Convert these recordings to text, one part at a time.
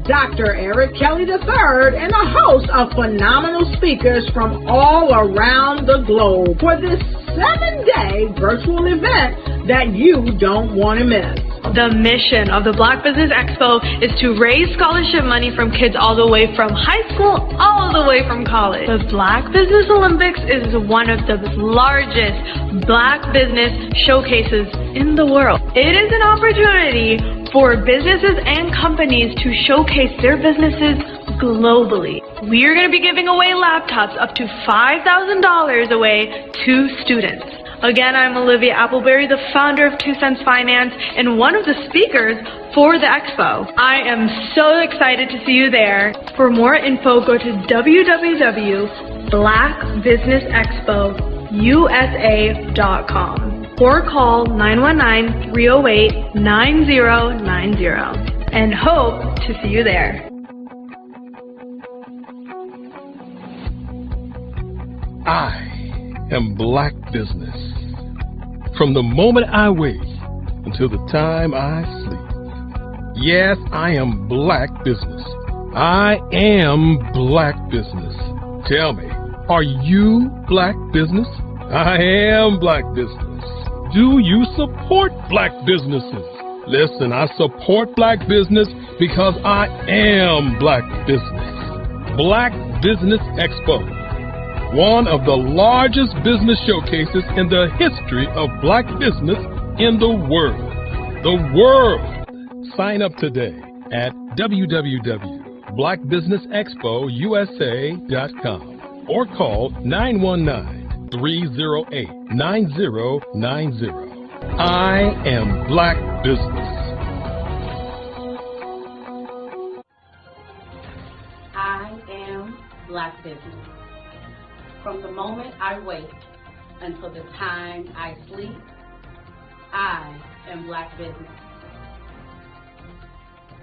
Dr. Eric Kelly III and a host of phenomenal speakers from all around the globe for this 7-day virtual event that you don't want to miss. The mission of the Black Business Expo is to raise scholarship money from kids all the way from high school all the way from college. The Black Business Olympics is one of the largest Black business showcases in the world. It is an opportunity for businesses and companies to showcase their businesses globally. We are going to be giving away laptops up to $5,000 away to students. Again, I'm Olivia Appleberry, the founder of 2 Cents Finance and one of the speakers for the expo. I am so excited to see you there. For more info, go to www.blackbusinessexpousa.com or call 919-308-9090 and hope to see you there. I am Black Business. From the moment I wake until the time I sleep. Yes, I am Black Business. I am Black Business. Tell me, are you Black Business? I am Black Business. Do you support Black businesses? Listen, I support Black business because I am Black Business. Black Business Expo, one of the largest business showcases in the history of Black business in the world. The world! Sign up today at www.blackbusinessexpousa.com or call 919-308-9090. I am Black Business. I am Black Business. From the moment I wake until the time I sleep, I am Black Business.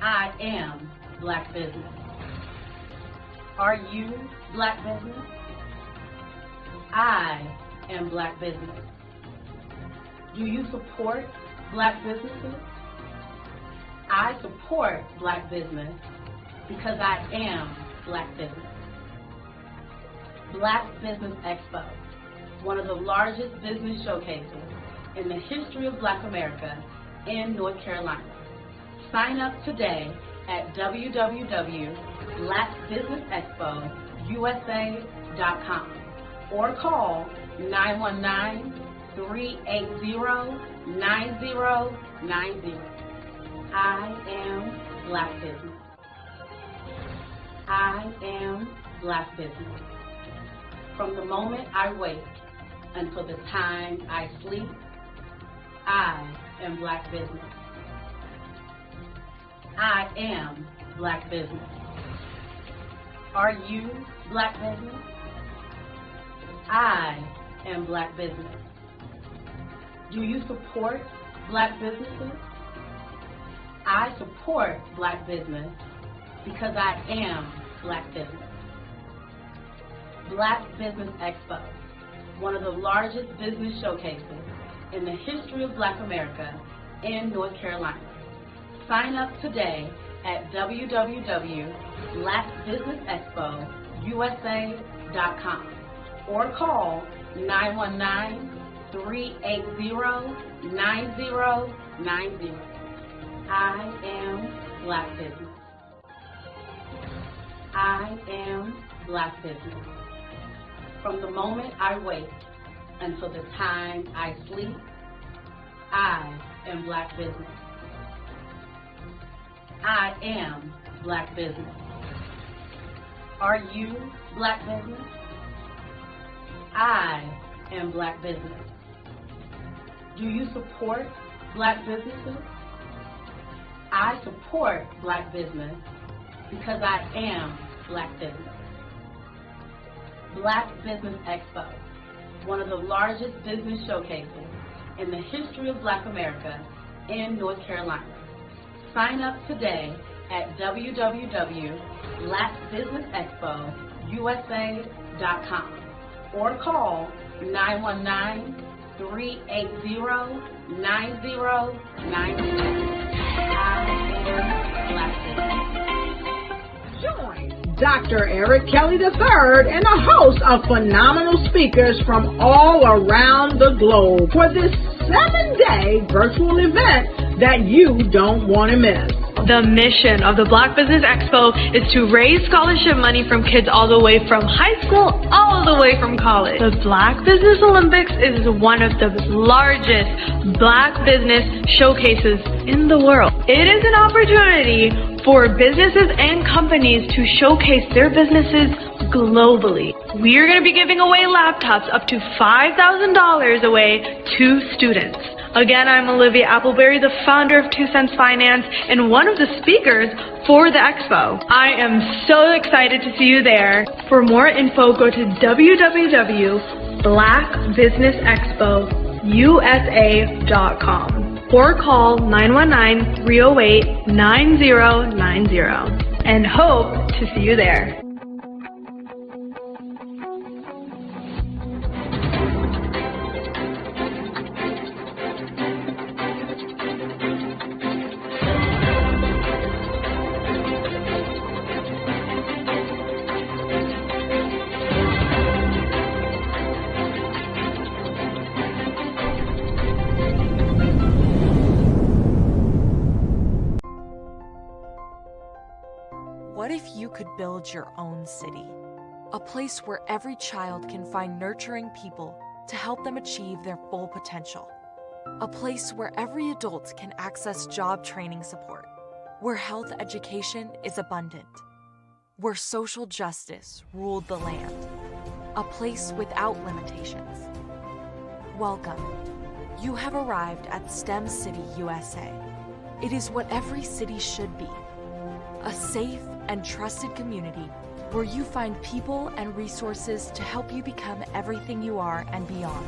I am Black Business. Are you Black Business? I am Black Business. Do you support Black businesses? I support Black business because I am Black Business. Black Business Expo, one of the largest business showcases in the history of Black America in North Carolina. Sign up today at www.blackbusinessexpousa.com or call 919-380-9090. I am Black Business. I am Black Business. From the moment I wake until the time I sleep, I am Black Business. I am Black Business. Are you Black Business? I am Black Business. Do you support Black businesses? I support Black business because I am Black Business. Black Business Expo, one of the largest business showcases in the history of Black America in North Carolina. Sign up today at www.blackbusinessexpousa.com or call 919-380-9090. I am Black Business. I am Black Business. From the moment I wake until the time I sleep, I am Black Business. I am Black Business. Are you Black Business? I am Black Business. Do you support Black businesses? I support Black business because I am Black Business. Black Business Expo, one of the largest business showcases in the history of Black America in North Carolina. Sign up today at www.blackbusinessexpousa.com or call 919-380-9090. I am Black Business. Dr. Eric Kelly III and a host of phenomenal speakers from all around the globe for this 7-day virtual event that you don't want to miss. The mission of the Black Business Expo is to raise scholarship money from kids all the way from high school all the way from college. The Black Business Olympics is one of the largest Black business showcases in the world. It is an opportunity for businesses and companies to showcase their businesses globally. We are going to be giving away laptops up to $5,000 away to students. Again, I'm Olivia Appleberry, the founder of 2 Cents Finance and one of the speakers for the expo. I am so excited to see you there. For more info, go to www.blackbusinessexpousa.com or call 919-308-9090 and hope to see you there. What if you could build your own city? A place where every child can find nurturing people to help them achieve their full potential. A place where every adult can access job training support. Where health education is abundant. Where social justice ruled the land. A place without limitations. Welcome. You have arrived at STEM City, USA. It is what every city should be. A safe and trusted community where you find people and resources to help you become everything you are and beyond.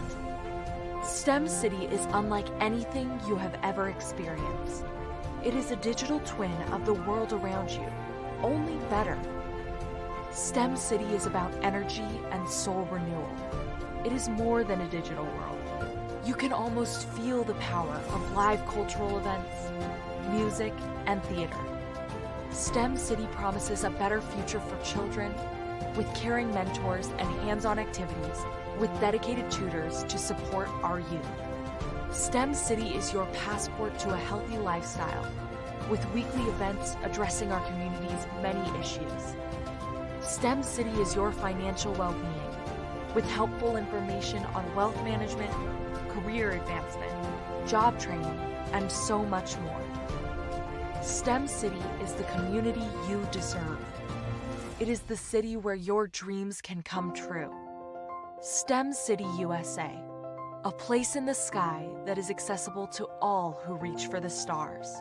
STEM City is unlike anything you have ever experienced. It is a digital twin of the world around you, only better. STEM City is about energy and soul renewal. It is more than a digital world. You can almost feel the power of live cultural events, music, and theater. STEM City promises a better future for children with caring mentors and hands-on activities with dedicated tutors to support our youth. STEM City is your passport to a healthy lifestyle with weekly events addressing our community's many issues. STEM City is your financial well-being with helpful information on wealth management, career advancement, job training, and so much more. STEM City is the community you deserve. It is the city where your dreams can come true. STEM City USA, a place in the sky that is accessible to all who reach for the stars.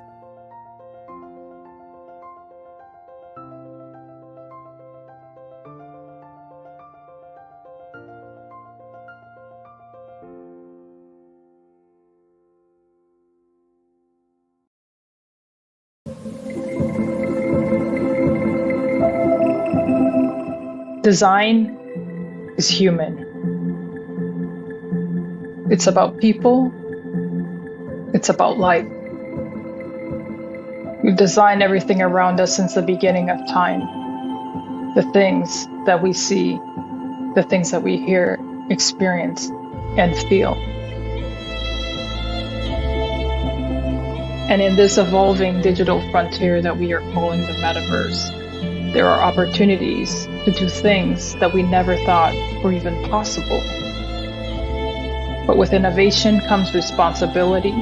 Design is human. It's about people. It's about life. We've designed everything around us since the beginning of time. The things that we see, the things that we hear, experience, and feel. And in this evolving digital frontier that we are calling the metaverse, there are opportunities to do things that we never thought were even possible. But with innovation comes responsibility,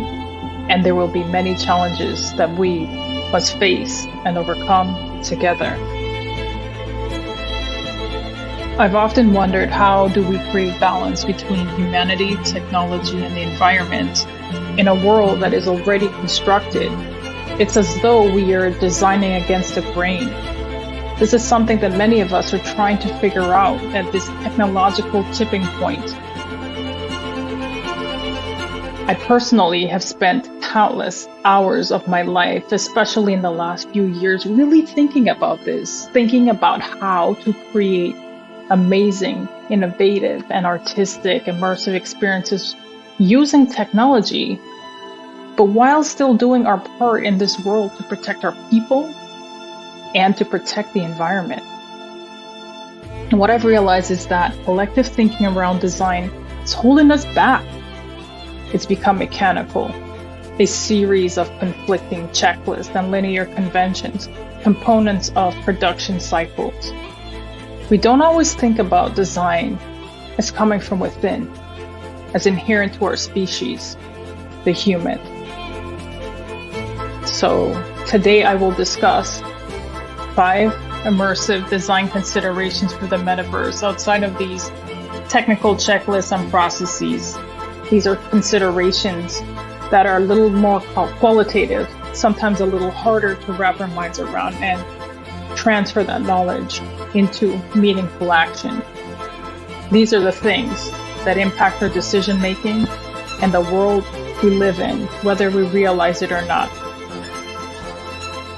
and there will be many challenges that we must face and overcome together. I've often wondered, how do we create balance between humanity, technology, and the environment in a world that is already constructed? It's as though we are designing against the grain. This is something that many of us are trying to figure out at this technological tipping point. I personally have spent countless hours of my life, especially in the last few years, really thinking about this, thinking about how to create amazing, innovative, and artistic, immersive experiences using technology, but while still doing our part in this world to protect our people and to protect the environment. And what I've realized is that collective thinking around design is holding us back. It's become mechanical, a series of conflicting checklists and linear conventions, components of production cycles. We don't always think about design as coming from within, as inherent to our species, the human. So today I will discuss 5 immersive design considerations for the metaverse outside of these technical checklists and processes. These are considerations that are a little more qualitative, sometimes a little harder to wrap our minds around and transfer that knowledge into meaningful action. These are the things that impact our decision making and the world we live in, whether we realize it or not.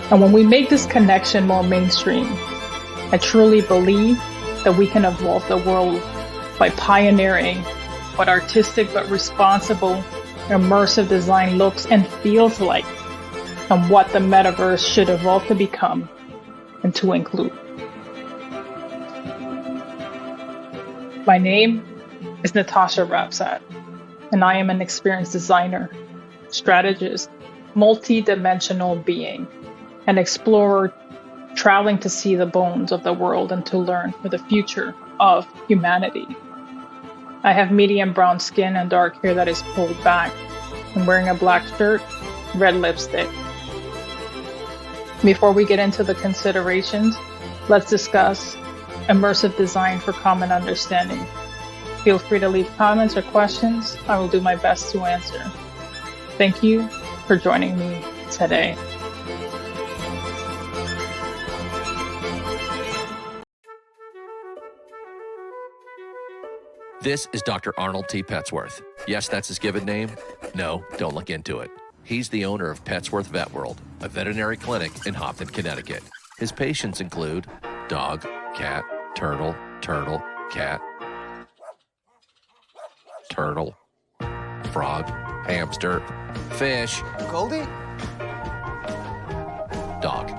And when we make this connection more mainstream, I truly believe that we can evolve the world by pioneering what artistic but responsible, immersive design looks and feels like, and what the metaverse should evolve to become and to include. My name is Natasha Rapsat, and I am an experienced designer, strategist, multi-dimensional being, an explorer traveling to see the bones of the world and to learn for the future of humanity. I have medium brown skin and dark hair that is pulled back. I'm wearing a black shirt, red lipstick. Before we get into the considerations, let's discuss immersive design for common understanding. Feel free to leave comments or questions. I will do my best to answer. Thank you for joining me today. This is Dr. Arnold T. Petsworth. Yes, that's his given name. No, don't look into it. He's the owner of Petsworth Vet World, a veterinary clinic in Hopton, Connecticut. His patients include dog, cat, turtle, cat, turtle, frog, hamster, fish, Goldie? dog,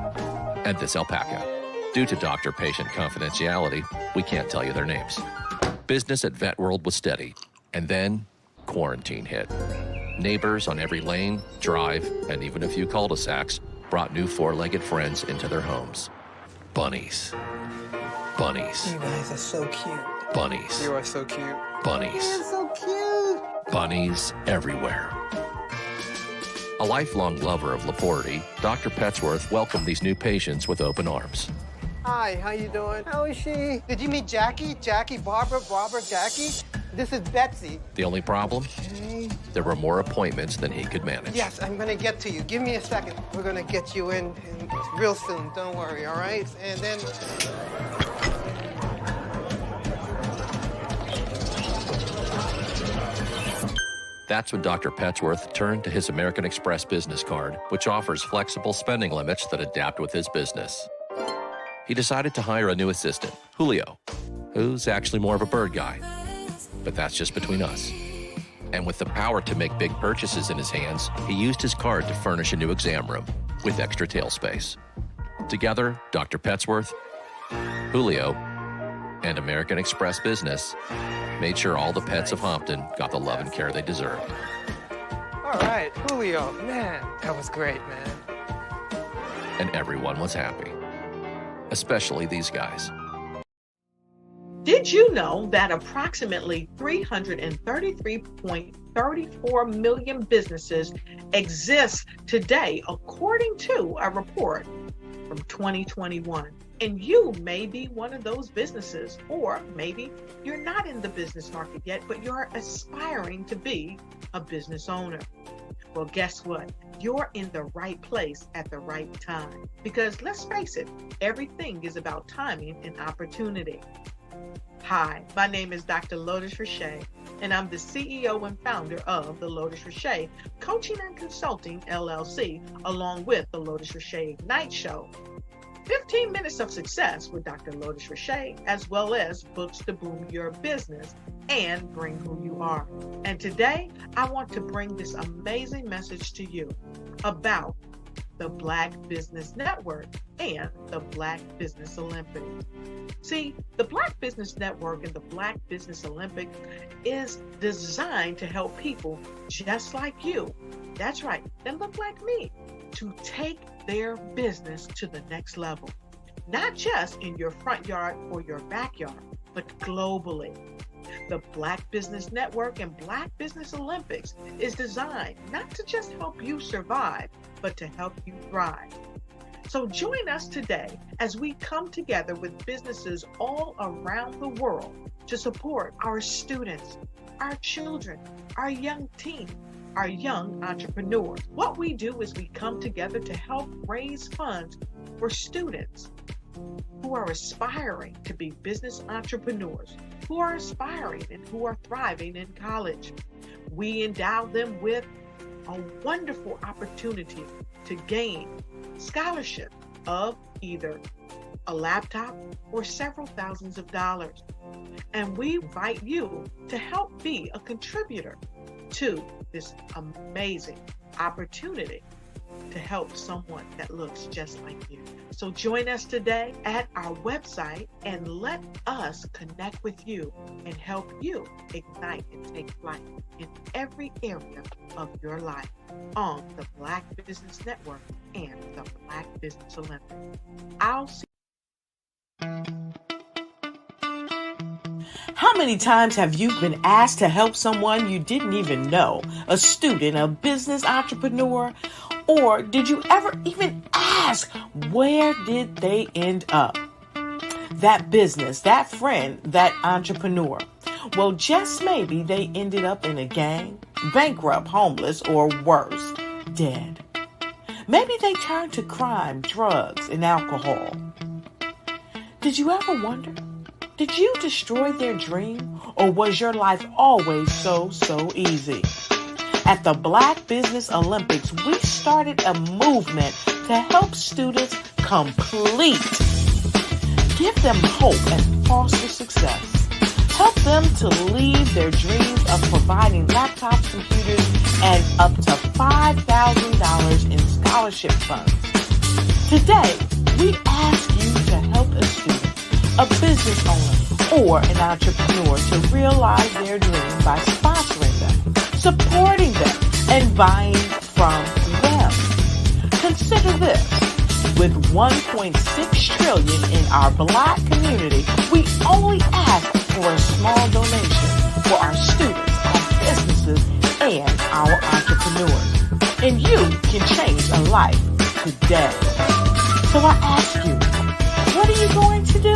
and this alpaca. Due to doctor-patient confidentiality, we can't tell you their names. Business at Vet World was steady, and then quarantine hit. Neighbors on every lane, drive, and even a few cul-de-sacs brought new four-legged friends into their homes. Bunnies. Bunnies. You guys are so cute. Bunnies. You are so cute. Bunnies. You're so cute. Bunnies everywhere. A lifelong lover of Laporte, Dr. Petsworth welcomed these new patients with open arms. Hi, how you doing? How is she? Did you meet Jackie? Jackie, Barbara, Jackie? This is Betsy. The only problem? Okay. There were more appointments than he could manage. Yes, I'm gonna get to you. Give me a second. We're gonna get you in real soon. Don't worry, all right? And then... That's when Dr. Petsworth turned to his American Express business card, which offers flexible spending limits that adapt with his business. He decided to hire a new assistant, Julio, who's actually more of a bird guy. But that's just between us. And with the power to make big purchases in his hands, he used his card to furnish a new exam room with extra tail space. Together, Dr. Petsworth, Julio, and American Express Business made sure all the pets of Hopton got the love and care they deserved. All right, Julio, man, that was great, man. And everyone was happy. Especially these guys. Did you know that approximately 333.34 million businesses exist today, according to a report from 2021? And you may be one of those businesses, or maybe you're not in the business market yet, but you're aspiring to be a business owner. Well, guess what? You're in the right place at the right time. Because let's face it, everything is about timing and opportunity. Hi, my name is Dr. Lotus Richey, and I'm the CEO and founder of the Lotus Richey Coaching and Consulting LLC, along with the Lotus Richey Ignite Show. 15 minutes of success with Dr. Lotus Richey, as well as books to boom your business and bring who you are. And today, I want to bring this amazing message to you about the Black Business Network, and the Black Business Olympics. See, the Black Business Network and the Black Business Olympics is designed to help people just like you, that's right, that look like me, to take their business to the next level. Not just in your front yard or your backyard, but globally. The Black Business Network and Black Business Olympics is designed not to just help you survive, but to help you thrive. So join us today as we come together with businesses all around the world to support our students, our children, our young teens, our young entrepreneurs. What we do is we come together to help raise funds for students who are aspiring to be business entrepreneurs, who are aspiring and who are thriving in college. We endow them with a wonderful opportunity to gain scholarship of either a laptop or several thousands of dollars. And we invite you to help be a contributor to this amazing opportunity to help someone that looks just like you. So join us today at our website and let us connect with you and help you ignite and take flight in every area of your life on the Black Business Network and the Black Business Olympics. I'll see. How many times have you been asked to help someone you didn't even know, a student, a business entrepreneur, or did you ever even ask, where did they end up? That business, that friend, that entrepreneur. Well, just maybe they ended up in a gang, bankrupt, homeless, or worse, dead. Maybe they turned to crime, drugs, and alcohol. Did you ever wonder? Did you destroy their dream, or was your life always so easy? At the Black Business Olympics, we started a movement to help students complete. Give them hope and foster success. Help them to leave their dreams of providing laptops, computers, and up to $5,000 in scholarship funds. Today, we ask you to help a student, a business owner, or an entrepreneur to realize their dreams by sponsoring them, supporting them, and buying from them. Consider this. With $1.6 trillion in our Black community, we only ask for a small donation for our students, our businesses, and our entrepreneurs. And you can change a life today. So I ask you, what are you going to do?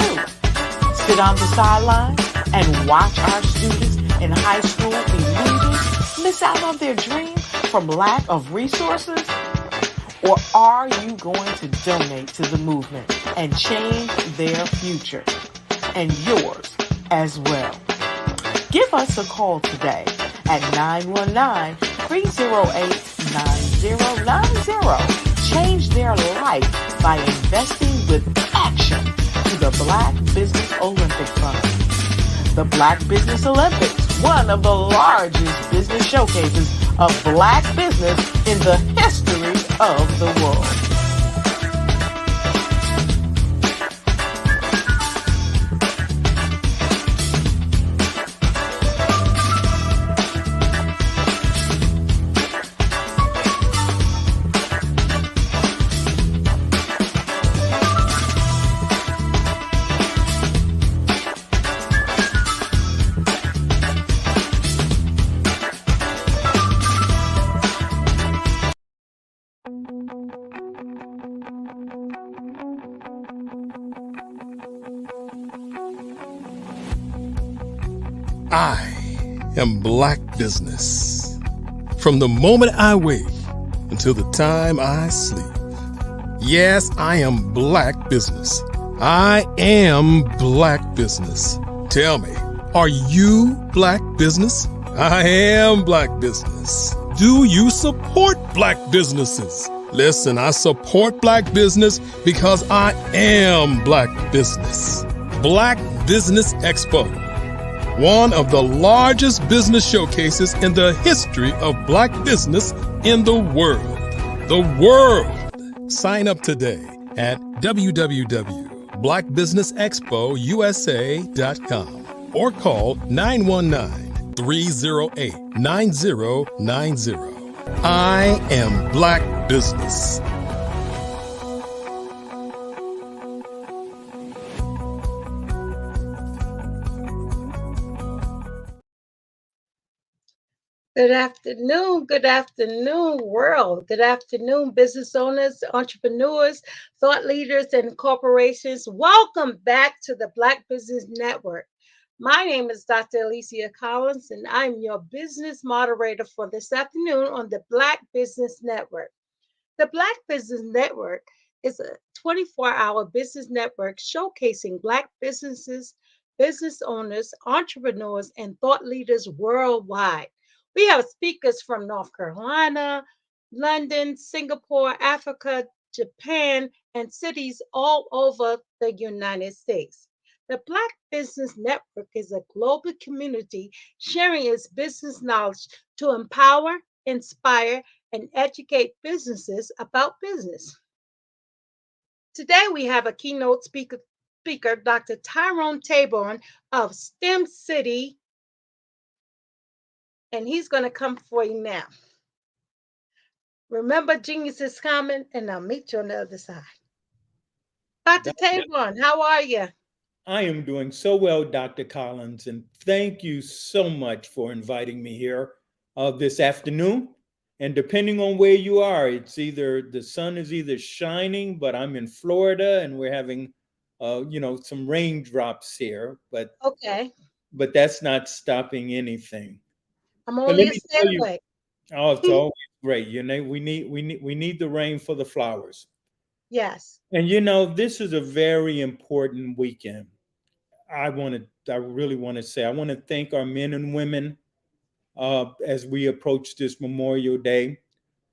Sit on the sideline and watch our students in high school be losers, miss out on their dream from lack of resources? Or are you going to donate to the movement and change their future and yours as well? Give us a call today at 919-308-9090. Change their life by investing with action to the Black Business Olympic Fund. The Black Business Olympics, one of the largest business showcases of Black business in the history of the world. I am Black business. From the moment I wake until the time I sleep. Yes, I am Black business. I am Black business. Tell me, are you Black business? I am Black business. Do you support Black businesses? Listen, I support Black business because I am Black business. Black Business Expo, one of the largest business showcases in the history of Black business in the world. The world. Sign up today at www.blackbusinessexpousa.com or call 919-308-9090. I am Black Business. Good afternoon, world. Good afternoon, business owners, entrepreneurs, thought leaders, and corporations. Welcome back to the Black Business Network. My name is Dr. Alicia Collins, and I'm your business moderator for this afternoon on the Black Business Network. The Black Business Network is a 24-hour business network showcasing Black businesses, business owners, entrepreneurs, and thought leaders worldwide. We have speakers from North Carolina, London, Singapore, Africa, Japan, and cities all over the United States. The Black Business Network is a global community sharing its business knowledge to empower, inspire, and educate businesses about business. Today, we have a keynote speaker, Dr. Tyrone Taborn of STEM City, and he's going to come for you now. Remember, genius is coming, and I'll meet you on the other side. Dr. Taborn, how are you? I am doing so well, Dr. Collins, and thank you so much for inviting me here this afternoon. And depending on where you are, it's either the sun is either shining, but I'm in Florida and we're having, some raindrops here. But okay, but that's not stopping anything. I'm only a step away. Oh, it's always great. We need the rain for the flowers. Yes. And this is a very important weekend. I really want to say, I want to thank our men and women as we approach this Memorial Day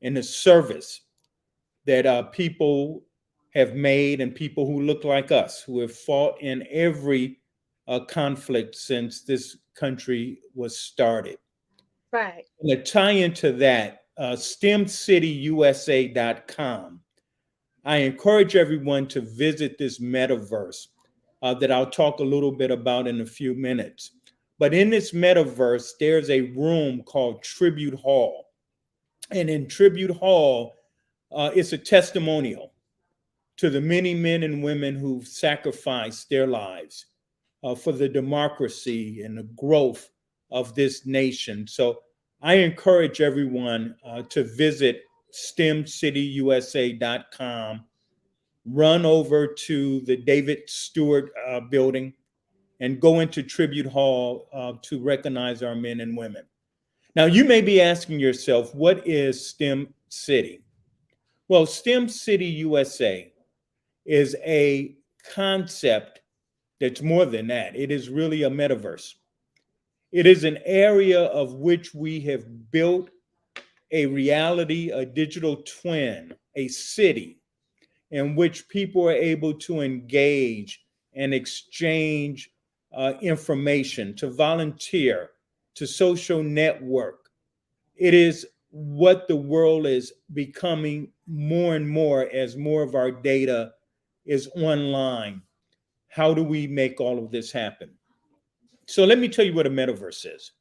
and the service that people have made, and people who look like us, who have fought in every conflict since this country was started. Right. And to tie into that, STEMcityusa.com, I encourage everyone to visit this metaverse that I'll talk a little bit about in a few minutes. But in this metaverse, there's a room called Tribute Hall. And in Tribute Hall, it's a testimonial to the many men and women who've sacrificed their lives for the democracy and the growth of this nation. So I encourage everyone to visit STEMcityusa.com, run over to the David Stewart building, and go into Tribute Hall to recognize our men and women. Now, you may be asking yourself, what is STEM City? Well, STEM City USA is a concept that's more than that. It is really a metaverse. It is an area of which we have built a reality, a digital twin, a city in which people are able to engage and exchange information, to volunteer, to social network. It is what the world is becoming more and more as more of our data is online. How do we make all of this happen? So let me tell you what a metaverse is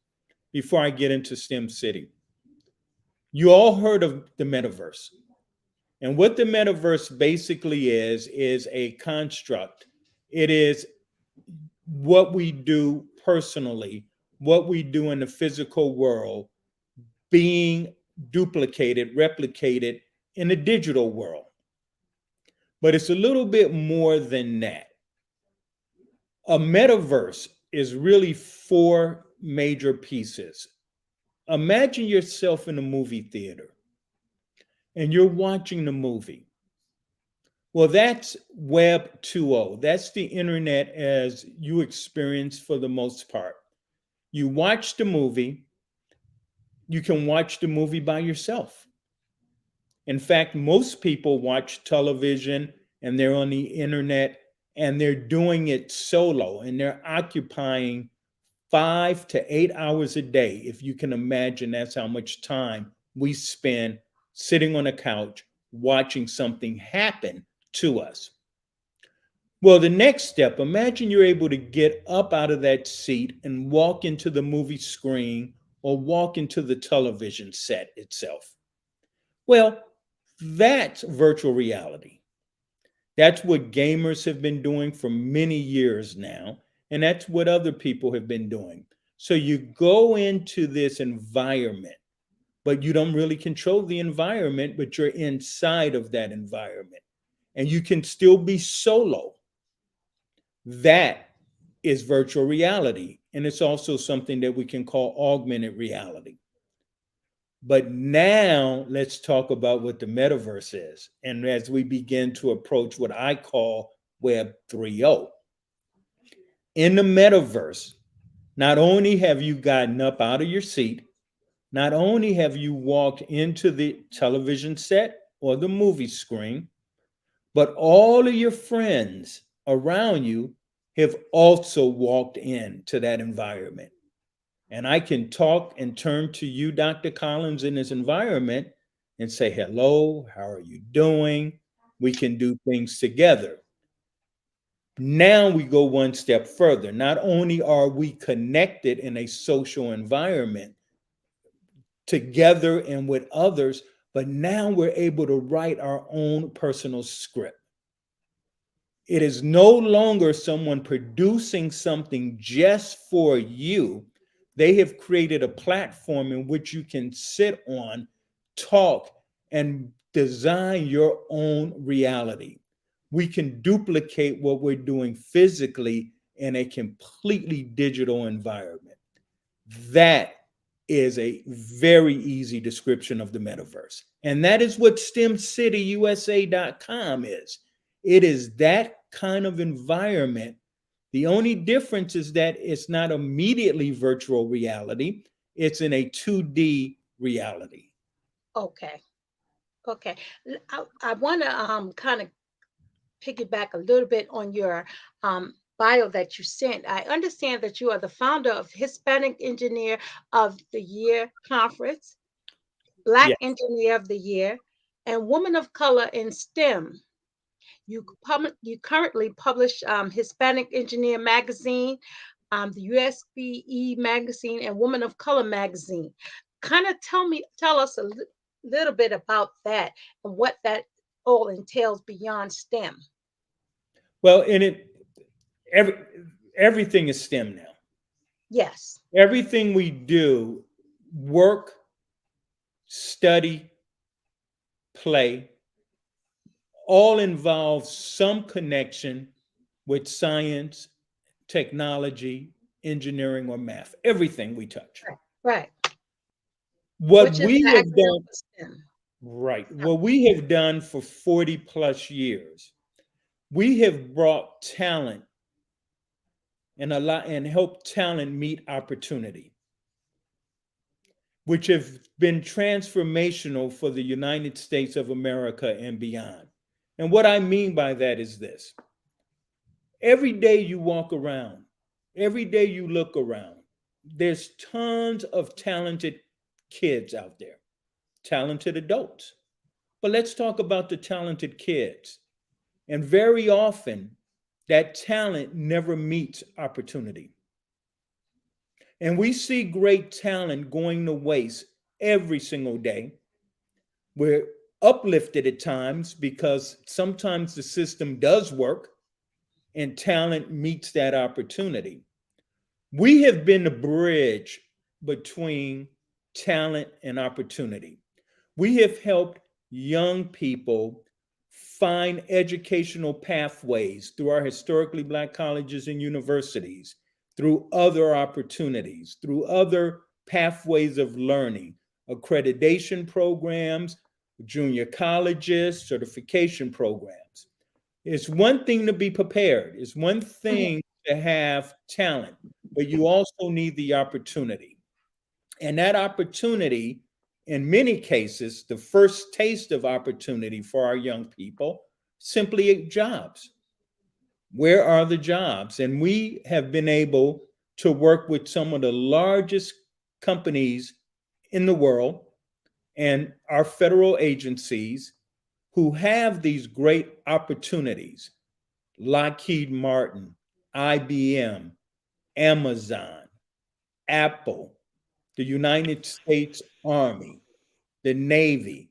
before I get into STEM City. You all heard of the metaverse. And what the metaverse basically is a construct. It is what we do personally, what we do in the physical world, being duplicated, replicated in the digital world. But it's a little bit more than that. A metaverse is really 4 major pieces. Imagine yourself in a movie theater and you're watching the movie. Well, that's Web 2.0. That's the internet as you experience for the most part. You watch the movie. You can watch the movie by yourself. In fact, most people watch television and they're on the internet and they're doing it solo, and they're occupying 5 to 8 hours a day. If you can imagine, that's how much time we spend sitting on a couch watching something happen to us. Well, the next step, imagine you're able to get up out of that seat and walk into the movie screen or walk into the television set itself. Well, that's virtual reality. That's what gamers have been doing for many years now, and that's what other people have been doing. So you go into this environment, but you don't really control the environment, but you're inside of that environment, and you can still be solo. That is virtual reality, and it's also something that we can call augmented reality. But now let's talk about what the metaverse is. And as we begin to approach what I call Web 3.0. In the metaverse, not only have you gotten up out of your seat, not only have you walked into the television set or the movie screen, but all of your friends around you have also walked into that environment. And I can talk and turn to you, Dr. Collins, in this environment and say, hello, how are you doing? We can do things together. Now we go one step further. Not only are we connected in a social environment together and with others, but now we're able to write our own personal script. It is no longer someone producing something just for you. They have created a platform in which you can sit on, talk, and design your own reality. We can duplicate what we're doing physically in a completely digital environment. That is a very easy description of the metaverse. And that is what STEMcityUSA.com is. It is that kind of environment. The only difference is that it's not immediately virtual reality. It's in a 2D reality. Okay. I want to kind of piggyback a little bit on your bio that you sent. I understand that you are the founder of Hispanic Engineer of the Year Conference, Black Engineer of the Year, and Woman of Color in STEM. You currently publish Hispanic Engineer magazine, the USBE magazine, and Woman of Color magazine. Kind of tell us a little bit about that and what that all entails beyond STEM. Well, everything is STEM now. Yes. Everything we do, work, study, play, all involves some connection with science, technology, engineering, or math. Everything we touch. Right. What we have done, right? What we have done for 40 plus years, we have brought talent and helped talent meet opportunity, which have been transformational for the United States of America and beyond. And what I mean by that is this. Every day you walk around, every day you look around, there's tons of talented kids out there, talented adults. But let's talk about the talented kids. And very often, that talent never meets opportunity. And we see great talent going to waste every single day. We're uplifted at times because sometimes the system does work and talent meets that opportunity. We have been the bridge between talent and opportunity. We have helped young people find educational pathways through our historically Black colleges and universities, through other opportunities, through other pathways of learning, accreditation programs, junior colleges, certification programs. It's one thing to be prepared. It's one thing to have talent, but you also need the opportunity. And that opportunity, in many cases, the first taste of opportunity for our young people, simply jobs. Where are the jobs? And we have been able to work with some of the largest companies in the world and our federal agencies who have these great opportunities: Lockheed Martin, IBM, Amazon, Apple, the United States Army, the Navy,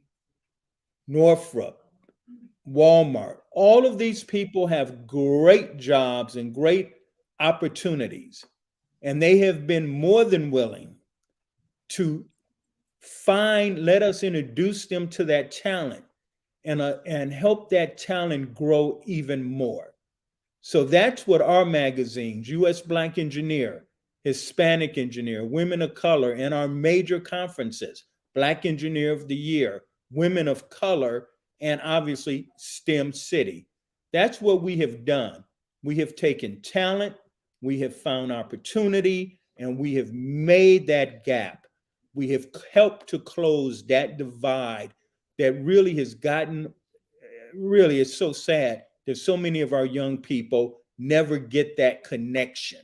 Northrop, Walmart. All of these people have great jobs and great opportunities, and they have been more than willing to let us introduce them to that talent and help that talent grow even more. So that's what our magazines, U.S. Black Engineer, Hispanic Engineer, Women of Color, and our major conferences, Black Engineer of the Year, Women of Color, and obviously STEM City. That's what we have done. We have taken talent, we have found opportunity, and we have made that gap. We have helped to close that divide that really has gotten, really, it's so sad that so many of our young people never get that connection.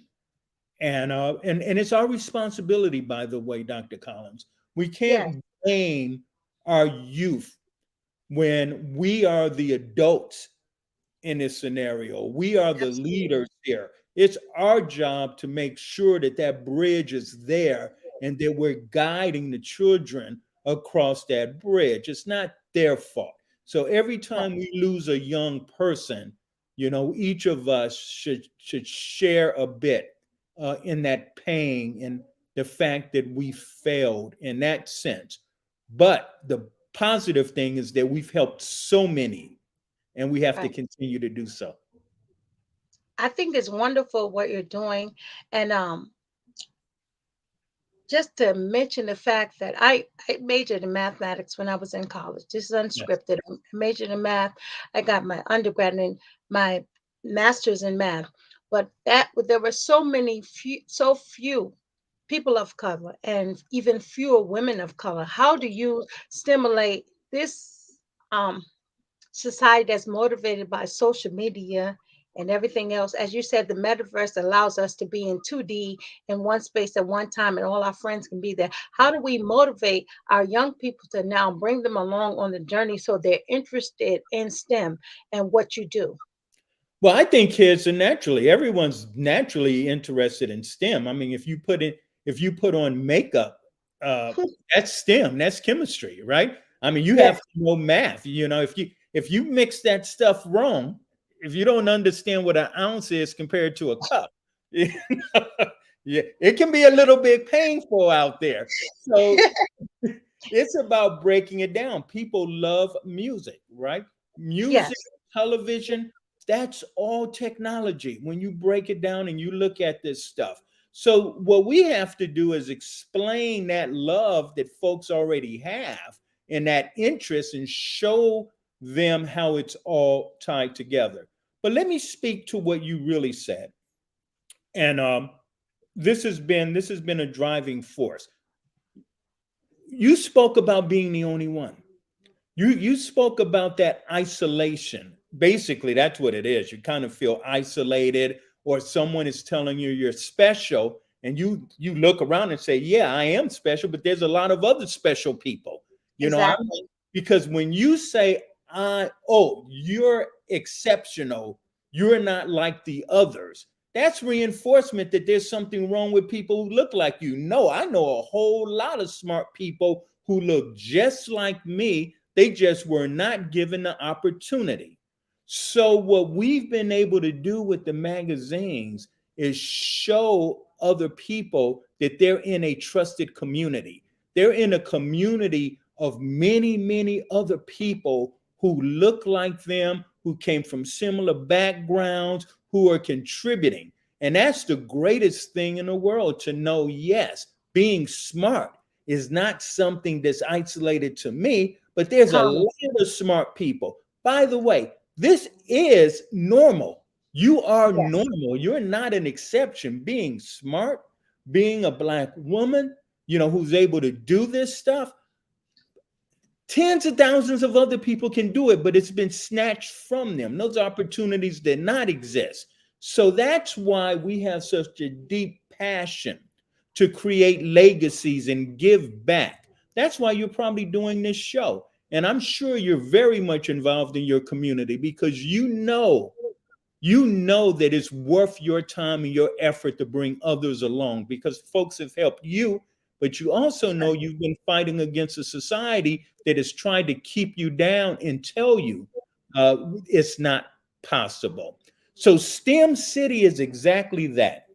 And it's our responsibility, by the way, Dr. Collins. We can't blame our youth when we are the adults in this scenario. We are the leaders here. It's our job to make sure that that bridge is there and that we're guiding the children across that bridge. It's not their fault. So every time we lose a young person, you know, each of us should share a bit in that pain and the fact that we failed in that sense. But the positive thing is that we've helped so many, and we have to continue to do so. I think it's wonderful what you're doing. And just to mention the fact that I majored in mathematics when I was in college. This is unscripted. I majored in math. I got my undergrad and my master's in math. But there were so few people of color and even fewer women of color. How do you stimulate this society that's motivated by social media and everything else? As you said, the metaverse allows us to be in 2D in one space at one time, and all our friends can be there. How do we motivate our young people to now bring them along on the journey so they're interested in STEM and what you do? Well, I think kids are everyone's naturally interested in STEM. I mean, if you put on makeup, that's STEM, that's chemistry, right? I mean, you have to know math. You know, if you mix that stuff wrong, if you don't understand what an ounce is compared to a cup, it can be a little bit painful out there. So it's about breaking it down. People love music, right? Music, television, that's all technology when you break it down and you look at this stuff. So what we have to do is explain that love that folks already have and that interest and show them how it's all tied together. But let me speak to what you really said. And this has been a driving force. You spoke about being the only one. You spoke about that isolation. Basically, that's what it is. You kind of feel isolated, or someone is telling you you're special, and you look around and say, yeah, I am special, but there's a lot of other special people. You know, because when you say, you're exceptional, you're not like the others, that's reinforcement that there's something wrong with people who look like you. No, I know a whole lot of smart people who look just like me. They just were not given the opportunity. So what we've been able to do with the magazines is show other people that they're in a trusted community. They're in a community of many, many other people who look like them, who came from similar backgrounds, who are contributing. And that's the greatest thing in the world, to know, yes, being smart is not something that's isolated to me, but there's a lot of smart people. By the way, this is normal. You are normal. You're not an exception. Being smart, being a Black woman, you know, who's able to do this stuff. Tens of thousands of other people can do it, but it's been snatched from them. Those opportunities did not exist. So that's why we have such a deep passion to create legacies and give back. That's why you're probably doing this show. And I'm sure you're very much involved in your community because you know that it's worth your time and your effort to bring others along because folks have helped you, but you also know you've been fighting against a society that has tried to keep you down and tell you it's not possible. So STEM City is exactly that.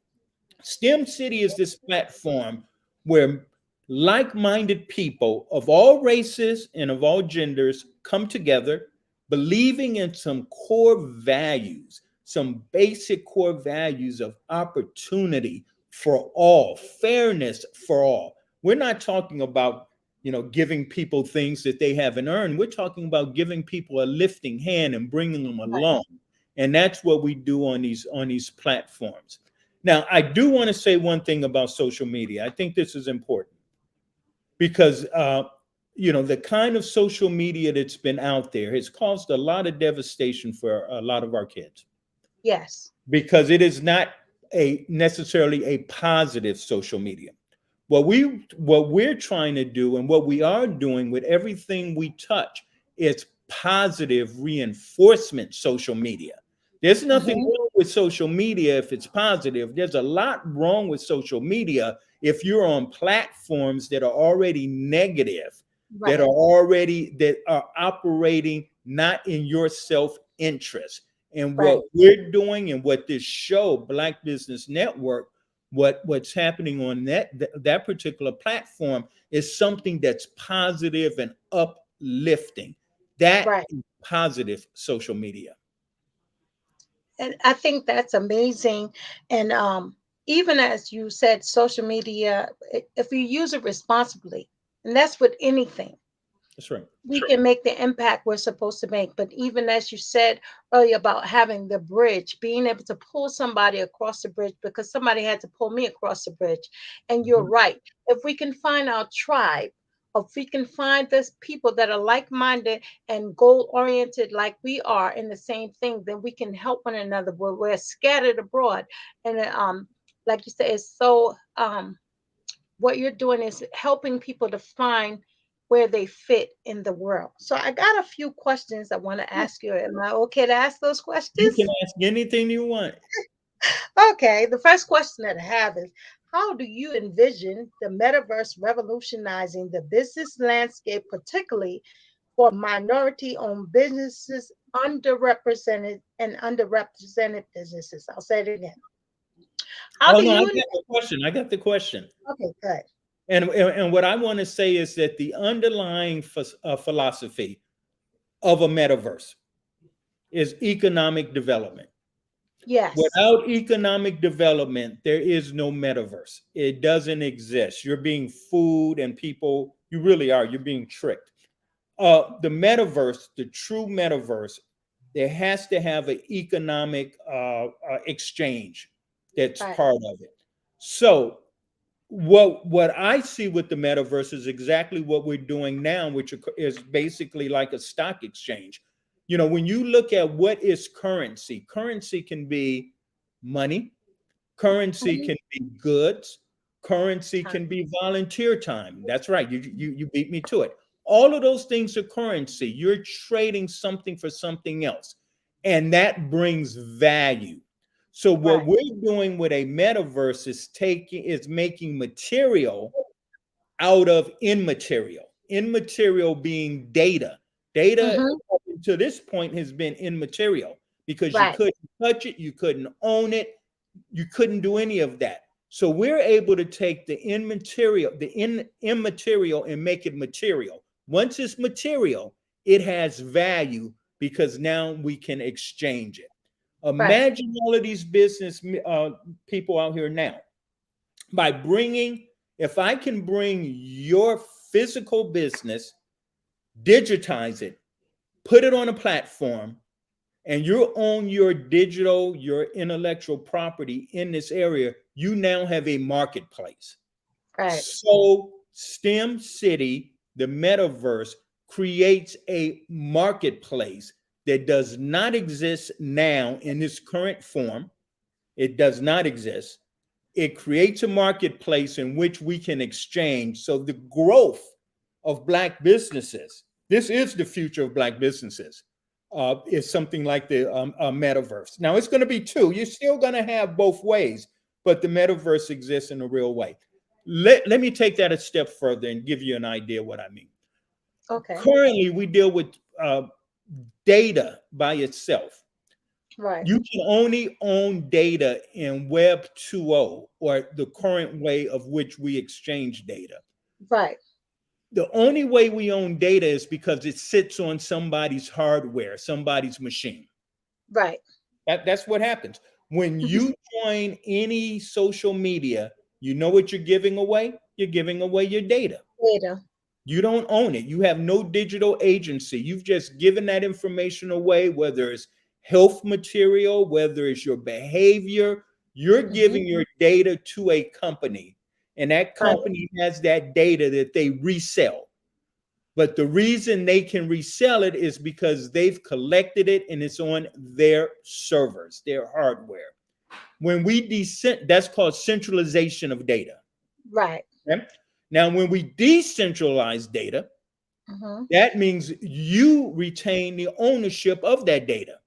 STEM City is this platform where like-minded people of all races and of all genders come together, believing in some core values, some basic core values of opportunity for all, fairness for all. We're not talking about, giving people things that they haven't earned. We're talking about giving people a lifting hand and bringing them along. And that's what we do on these platforms. Now, I do want to say one thing about social media. I think this is important because, the kind of social media that's been out there has caused a lot of devastation for a lot of our kids. Yes. Because it is not necessarily a positive social media. What we're trying to do and what we are doing with everything we touch is positive reinforcement social media. There's nothing wrong with social media if it's positive. There's a lot wrong with social media if you're on platforms that are already negative, that are operating not in your self-interest. And what we're doing and what this show, Black Business Network, what's happening on that particular platform is something that's positive and uplifting. That is positive social media. And I think that's amazing. And even as you said, social media, if we use it responsibly, and that's with anything. That's right. We can make the impact we're supposed to make. But even as you said earlier about having the bridge, being able to pull somebody across the bridge because somebody had to pull me across the bridge. And you're right. If we can find our tribe, or if we can find those people that are like-minded and goal-oriented like we are in the same thing, then we can help one another. We're scattered abroad. And like you said, it's so what you're doing is helping people to find where they fit in the world. So I got a few questions I want to ask you. Am I okay to ask those questions? You can ask anything you want. Okay. The first question that I have is, how do you envision the metaverse revolutionizing the business landscape, particularly for minority-owned businesses, underrepresented businesses? I'll say it again. I got the question. Okay, good. And what I want to say is that the underlying philosophy of a metaverse is economic development. Yes. Without economic development, there is no metaverse. It doesn't exist. You're being fooled, and people, you really are. You're being tricked. The metaverse, the true metaverse, there has to have an economic exchange that's part of it. So what I see with the metaverse is exactly what we're doing now, which is basically like a stock exchange. When you look at what is currency can be money, currency can be goods, currency can be volunteer time. That's right. You beat me to it. All of those things are currency. You're trading something for something else, and that brings value. So what we're doing with a metaverse is making material out of immaterial. Immaterial being data. Data up to this point has been immaterial because you couldn't touch it, you couldn't own it, you couldn't do any of that. So we're able to take the immaterial and make it material. Once it's material, it has value because now we can exchange it. Imagine all of these business people out here now. If I can bring your physical business, digitize it, put it on a platform, and you own your digital, your intellectual property in this area, you now have a marketplace. So STEM City, the metaverse, creates a marketplace that does not exist now in this current form. It does not exist. It creates a marketplace in which we can exchange. So the growth of Black businesses This is the future of Black businesses. Is something like the metaverse. Now it's going to be two. You're still going to have both ways, but the metaverse exists in a real way. Let me take that a step further and give you an idea what I mean. Okay. Currently, we deal with data by itself. Right. You can only own data in Web 2.0, or the current way of which we exchange data. Right. The only way we own data is because it sits on somebody's hardware, somebody's machine. Right. That's what happens. When you join any social media, you know what you're giving away? You're giving away your data. Data. You don't own it. You have no digital agency. You've just given that information away, whether it's health material, whether it's your behavior. You're giving your data to a company. And that company has that data that they resell. But the reason they can resell it is because they've collected it and it's on their servers, their hardware. When we that's called centralization of data. Right. Okay? Now, when we decentralize data, that means you retain the ownership of that data.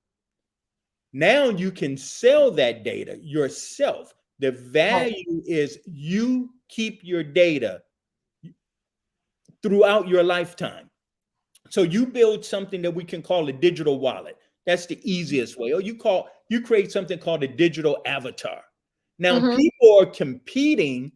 Now you can sell that data yourself. The value is you keep your data throughout your lifetime. So you build something that we can call a digital wallet. That's the easiest way. Or you create something called a digital avatar. Now people are competing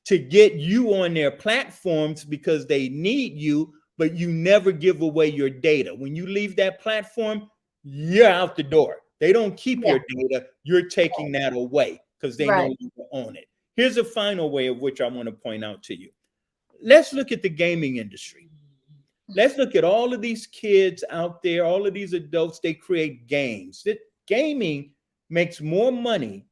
to get you on their platforms because they need you, but you never give away your data. When you leave that platform, you're out the door. They don't keep your data. You're taking that away because they know you own it. Here's a final way of which I want to point out to you. Let's look at the gaming industry. Let's look at all of these kids out there, all of these adults, they create games. Gaming makes more money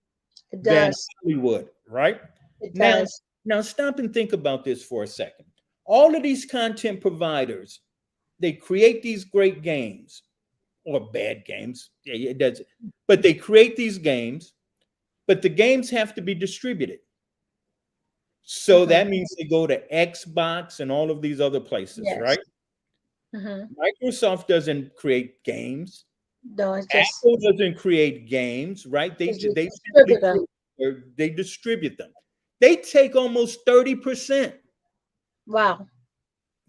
than Hollywood, right? It does. Now stop and think about this for a second. All of these content providers, they create these great games or bad games. It does, but they create these games, but the games have to be distributed. So that means they go to Xbox and all of these other places, right? Microsoft doesn't create games. No, it's just Apple doesn't create games, right? They distribute them. They take almost 30%. Wow.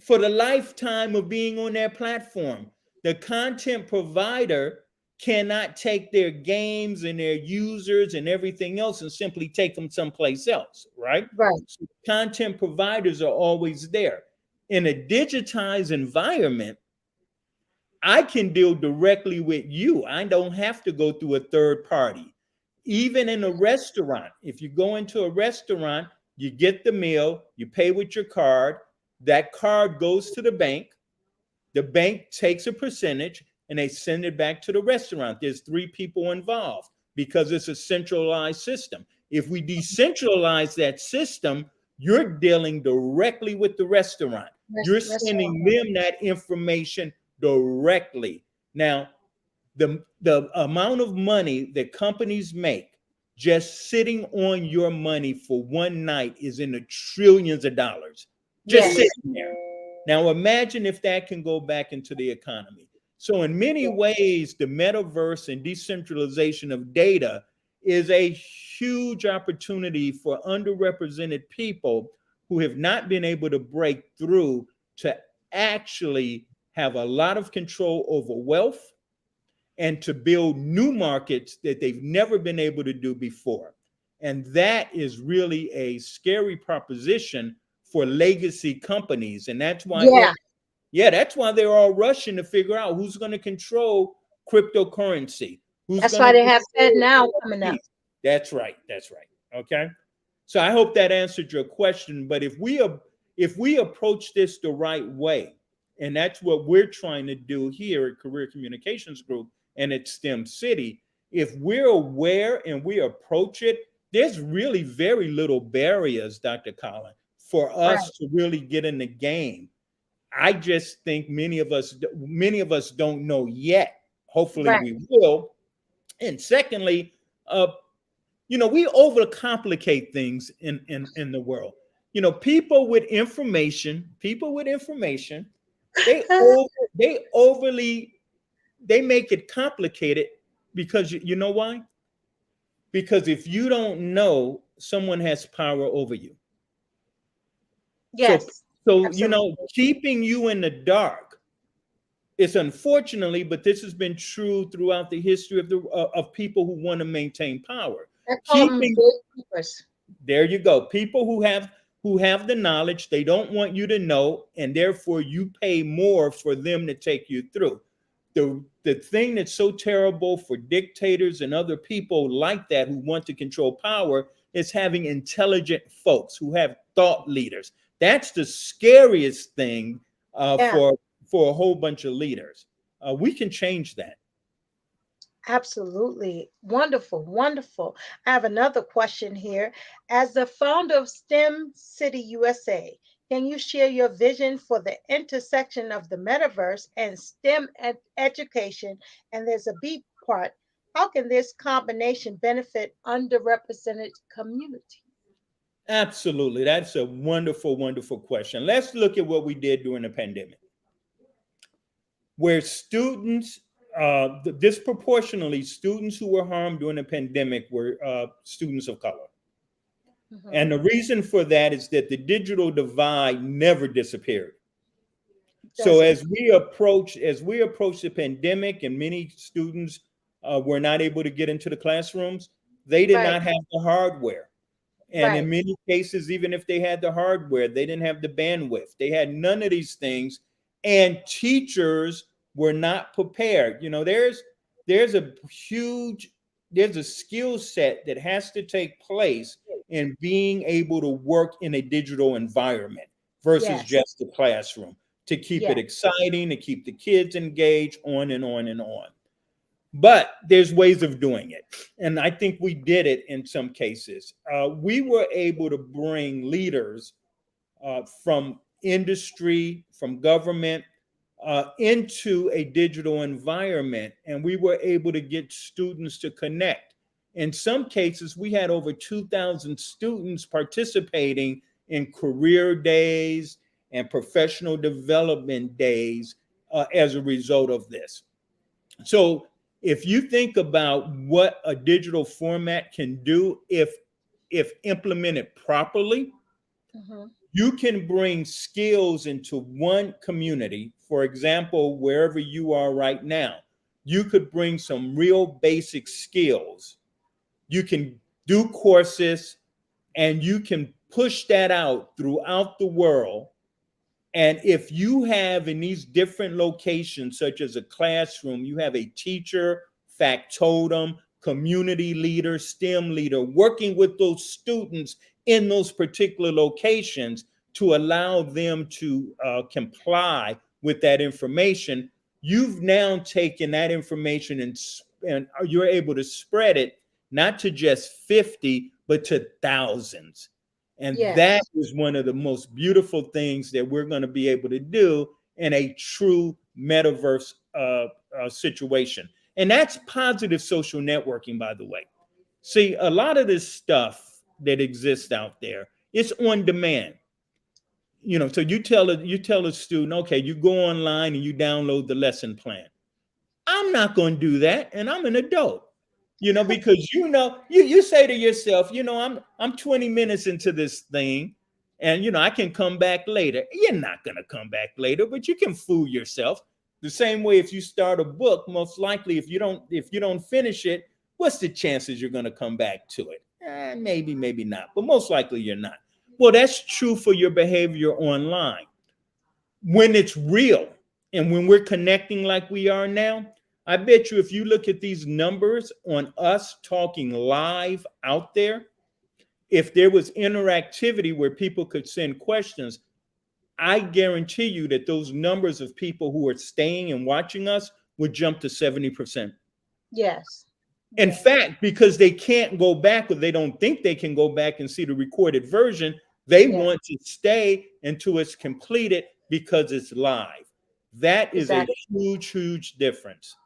For the lifetime of being on their platform. The content provider cannot take their games and their users and everything else and simply take them someplace else, right? Right. So content providers are always there. In a digitized environment, I can deal directly with you. I don't have to go through a third party. Even in a restaurant, if you go into a restaurant, you get the meal, you pay with your card, that card goes to the bank takes a percentage and they send it back to the restaurant. There's 3 people involved because it's a centralized system. If we decentralize that system, you're dealing directly with the restaurant. You're sending them that information directly. Now, the amount of money that companies make just sitting on your money for one night is in the trillions of dollars. Just sitting there. Now, imagine if that can go back into the economy. So in many ways, the metaverse and decentralization of data is a huge opportunity for underrepresented people who have not been able to break through to actually have a lot of control over wealth and to build new markets that they've never been able to do before. And that is really a scary proposition for legacy companies. And that's why that's why they're all rushing to figure out who's going to control cryptocurrency. That's why they have Fed now coming up. That's right. Okay. So I hope that answered your question. But if we approach this the right way, and that's what we're trying to do here at Career Communications Group and at STEM City, if we're aware and we approach it, there's really very little barriers, Dr. Collin, for us to really get in the game. I just think many of us don't know yet. Hopefully we will. And secondly, we overcomplicate things in the world. People with information They make it complicated because you know why? Because if you don't know, someone has power over you. Yes, So absolutely. keeping you in the dark is unfortunately, but this has been true throughout the history of people who want to maintain power. I call them Keeping gatekeepers. There you go. People who have the knowledge, they don't want you to know, and therefore you pay more for them to take you through. The thing that's so terrible for dictators and other people like that who want to control power is having intelligent folks who have thought leaders. That's the scariest thing Yeah. for a whole bunch of leaders. We can change that. Absolutely. Wonderful. Wonderful. I have another question here. As the founder of STEM City USA, can you share your vision for the intersection of the metaverse and STEM education? And there's a B part. How can this combination benefit underrepresented communities? Absolutely. That's a wonderful, wonderful question. Let's look at what we did during the pandemic, where students, disproportionately, students who were harmed during the pandemic were students of color. Mhm. And the reason for that is that the digital divide never disappeared. So as we approach the pandemic, and many students were not able to get into the classrooms, they did not have the hardware. And in many cases, even if they had the hardware, they didn't have the bandwidth. They had none of these things. And teachers were not prepared. There's a skill set that has to take place in being able to work in a digital environment versus just the classroom, to keep it exciting, to keep the kids engaged, on and on and on. But there's ways of doing it. And I think we did it in some cases. We were able to bring leaders from industry, from government, into a digital environment. And we were able to get students to connect. In some cases, we had over 2,000 students participating in career days and professional development days as a result of this. So if you think about what a digital format can do, if implemented properly, you can bring skills into one community. For example, wherever you are right now, you could bring some real basic skills. You can do courses, and you can push that out throughout the world. And if you have in these different locations, such as a classroom, you have a teacher, factotum, community leader, STEM leader, working with those students in those particular locations to allow them to comply with that information, you've now taken that information and you're able to spread it not to just 50, but to thousands. And that is one of the most beautiful things that we're going to be able to do in a true metaverse situation. And that's positive social networking, by the way. See, a lot of this stuff that exists out there, it's on demand. So you tell a student, okay, you go online and you download the lesson plan. I'm not going to do that, and I'm an adult. Because you say to yourself, I'm 20 minutes into this thing, and I can come back later. You're not going to come back later, but you can fool yourself. The same way, if you start a book, most likely if you don't finish it, what's the chances you're going to come back to it? Maybe, maybe not, but most likely you're not. Well, that's true for your behavior online. When it's real and when we're connecting like we are now, I bet you if you look at these numbers on us talking live out there, if there was interactivity where people could send questions, I guarantee you that those numbers of people who are staying and watching us would jump to 70%. Yes. In fact, because they can't go back, or they don't think they can go back and see the recorded version, they want to stay until it's completed because it's live. That is a huge, huge difference.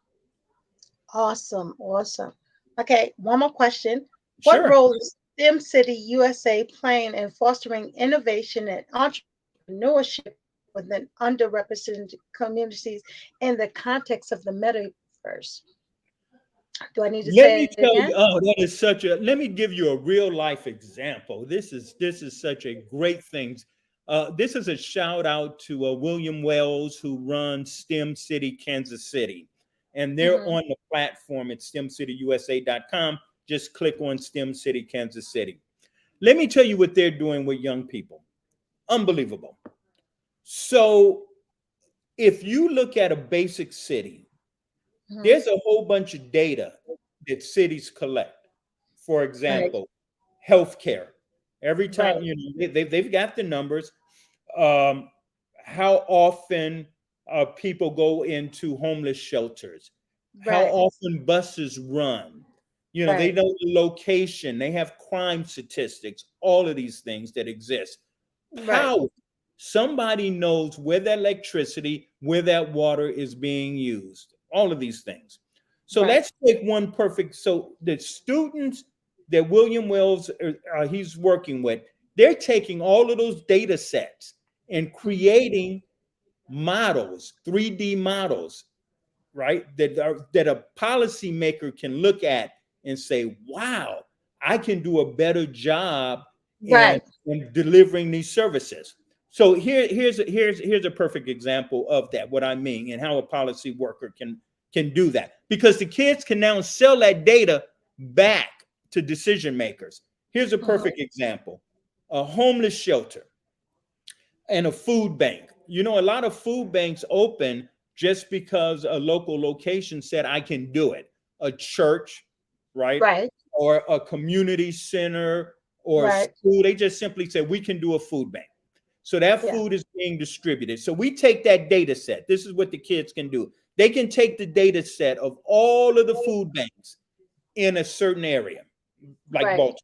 Awesome. Awesome. Okay, one more question. Sure. What role is STEM City USA playing in fostering innovation and entrepreneurship within underrepresented communities in the context of the metaverse. Do I need to Let say me it tell again? you, oh, that is such a, let me give you a real life example. This is such a great thing. This is a shout out to William Wells, who runs STEM City, Kansas City. And they're on the platform at stemcityusa.com. Just click on STEM City, Kansas City. Let me tell you what they're doing with young people. Unbelievable. So if you look at a basic city, there's a whole bunch of data that cities collect. For example, healthcare. Every time, you know, they've got the numbers. How often people go into homeless shelters, how often buses run. You know, they know the location, they have crime statistics, all of these things that exist. Power. Somebody knows where that electricity, where that water is being used, all of these things. So let's take one perfect. So the students that William Wells he's working with, they're taking all of those data sets and creating models, 3D models, right? That a policymaker can look at and say, wow, I can do a better job in delivering these services. So here's a perfect example of that, what I mean, and how a policy worker can do that. Because the kids can now sell that data back to decision makers. Here's a perfect example. A homeless shelter and a food bank. You know, a lot of food banks open just because a local location said, I can do it. A church, right? Or a community center or a school. They just simply say, we can do a food bank. So that food is being distributed. So we take that data set. This is what the kids can do. They can take the data set of all of the food banks in a certain area, like Baltimore.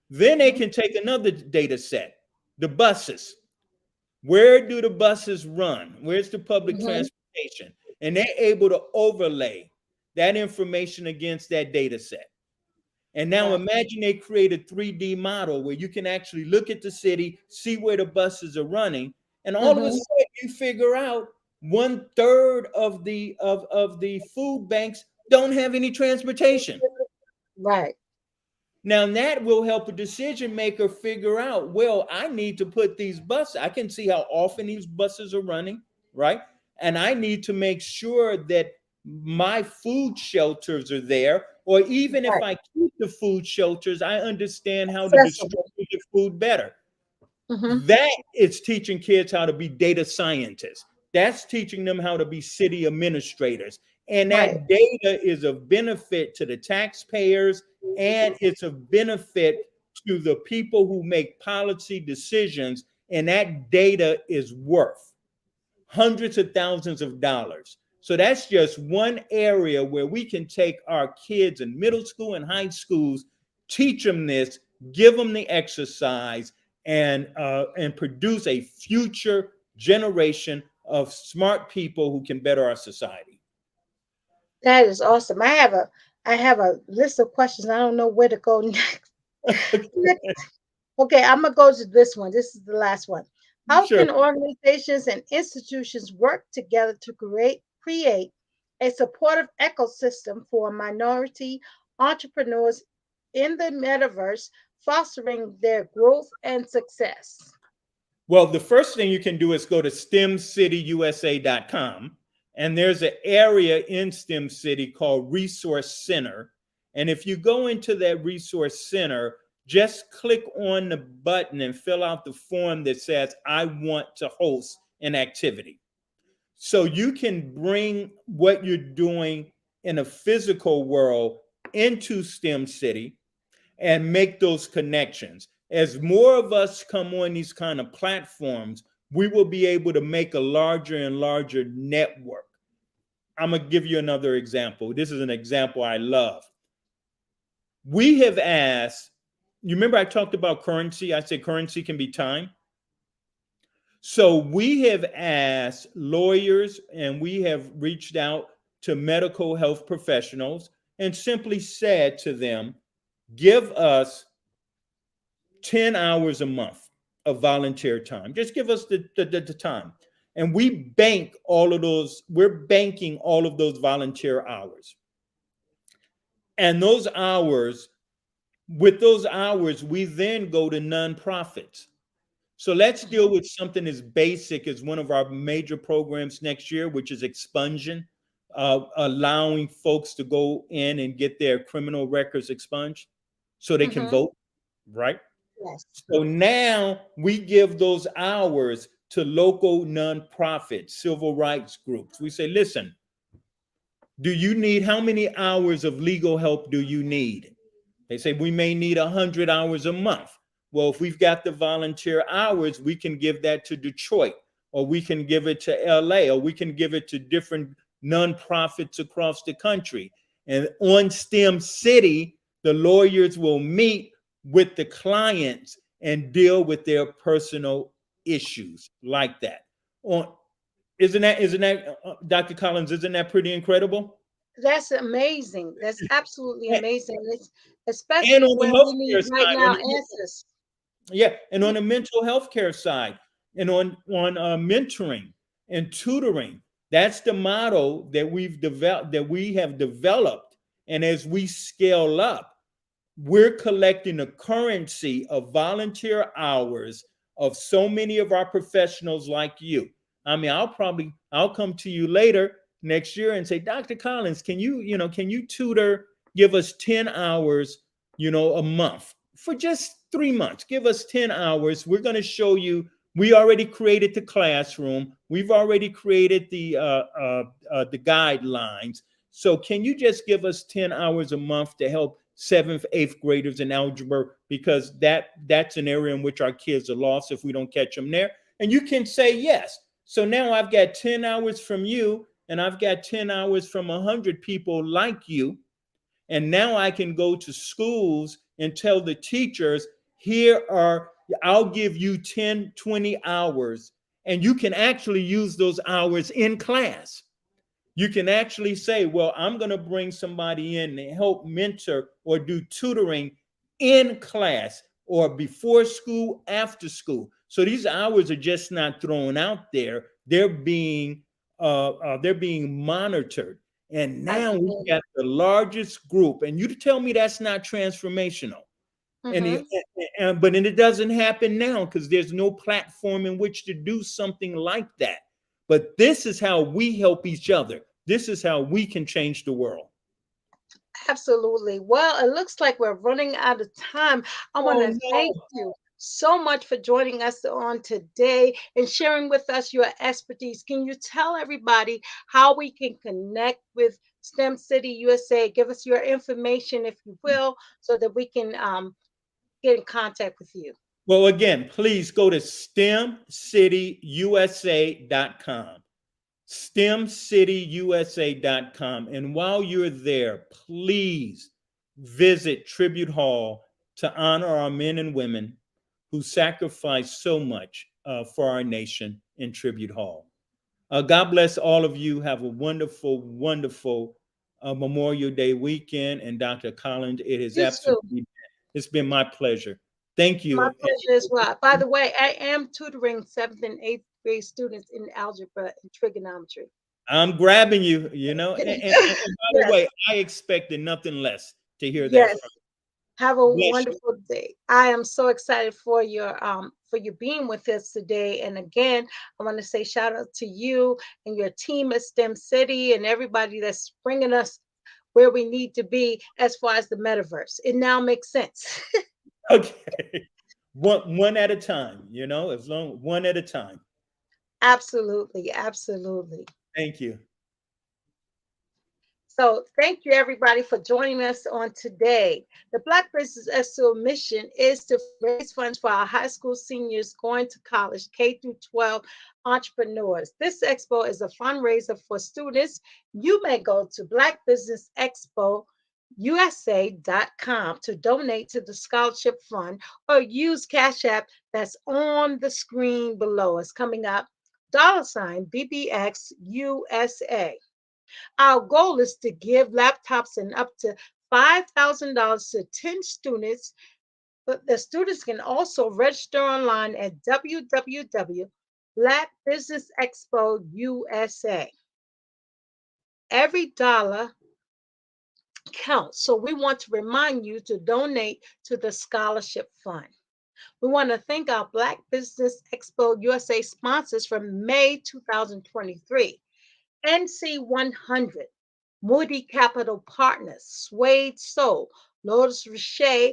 Then they can take another data set, the buses. Where do the buses run? Where's the public transportation? And they're able to overlay that information against that data set. And now imagine they create a 3D model where you can actually look at the city, see where the buses are running, and all of a sudden you figure out 1/3 of the food banks don't have any transportation. Now that will help a decision maker figure out, well, I need to put these buses, I can see how often these buses are running, right? And I need to make sure that my food shelters are there, or even if I keep the food shelters, I understand how to distribute the food better. That is teaching kids how to be data scientists. That's teaching them how to be city administrators. And that data is of benefit to the taxpayers, and it's of benefit to the people who make policy decisions. And that data is worth hundreds of thousands of dollars. So that's just one area where we can take our kids in middle school and high schools, teach them this, give them the exercise, and produce a future generation of smart people who can better our society. That is awesome. I have a list of questions. I don't know where to go next. Okay, I'm gonna go to this one. This is the last one. How can organizations and institutions work together to create a supportive ecosystem for minority entrepreneurs in the metaverse, fostering their growth and success? Well, the first thing you can do is go to stemcityusa.com, and there's an area in STEM City called Resource Center. And if you go into that Resource Center, just click on the button and fill out the form that says, I want to host an activity. So you can bring what you're doing in a physical world into STEM City and make those connections. As more of us come on these kind of platforms, we will be able to make a larger and larger network. I'm going to give you another example. This is an example I love. We have asked, you remember I talked about currency? I said currency can be time. So we have asked lawyers and we have reached out to medical health professionals and simply said to them, give us 10 hours a month. of volunteer time. Just give us the time. And we bank all of those, we're banking all of those volunteer hours. And those hours, with those hours, we then go to nonprofits. So let's deal with something as basic as one of our major programs next year, which is expunging, allowing folks to go in and get their criminal records expunged so they can vote, right? Yes. So now we give those hours to local nonprofits, civil rights groups. We say, listen, do you need, how many hours of legal help do you need? They say, we may need 100 hours a month. Well, if we've got the volunteer hours, we can give that to Detroit, or we can give it to LA, or we can give it to different nonprofits across the country. And on STEM City, the lawyers will meet with the clients and deal with their personal issues like that. Isn't that Dr. Collins, isn't that pretty incredible? That's amazing. That's absolutely amazing. It's especially And on when the we need healthcare right side, now answers. yeah, and on the mental health care side, and on mentoring and tutoring, that's the model that we've developed, that we have developed. And as we scale up, we're collecting the currency of volunteer hours of so many of our professionals like you. I mean, I'll come to you later next year and say, Dr. Collins, can you tutor, give us 10 hours, a month for just 3 months. Give us 10 hours. We're going to show you. We already created the classroom. We've already created the guidelines. So can you just give us 10 hours a month to help 7th, 8th graders in algebra, because that's an area in which our kids are lost if we don't catch them there. And you can say yes. So now I've got 10 hours from you, and I've got 10 hours from 100 people like you. And now I can go to schools and tell the teachers, I'll give you 10, 20 hours, and you can actually use those hours in class. You can actually say, well, I'm going to bring somebody in to help mentor or do tutoring in class or before school, after school. So these hours are just not thrown out there. They're being monitored. And now we've got the largest group. And you tell me that's not transformational. But it doesn't happen now because there's no platform in which to do something like that. But this is how we help each other. This is how we can change the world. Absolutely. Well, it looks like we're running out of time. I want to thank you so much for joining us on today and sharing with us your expertise. Can you tell everybody how we can connect with STEM City USA? Give us your information, if you will, so that we can get in contact with you. Well, again, please go to stemcityusa.com. stemcityusa.com. And while you're there, please visit Tribute Hall to honor our men and women who sacrificed so much for our nation in Tribute Hall. God bless all of you. Have a wonderful, wonderful Memorial Day weekend. And Dr. Collins, it's been my pleasure. Thank you. My pleasure as well. By the way, I am tutoring 7th and 8th grade students in algebra and trigonometry. I'm grabbing you, and by the way, I expected nothing less to hear that. Yes. Have a wonderful day. I am so excited for you being with us today. And again, I want to say shout out to you and your team at STEM City and everybody that's bringing us where we need to be as far as the metaverse. It now makes sense. Okay. One at a time, one at a time. Absolutely. Absolutely. Thank you. So thank you, everybody, for joining us on today. The Black Business Expo mission is to raise funds for our high school seniors going to college, K through 12 entrepreneurs. This expo is a fundraiser for students. You may go to blackbusinessexpousa.com to donate to the scholarship fund or use Cash App that's on the screen below. It's coming up, $BBXUSA. Our goal is to give laptops and up to $5,000 to 10 students But the students can also register online at Black Business Expo USA. Every dollar counts. So we want to remind you to donate to the scholarship fund. We want to thank our Black Business Expo USA sponsors from May 2023. NC 100, Moody Capital Partners, Suede Soul, Lotus Richer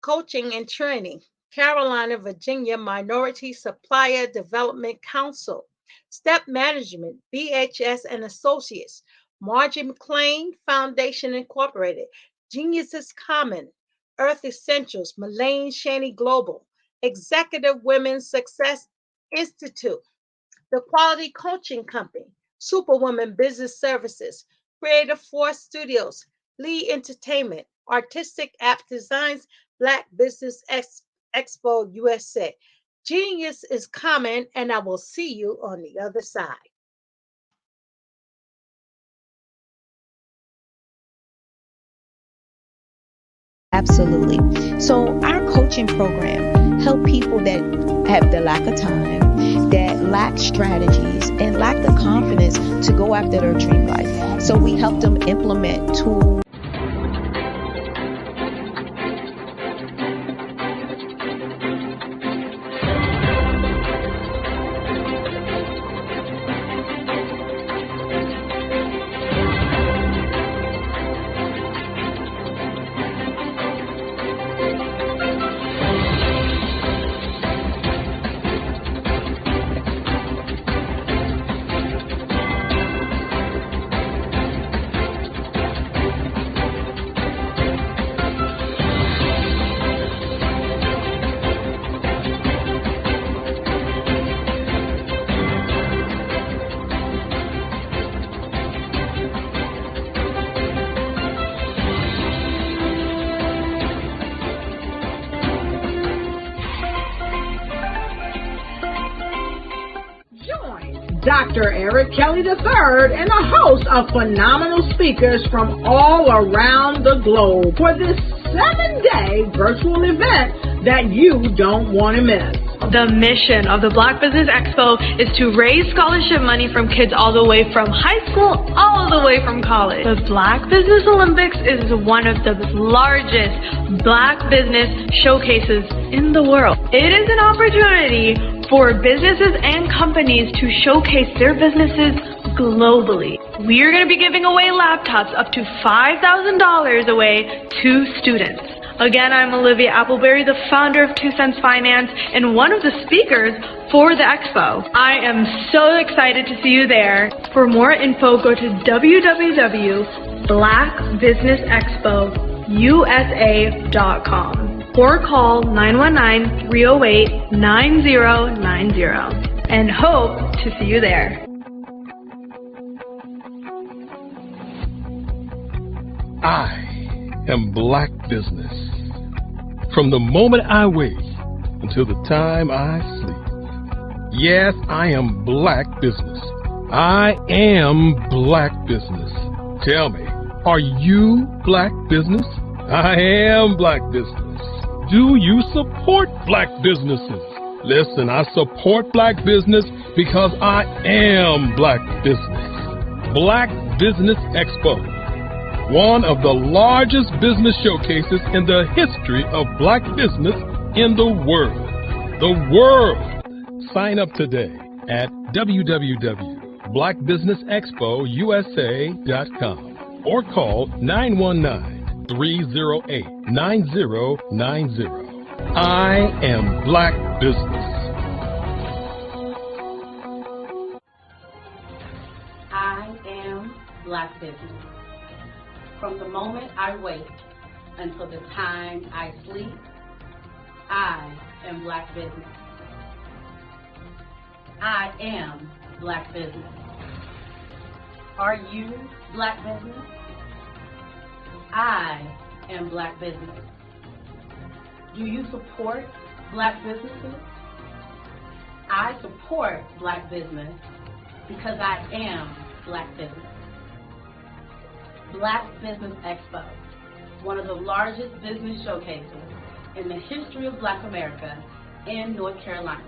Coaching and Training, Carolina, Virginia Minority Supplier Development Council, Step Management, BHS and Associates, Margie McLean Foundation Incorporated, Geniuses Common, Earth Essentials, Mullane Shaney Global, Executive Women's Success Institute, The Quality Coaching Company, Superwoman Business Services, Creative Force Studios, Lee Entertainment, Artistic App Designs, Black Business Expo USA. Genius is common, and I will see you on the other side. Absolutely. So our coaching program help people that have the lack of time, that lack strategies, and lack the confidence to go after their dream life. So we help them implement tools. Dr. Eric Kelly III and a host of phenomenal speakers from all around the globe for this 7-day virtual event that you don't want to miss. The mission of the Black Business Expo is to raise scholarship money from kids all the way from high school, all the way from college. The Black Business Olympics is one of the largest Black business showcases in the world. It is an opportunity for businesses and companies to showcase their businesses globally. We are going to be giving away laptops up to $5,000 away to students. Again, I'm Olivia Appleberry, the founder of 2 Cents Finance and one of the speakers for the expo. I am so excited to see you there. For more info, go to www.blackbusinessexpousa.com or call 919-308-9090 and hope to see you there. I am Black business. From the moment I wake until the time I sleep. Yes, I am Black business. I am Black business. Tell me, are you Black business? I am Black business. Do you support Black businesses? Listen, I support Black business because I am Black business. Black Business Expo, one of the largest business showcases in the history of Black business in the world. The world! Sign up today at www.blackbusinessexpousa.com or call 919-308-9090. I am Black business. I am Black business. From the moment I wake until the time I sleep, I am Black business. I am Black business. Are you Black business? I am Black business. Do you support Black businesses? I support Black business because I am Black business. Black Business Expo, one of the largest business showcases in the history of Black America in North Carolina.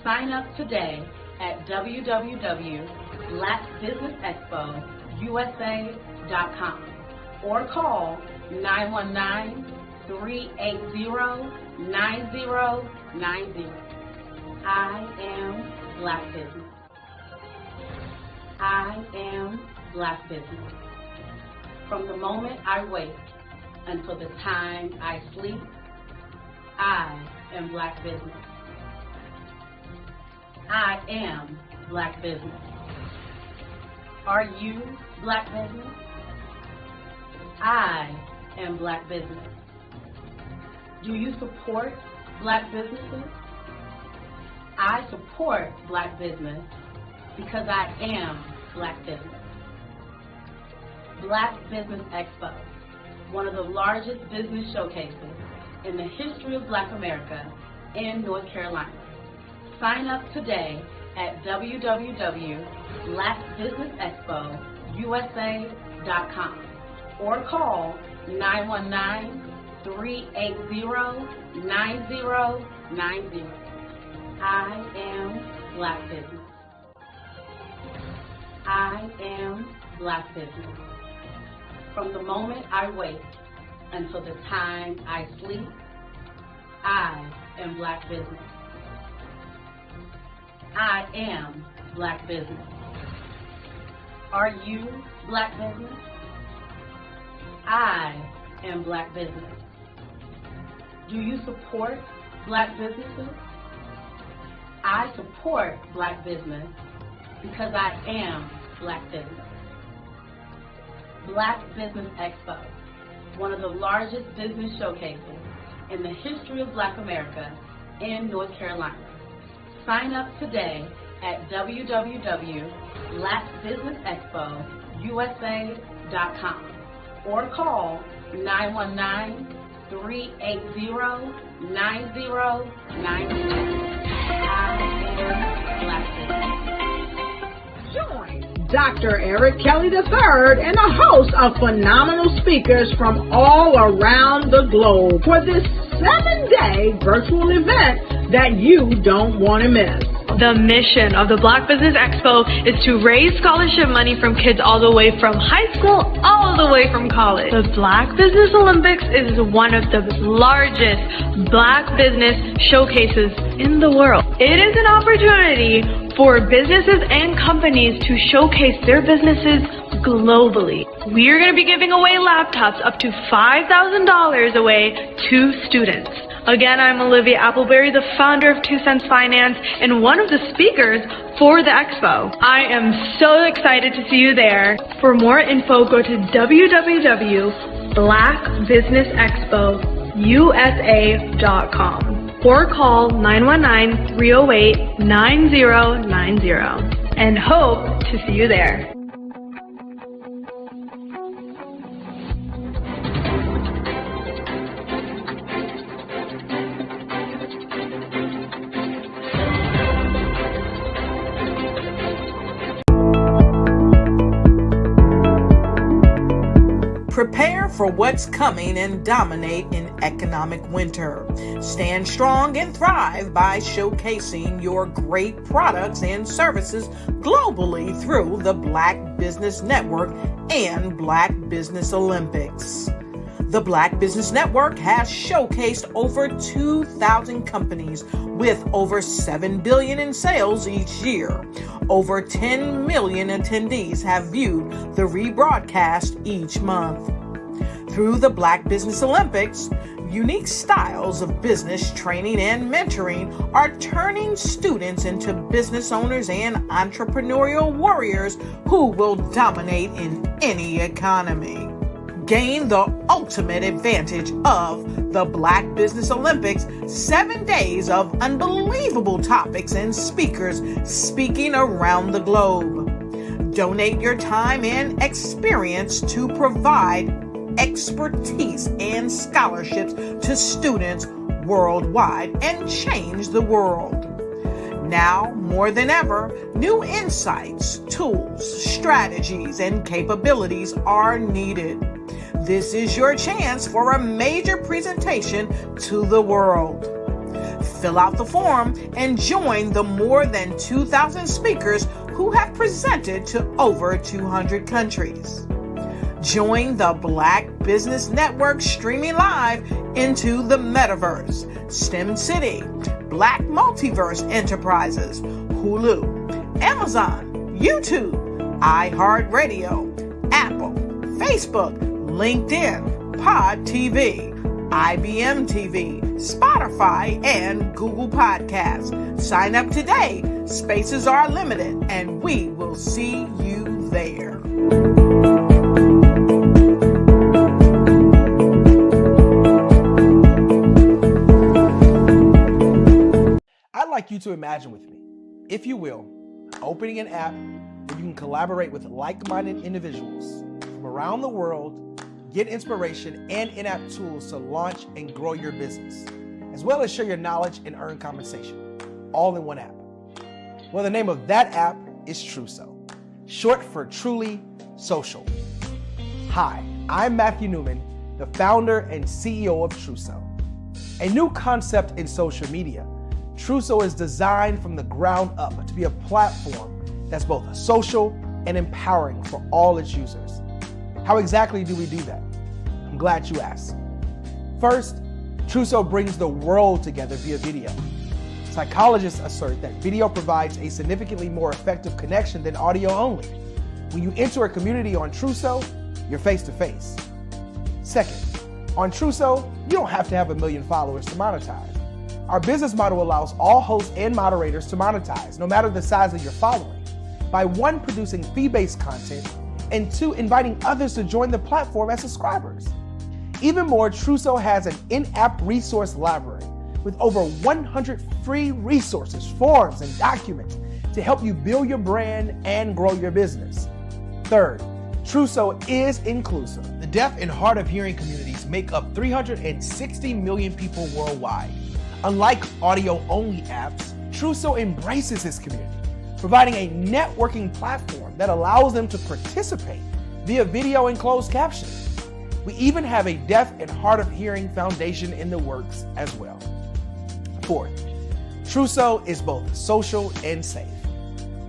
Sign up today at www.blackbusinessexpousa.com or call 919-380-9090. I am Black Business. I am Black Business. From the moment I wake until the time I sleep, I am Black Business. I am Black Business. Are you Black Business? I am Black Business. Do you support Black businesses? I support Black business because I am Black business. Black Business Expo, one of the largest business showcases in the history of Black America in North Carolina. Sign up today at www.blackbusinessexpousa.com or call 919-380-9090. I am Black Business. I am Black Business. From the moment I wake until the time I sleep, I am Black Business. I am Black Business. Are you Black Business? I am Black Business. Do you support Black businesses? I support Black business because I am Black business. Black Business Expo, one of the largest business showcases in the history of Black America in North Carolina. Sign up today at www.blackbusinessexpousa.com or call 919-380-9090. Join Dr. Eric Kelly III and a host of phenomenal speakers from all around the globe for this 7-day virtual event that you don't want to miss. The mission of the Black Business Expo is to raise scholarship money from kids all the way from high school all the way from college. The Black Business Olympics is one of the largest Black business showcases in the world. It is an opportunity for businesses and companies to showcase their businesses globally. We are going to be giving away laptops up to $5,000 away to students. Again, I'm Olivia Appleberry, the founder of 2 Cents Finance and one of the speakers for the expo. I am so excited to see you there. For more info, go to www.blackbusinessexpousa.com or call 919-308-9090 and hope to see you there. Prepare for what's coming and dominate in economic winter. Stand strong and thrive by showcasing your great products and services globally through the Black Business Network and Black Business Olympics. The Black Business Network has showcased over 2,000 companies with over $7 billion in sales each year. Over 10 million attendees have viewed the rebroadcast each month. Through the Black Business Olympics, unique styles of business training and mentoring are turning students into business owners and entrepreneurial warriors who will dominate in any economy. Gain the ultimate advantage of the Black Business Olympics, 7 days of unbelievable topics and speakers speaking around the globe. Donate your time and experience to provide expertise and scholarships to students worldwide and change the world. Now, more than ever, new insights, tools, strategies, and capabilities are needed. this is your chance for a major presentation to the world. Fill out the form and join the more than 2,000 speakers who have presented to over 200 countries. Join the Black Business Network streaming live into the Metaverse, STEM City, Black Multiverse Enterprises, Hulu, Amazon, YouTube, iHeartRadio, Apple, Facebook, LinkedIn, Pod TV, IBM TV, Spotify, and Google Podcasts. Sign up today. Spaces are limited, and we will see you there. I'd like you to imagine with me, if you will, opening an app where you can collaborate with like-minded individuals from around the world, get inspiration and in-app tools to launch and grow your business, as well as share your knowledge and earn compensation, all in one app. Well, the name of that app is Truso, short for Truly Social. Hi, I'm Matthew Newman, the founder and CEO of Truso. A new concept in social media, Truso is designed from the ground up to be a platform that's both social and empowering for all its users. How exactly do we do that? I'm glad you asked. First, Truso brings the world together via video. Psychologists assert that video provides a significantly more effective connection than audio only. When you enter a community on Truso, you're face to face. Second, on Truso, you don't have to have 1 million followers to monetize. Our business model allows all hosts and moderators to monetize, no matter the size of your following, by 1, producing fee-based content, and 2, inviting others to join the platform as subscribers. Even more, Truso has an in-app resource library with over 100 free resources, forms, and documents to help you build your brand and grow your business. Third, Truso is inclusive. The deaf and hard of hearing communities make up 360 million people worldwide. Unlike audio-only apps, Truso embraces its community, providing a networking platform that allows them to participate via video and closed captioning. We even have a deaf and hard of hearing foundation in the works as well. Fourth, Truso is both social and safe.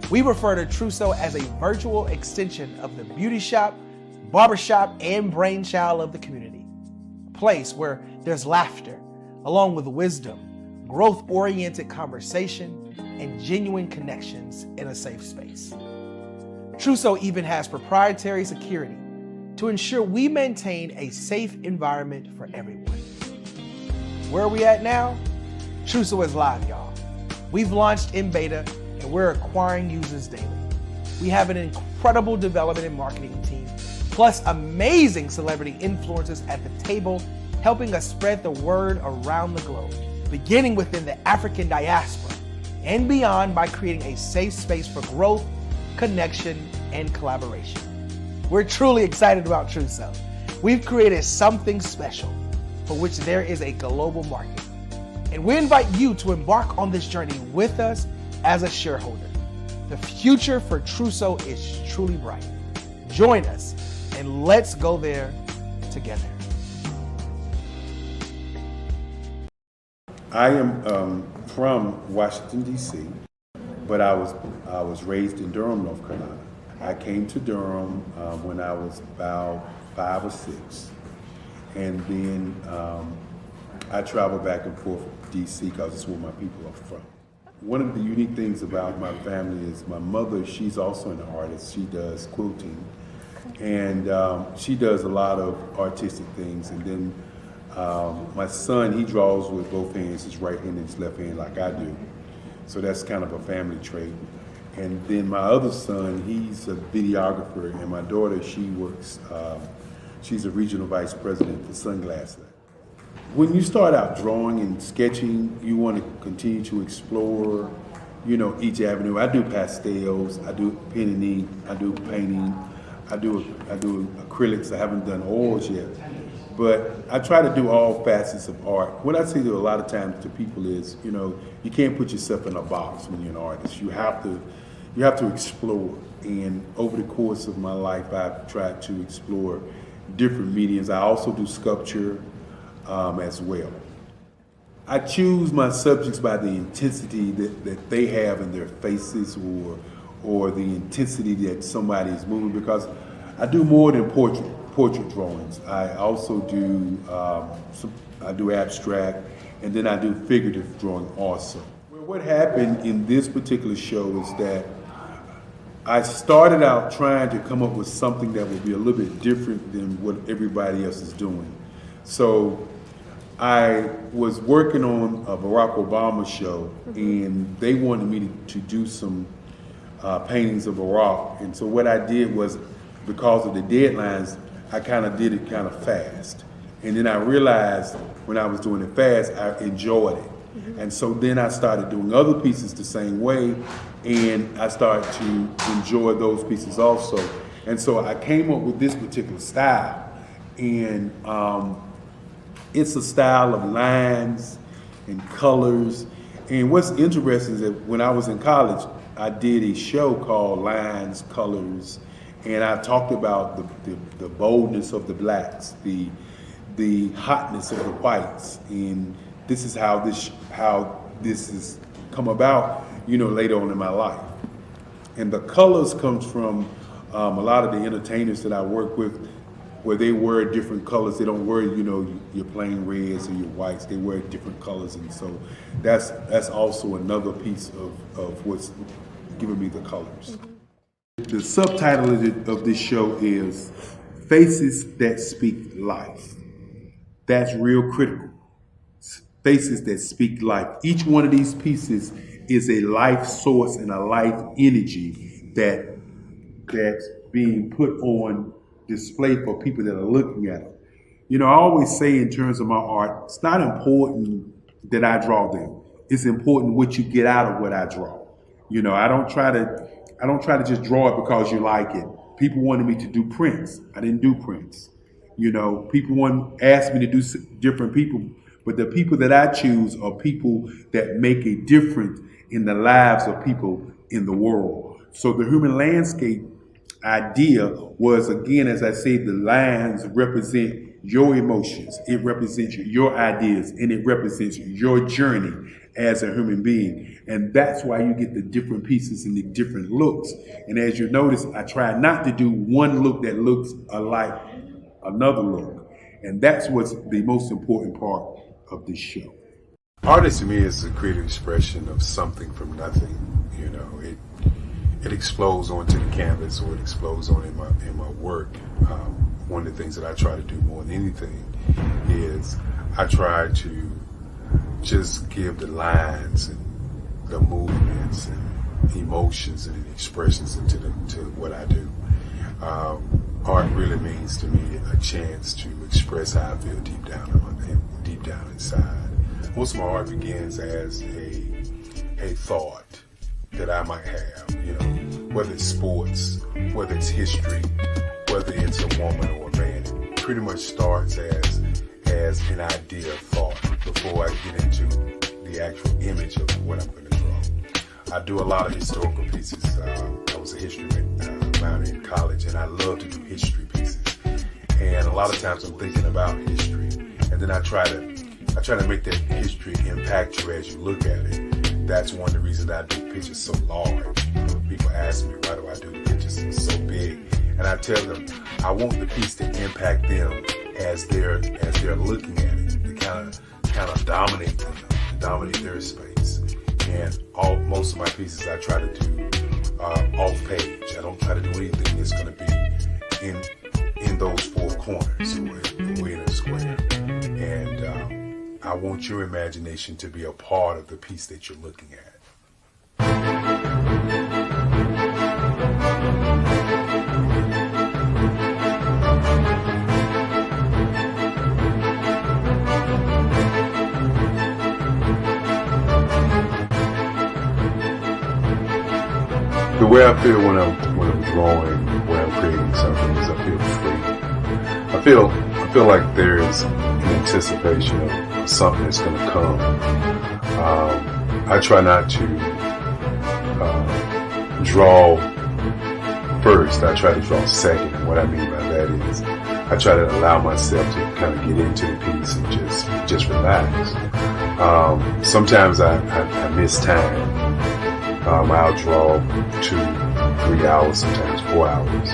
We refer to Truso as a virtual extension of the beauty shop, barbershop, and brainchild of the community. A place where there's laughter, along with wisdom, growth-oriented conversation, and genuine connections in a safe space. Truso even has proprietary security to ensure we maintain a safe environment for everyone. Where are we at now? Truso is live, y'all. We've launched in beta, and we're acquiring users daily. We have an incredible development and marketing team, plus amazing celebrity influencers at the table, helping us spread the word around the globe, beginning within the African diaspora and beyond by creating a safe space for growth, connection, and collaboration. We're truly excited about Truso. We've created something special for which there is a global market. And we invite you to embark on this journey with us as a shareholder. The future for Truso is truly bright. Join us and let's go there together. I am from Washington, D.C., but I was raised in Durham, North Carolina. I came to Durham when I was about 5 or 6, and then I traveled back and forth to D.C. because it's where my people are from. One of the unique things about my family is my mother, she's also an artist. She does quilting, and she does a lot of artistic things. And then my son, he draws with both hands, his right hand and his left hand, like I do. So that's kind of a family trait. And then my other son, he's a videographer, and my daughter, she works, she's a regional vice president for Sunglass Lab. When you start out drawing and sketching, you want to continue to explore, you know, each avenue. I do pastels, I do pen and ink, I do painting, I do acrylics. I haven't done oils yet, but I try to do all facets of art. What I say to a lot of times to people is, you know, you can't put yourself in a box when you're an artist. You have to explore. And over the course of my life, I've tried to explore different mediums. I also do sculpture as well. I choose my subjects by the intensity that they have in their faces, or the intensity that somebody is moving, because I do more than portrait drawings. I also do I do abstract, and then I do figurative drawing also. Well, what happened in this particular show is that I started out trying to come up with something that would be a little bit different than what everybody else is doing. So I was working on a Barack Obama show, and they wanted me to do some paintings of Barack. And so what I did was, because of the deadlines, I kind of did it kind of fast. And then I realized when I was doing it fast, I enjoyed it. And so then I started doing other pieces the same way, and I started to enjoy those pieces also. And so I came up with this particular style. And it's a style of lines and colors. And what's interesting is that when I was in college, I did a show called Lines, Colors, and I talked about the boldness of the blacks, the hotness of the whites, and this is how this has come about, later on in my life. And the colors comes from a lot of the entertainers that I work with, where they wear different colors. They don't wear, your plain reds or your whites. They wear different colors, and so that's also another piece of what's giving me the colors. The subtitle of this show is Faces That Speak Life. That's real critical. Faces that speak life. Each one of these pieces is a life source and a life energy that's being put on display for people that are looking at it. I always say in terms of my art, it's not important that I draw them. It's important what you get out of what I draw. I don't try to just draw it because you like it. People wanted me to do prints. I didn't do prints. People asked me to do different people, but the people that I choose are people that make a difference in the lives of people in the world. So the human landscape idea was, again, as I say, the lines represent your emotions, it represents your ideas, and it represents your journey as a human being. And that's why you get the different pieces and the different looks. And as you notice, I try not to do one look that looks alike another look. And that's what's the most important part of this show. Art to me is a creative expression of something from nothing. It explodes onto the canvas, or it explodes on in my work. One of the things that I try to do more than anything is I try to just give the lines and the movements and emotions and expressions into what I do. Art really means to me a chance to express how I feel deep down inside. Most of my art begins as a thought that I might have, whether it's sports, whether it's history, whether it's a woman or a man. It pretty much starts as an idea of thought before I get into the actual image of what I'm going to draw. I do a lot of historical pieces. I was a history minor in college, and I love to do history pieces. And a lot of times I'm thinking about history, and then I try to make that history impact you as you look at it. That's one of the reasons I do pictures so large. People ask me, why do I do the pictures so big? And I tell them, I want the piece to impact them as they're looking at it, to kind of dominate them, dominate their space. And most of my pieces I try to do off page. I don't try to do anything that's going to be in those four corners or in a square. And I want your imagination to be a part of the piece that you're looking at. The way I feel when I'm drawing, when I'm creating something, is I feel free. I feel like there is an anticipation of something that's going to come. I try not to draw first. I try to draw second. And what I mean by that is I try to allow myself to kind of get into the piece and just relax. Sometimes I miss time. I'll draw 2, 3 hours, sometimes 4 hours.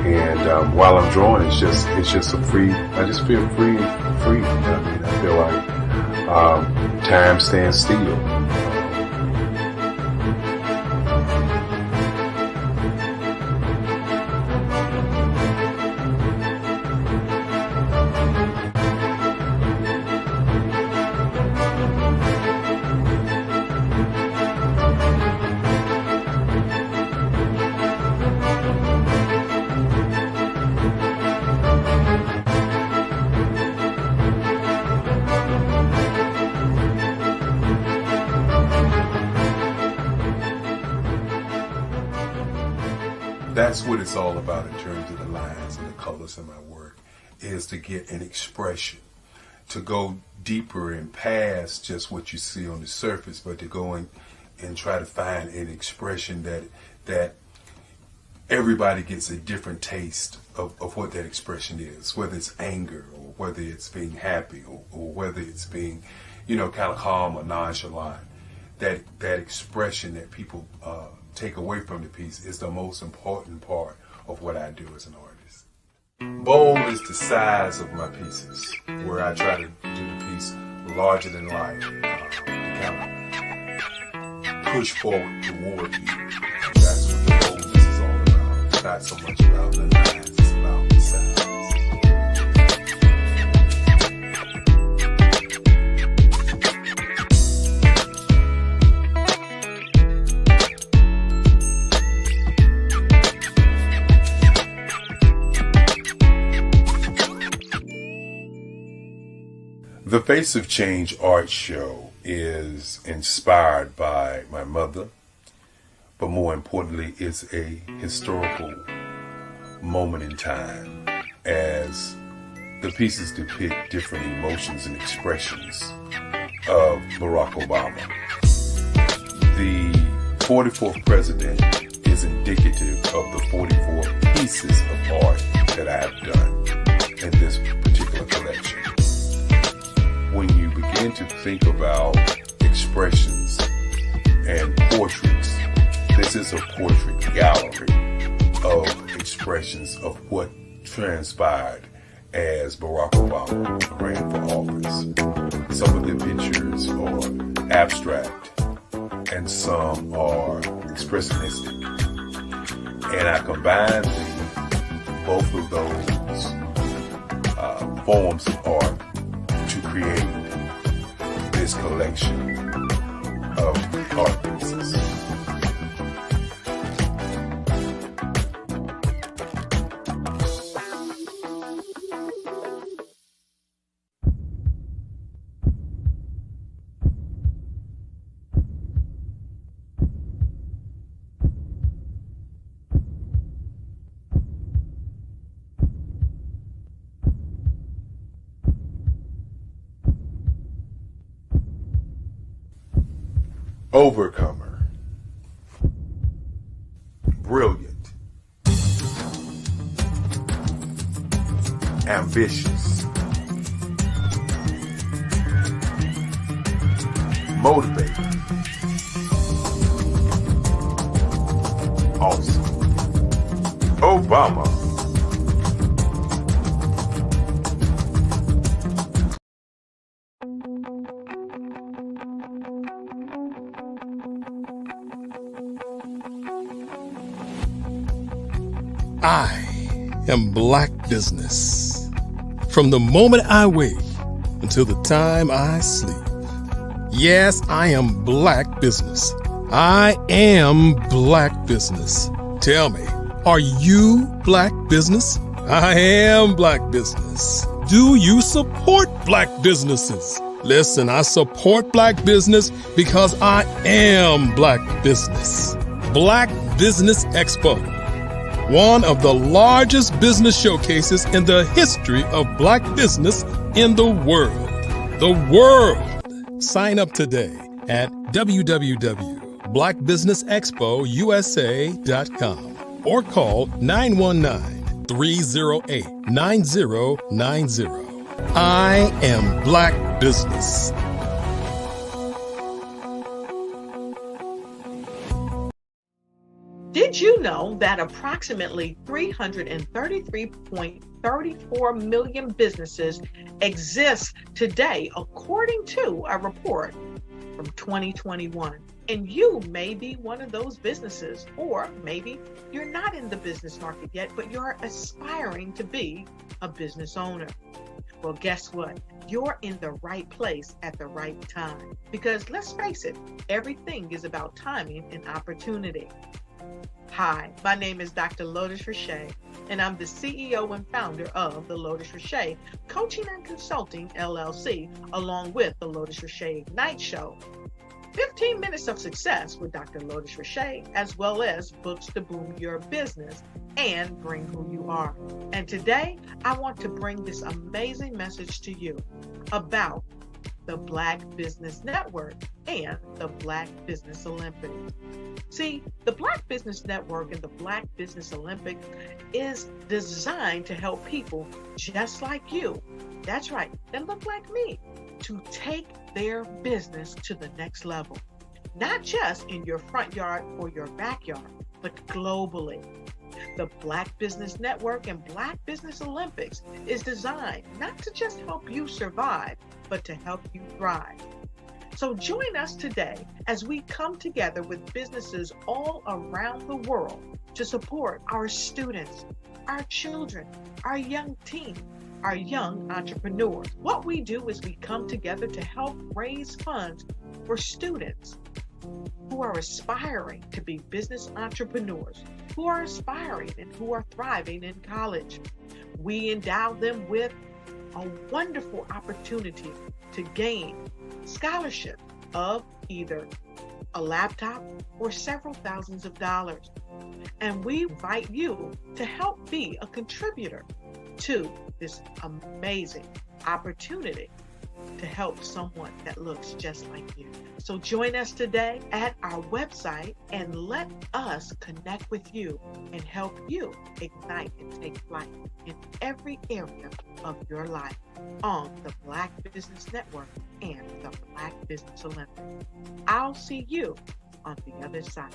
And while I'm drawing, it's just a free. I just feel free. I mean, I feel like time stands still. That's what it's all about in terms of the lines and the colors in my work, is to get an expression, to go deeper and past just what you see on the surface, but to go and try to find an expression that everybody gets a different taste of what that expression is, whether it's anger or whether it's being happy or whether it's being, kind of calm or nonchalant. That expression that people take away from the piece is the most important part of what I do as an artist. Bold is the size of my pieces, where I try to do the piece larger than life, to kind of push forward toward you. That's what the boldness is all about. It's not so much about the lines, it's about the size. The Face of Change art show is inspired by my mother, but more importantly, it's a historical moment in time as the pieces depict different emotions and expressions of Barack Obama. The 44th president is indicative of the 44 pieces of art that I have done in this particular collection. When you begin to think about expressions and portraits, this is a portrait gallery of expressions of what transpired as Barack Obama ran for office. Some of the pictures are abstract and some are expressionistic. And I combine both of those forms of art to create this collection of art pieces. Overcomer, brilliant, ambitious, motivated, awesome, Obama. I am Black business. From the moment I wake until the time I sleep. Yes, I am Black business. I am Black business. Tell me, are you Black business? I am Black business. Do you support Black businesses? Listen, I support Black business because I am Black business. Black Business Expo, one of the largest business showcases in the history of Black business in the world. The world! Sign up today at www.blackbusinessexpousa.com or call 919 308-9090. I am Black Business. Did you know that approximately 333.34 million businesses exist today, according to a report from 2021? And you may be one of those businesses, or maybe you're not in the business market yet, but you're aspiring to be a business owner. Well, guess what? You're in the right place at the right time. Because let's face it, everything is about timing and opportunity. Hi, my name is Dr. Lotus Richey, and I'm the CEO and founder of the Lotus Richey Coaching and Consulting LLC, along with the Lotus Richey Ignite Show. 15 minutes of success with Dr. Lotus Richey, as well as books to boom your business and bring who you are. And today, I want to bring this amazing message to you about the Black Business Network and the Black Business Olympic. See, the Black Business Network and the Black Business Olympic is designed to help people just like you, that's right, that look like me, to take their business to the next level. Not just in your front yard or your backyard, but globally. The Black Business Network and Black Business Olympics is designed not to just help you survive, but to help you thrive. So join us today as we come together with businesses all around the world to support our students, our children, our young teens, our young entrepreneurs. What we do is we come together to help raise funds for students who are aspiring to be business entrepreneurs, who are aspiring and who are thriving in college. We endow them with a wonderful opportunity to gain scholarship of either a laptop or several thousands of dollars. And we invite you to help be a contributor to this amazing opportunity to help someone that looks just like you. So join us today at our website and let us connect with you and help you ignite and take flight in every area of your life on the Black Business Network and the Black Business Olympic. I'll see you on the other side.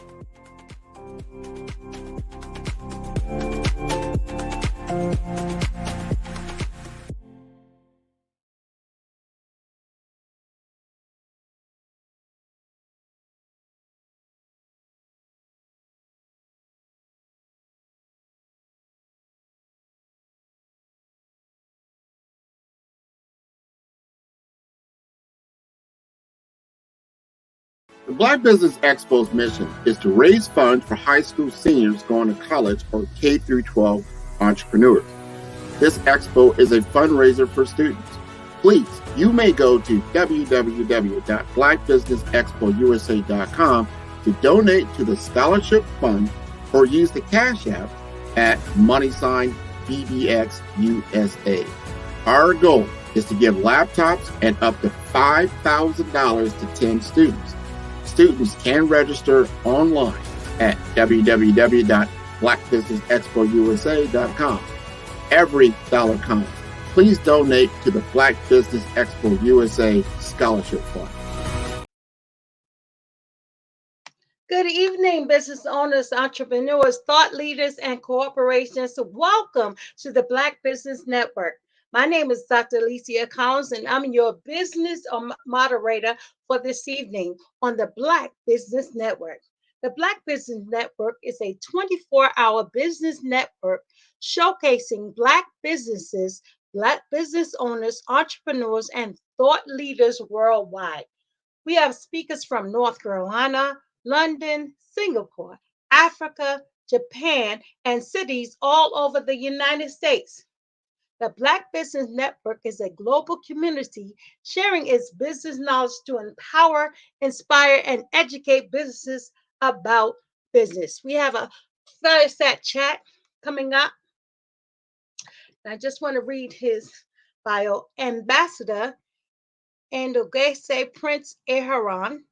The Black Business Expo's mission is to raise funds for high school seniors going to college or K-12 entrepreneurs. This expo is a fundraiser for students. Please, you may go to www.blackbusinessexpousa.com to donate to the scholarship fund or use the Cash App at $BBXUSA. Our goal is to give laptops and up to $5,000 to 10 students. Students can register online at www.blackbusinessexpousa.com. Every dollar counts. Please donate to the Black Business Expo USA Scholarship Fund. Good evening, business owners, entrepreneurs, thought leaders, and corporations. Welcome to the Black Business Network. My name is Dr. Alicia Collins, and I'm your business moderator for this evening on the Black Business Network. The Black Business Network is a 24-hour business network showcasing Black businesses, Black business owners, entrepreneurs, and thought leaders worldwide. We have speakers from North Carolina, London, Singapore, Africa, Japan, and cities all over the United States. The Black Business Network is a global community sharing its business knowledge to empower, inspire, and educate businesses about business. We have a fireside chat coming up. I just want to read his bio. Ambassador Ndogese Prince Eharon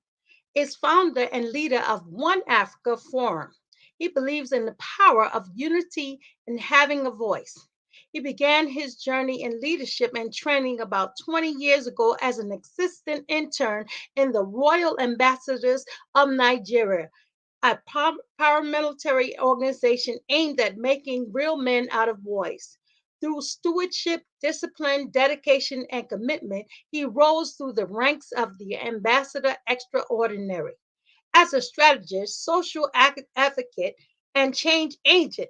is founder and leader of One Africa Forum. He believes in the power of unity and having a voice. He began his journey in leadership and training about 20 years ago as an assistant intern in the Royal Ambassadors of Nigeria, a paramilitary organization aimed at making real men out of boys. Through stewardship, discipline, dedication, and commitment, he rose through the ranks of the Ambassador Extraordinary. As a strategist, social advocate, and change agent,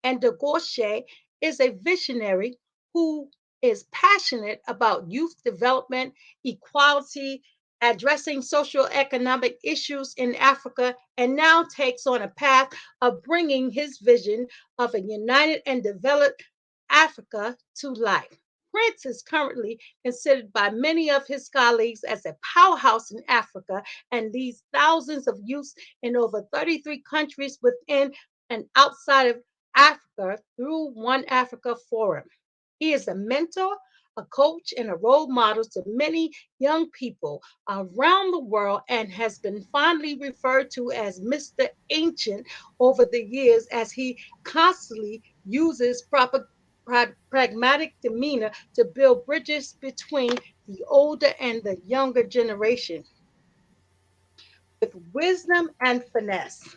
and de Gauche is a visionary who is passionate about youth development, equality, addressing social economic issues in Africa, and now takes on a path of bringing his vision of a united and developed Africa to life. Prince is currently considered by many of his colleagues as a powerhouse in Africa and leads thousands of youths in over 33 countries within and outside of Africa through One Africa Forum. He is a mentor, a coach, and a role model to many young people around the world and has been fondly referred to as Mr. Ancient over the years as he constantly uses pragmatic demeanor to build bridges between the older and the younger generation with wisdom and finesse.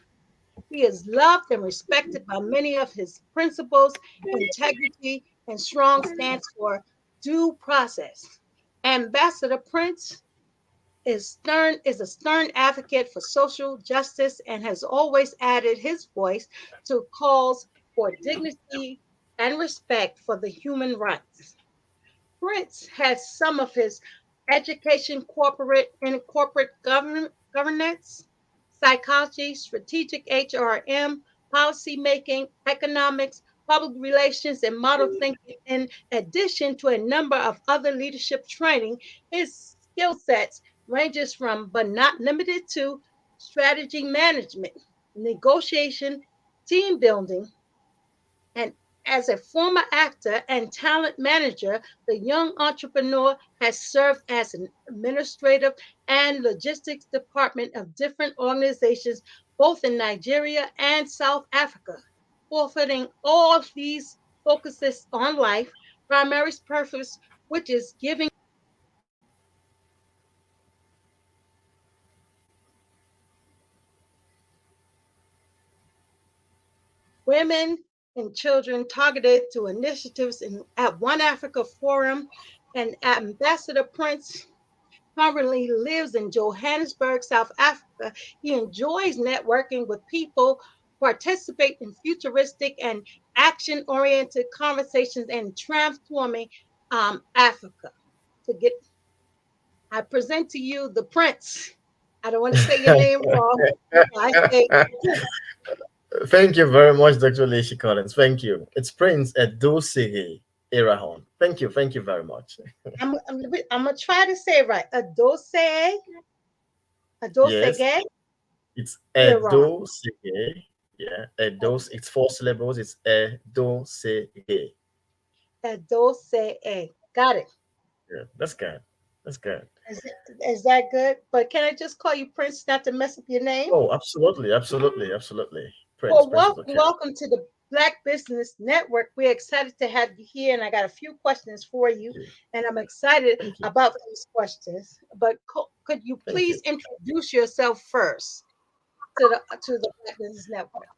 He is loved and respected by many of his principles, integrity, and strong stance for due process. Ambassador Prince is a stern advocate for social justice and has always added his voice to calls for dignity and respect for the human rights. Prince has some of his education, corporate governance, psychology, strategic HRM, policy making, economics, public relations, and model thinking. In addition to a number of other leadership training, his skill sets ranges from, but not limited to, strategy management, negotiation, team building, and as a former actor and talent manager, the young entrepreneur has served as an administrative and logistics department of different organizations, both in Nigeria and South Africa. Forfeiting all of these focuses on life, primary purpose, which is giving women and children targeted to initiatives at One Africa Forum. And Ambassador Prince currently lives in Johannesburg, South Africa. He enjoys networking with people, participate in futuristic and action-oriented conversations, and transforming Africa. I present to you the Prince. I don't want to say your name wrong. I say Thank you very much, Dr. Leisha Collins. Thank you. It's Prince Edosiri Irahon. Thank you very much. I'm gonna try to say it right. Yes, Adosege, it's Iran. Edosiri. Yeah, Edos. It's four syllables. It's Edosiri. Adosege. Got it. Yeah, that's good. That's good. Is that good? But can I just call you Prince not to mess up your name? Oh, absolutely, absolutely. Prince, Well, Prince is okay. welcome to the Black Business Network. We're excited to have you here, and I got a few questions for you, and I'm excited about these questions. But could you please introduce yourself first to the Black Business Network?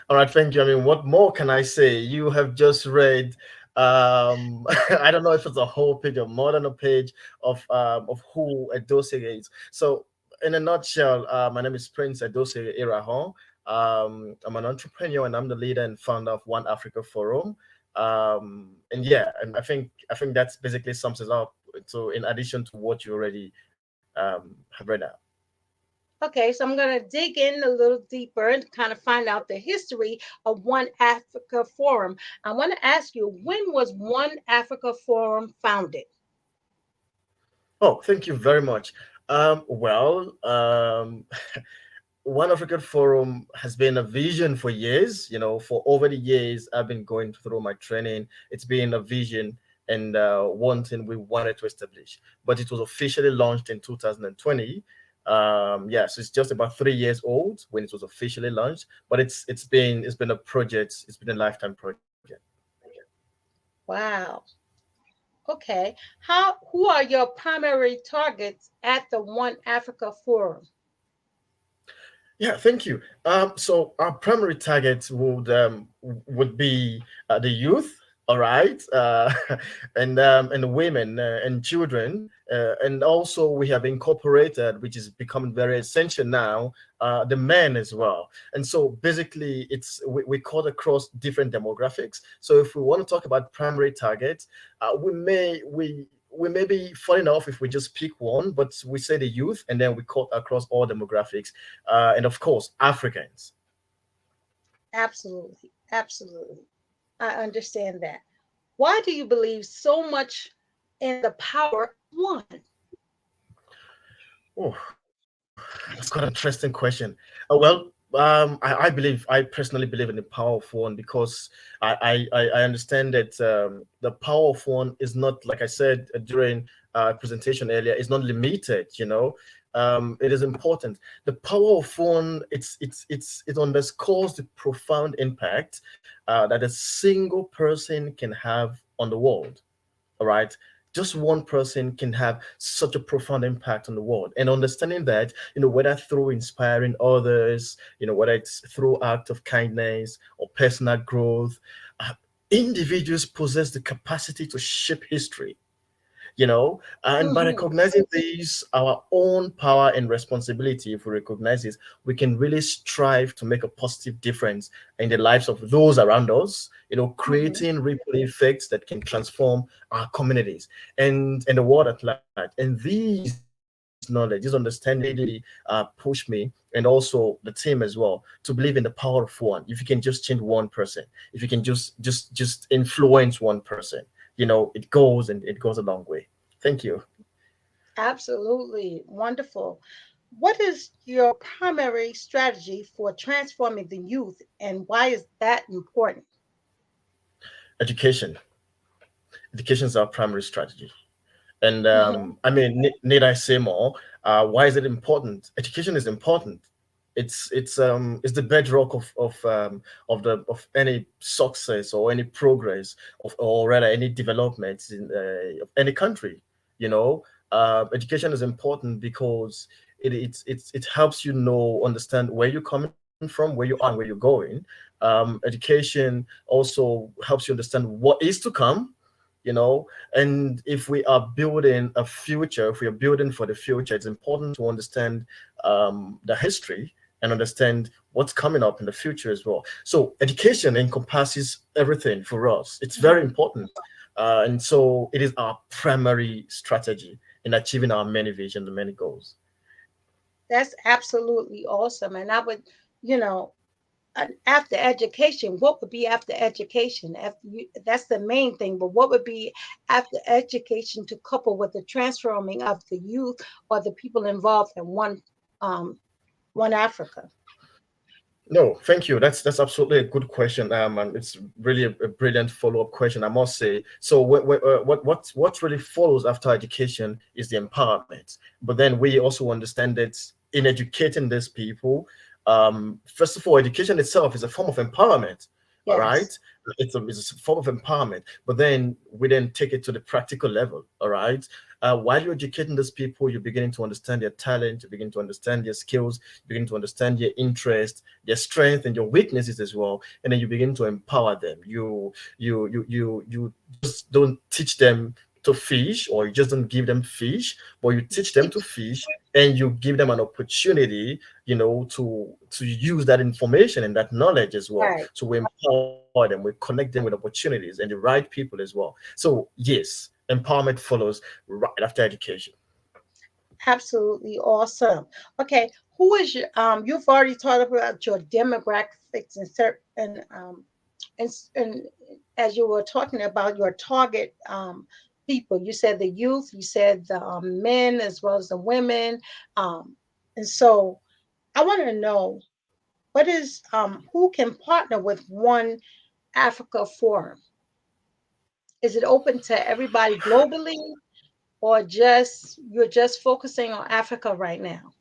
All right, thank you. I mean, what more can I say? You have just read I don't know if it's a whole page or more than a page of who Edosiri is. So in a nutshell, my name is Prince Edosiri Irahon. I'm an entrepreneur and I'm the leader and founder of One Africa Forum. And yeah, and I think that's basically sums it up. So in addition to what you already have read out. Okay, so I'm going to dig in a little deeper and kind of find out the history of One Africa Forum. I want to ask you, when was One Africa Forum founded? Oh, thank you very much. One African Forum has been a vision for years. You know, for over the years I've been going through my training. It's been a vision and one thing we wanted to establish. But it was officially launched in 2020 Yes, it's just about 3 years old when it was officially launched, but it's been a project. It's been a lifetime project. Wow. Okay. Who are your primary targets at the One Africa Forum? Yeah, thank you. So our primary target would be the youth, all right, and the women and children, and also we have incorporated, which is becoming very essential now, the men as well. And so basically, we cut across different demographics. So if we want to talk about primary targets, we may be falling off if we just pick one, but we say the youth, and then we cut across all demographics, and of course Africans. Absolutely. Absolutely. I understand that. Why do you believe so much in the power of one? Oh, that's quite an interesting question. Well, I personally believe in the power of one because I understand that the power of one is not, like I said during presentation earlier, is not limited. It is important. The power of one, it underscores the profound impact that a single person can have on the world. All right, just one person can have such a profound impact on the world, and understanding that, whether through inspiring others, whether it's through act of kindness or personal growth, uh, individuals possess the capacity to shape history, and by Mhm. recognizing these, our own power and responsibility, if we recognize this, we can really strive to make a positive difference in the lives of those around us, Mhm. creating ripple effects that can transform our communities and the world at large. And these knowledge, this understanding really push me, and also the team as well, to believe in the power of one. If you can just change one person, if you can just influence one person, it goes a long way. Thank you. Absolutely. Wonderful. What is your primary strategy for transforming the youth, and why is that important? Education. Education is our primary strategy. And Mhm. I mean, need I say more? Why is it important? Education is important. It's the bedrock of any success or any progress or rather any development of any country. Education is important because it helps understand where you're coming from, where you are, and where you're going. Education also helps you understand what is to come, and if we are building a future, if we are building for the future, it's important to understand the history and understand what's coming up in the future as well. So education encompasses everything for us. It's very Mhm. important, and so it is our primary strategy in achieving our many visions and many goals. That's absolutely awesome. And I would, you know, after education, what would be after education? That's the main thing, but what would be after education to couple with the transforming of the youth or the people involved in um, one Africa? No, thank you. That's absolutely a good question. And it's really a brilliant follow-up question, I must say. So, what really follows after education is the empowerment. But then we also understand that in educating these people, first of all, education itself is a form of empowerment. All right, Yes. it's a form of empowerment. But then we then take it to the practical level. All right. While you're educating these people, you're beginning to understand their talent, you begin to understand their skills, you begin to understand their interest, their strength, and your weaknesses as well. And then you begin to empower them. You just don't teach them to fish, or you just don't give them fish, but you teach them to fish, and you give them an opportunity, to use that information and that knowledge as well. Right. So we empower them, we connect them with opportunities and the right people as well. So yes, empowerment follows right after education. Absolutely awesome. Okay, who is your you've already talked about your demographics and as you were talking about your target people, you said the youth, you said the men as well as the women. And so I want to know what is who can partner with One Africa Forum? Is it open to everybody globally, or just you're just focusing on Africa right now?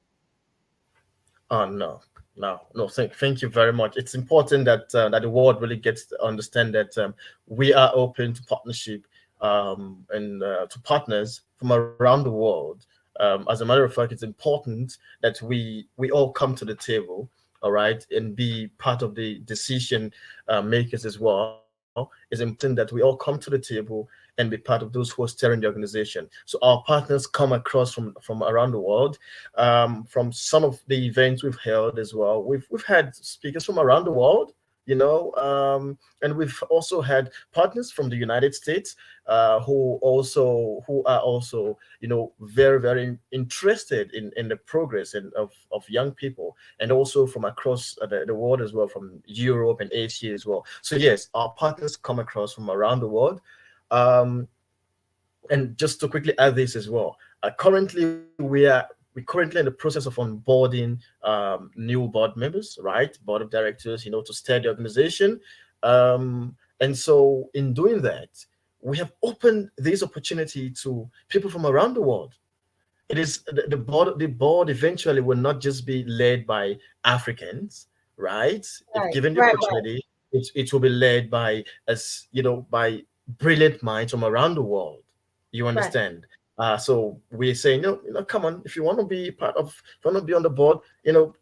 Oh no, no. Thank you very much. It's important that that the world really gets to understand that we are open to partnership and to partners from around the world. As a matter of fact, it's important that we all come to the table, all right, and be part of the decision makers as well. It's important that we all come to the table and be part of those who are steering the organization. So our partners come across from around the world, from some of the events we've held as well. We've had speakers from around the world, and we've also had partners from the United States who are also very very interested in the progress of young people, and also from across the world as well, from Europe and Asia as well. So yes, our partners come across from around the world. Um, and just to quickly add this as well, currently we're currently in the process of onboarding new board members, right? Board of directors, to steer the organization. And so in doing that, we have opened this opportunity to people from around the world. It is the board. The board eventually will not just be led by Africans, right? If Right, given the right, right, opportunity, it will be led by, as by brilliant minds from around the world. You right. understand? So we're saying, come on, if you want to be part of, if you want to be on the board,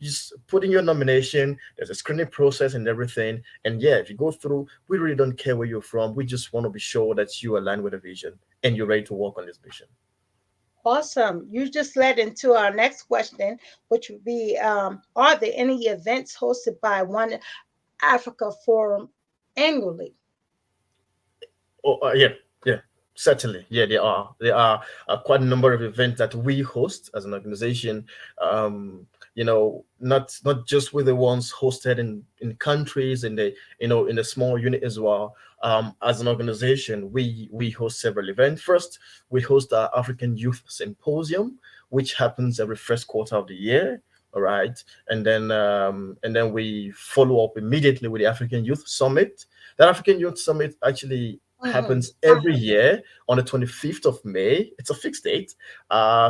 just put in your nomination. There's a screening process and everything. And yeah, if you go through, we really don't care where you're from. We just want to be sure that you align with the vision and you're ready to work on this vision. Awesome. You just led into our next question, which would be, are there any events hosted by One Africa Forum annually? Oh, yeah, certainly. Yeah, there are quite a number of events that we host as an organization. Not just with the ones hosted in countries in the small unit as well. As an organization, we host several events. First, we host our African Youth Symposium, which happens every first quarter of the year. All right, and then we follow up immediately with the African Youth Summit. That African Youth Summit actually Mhm. happens every year on the 25th of May. It's a fixed date,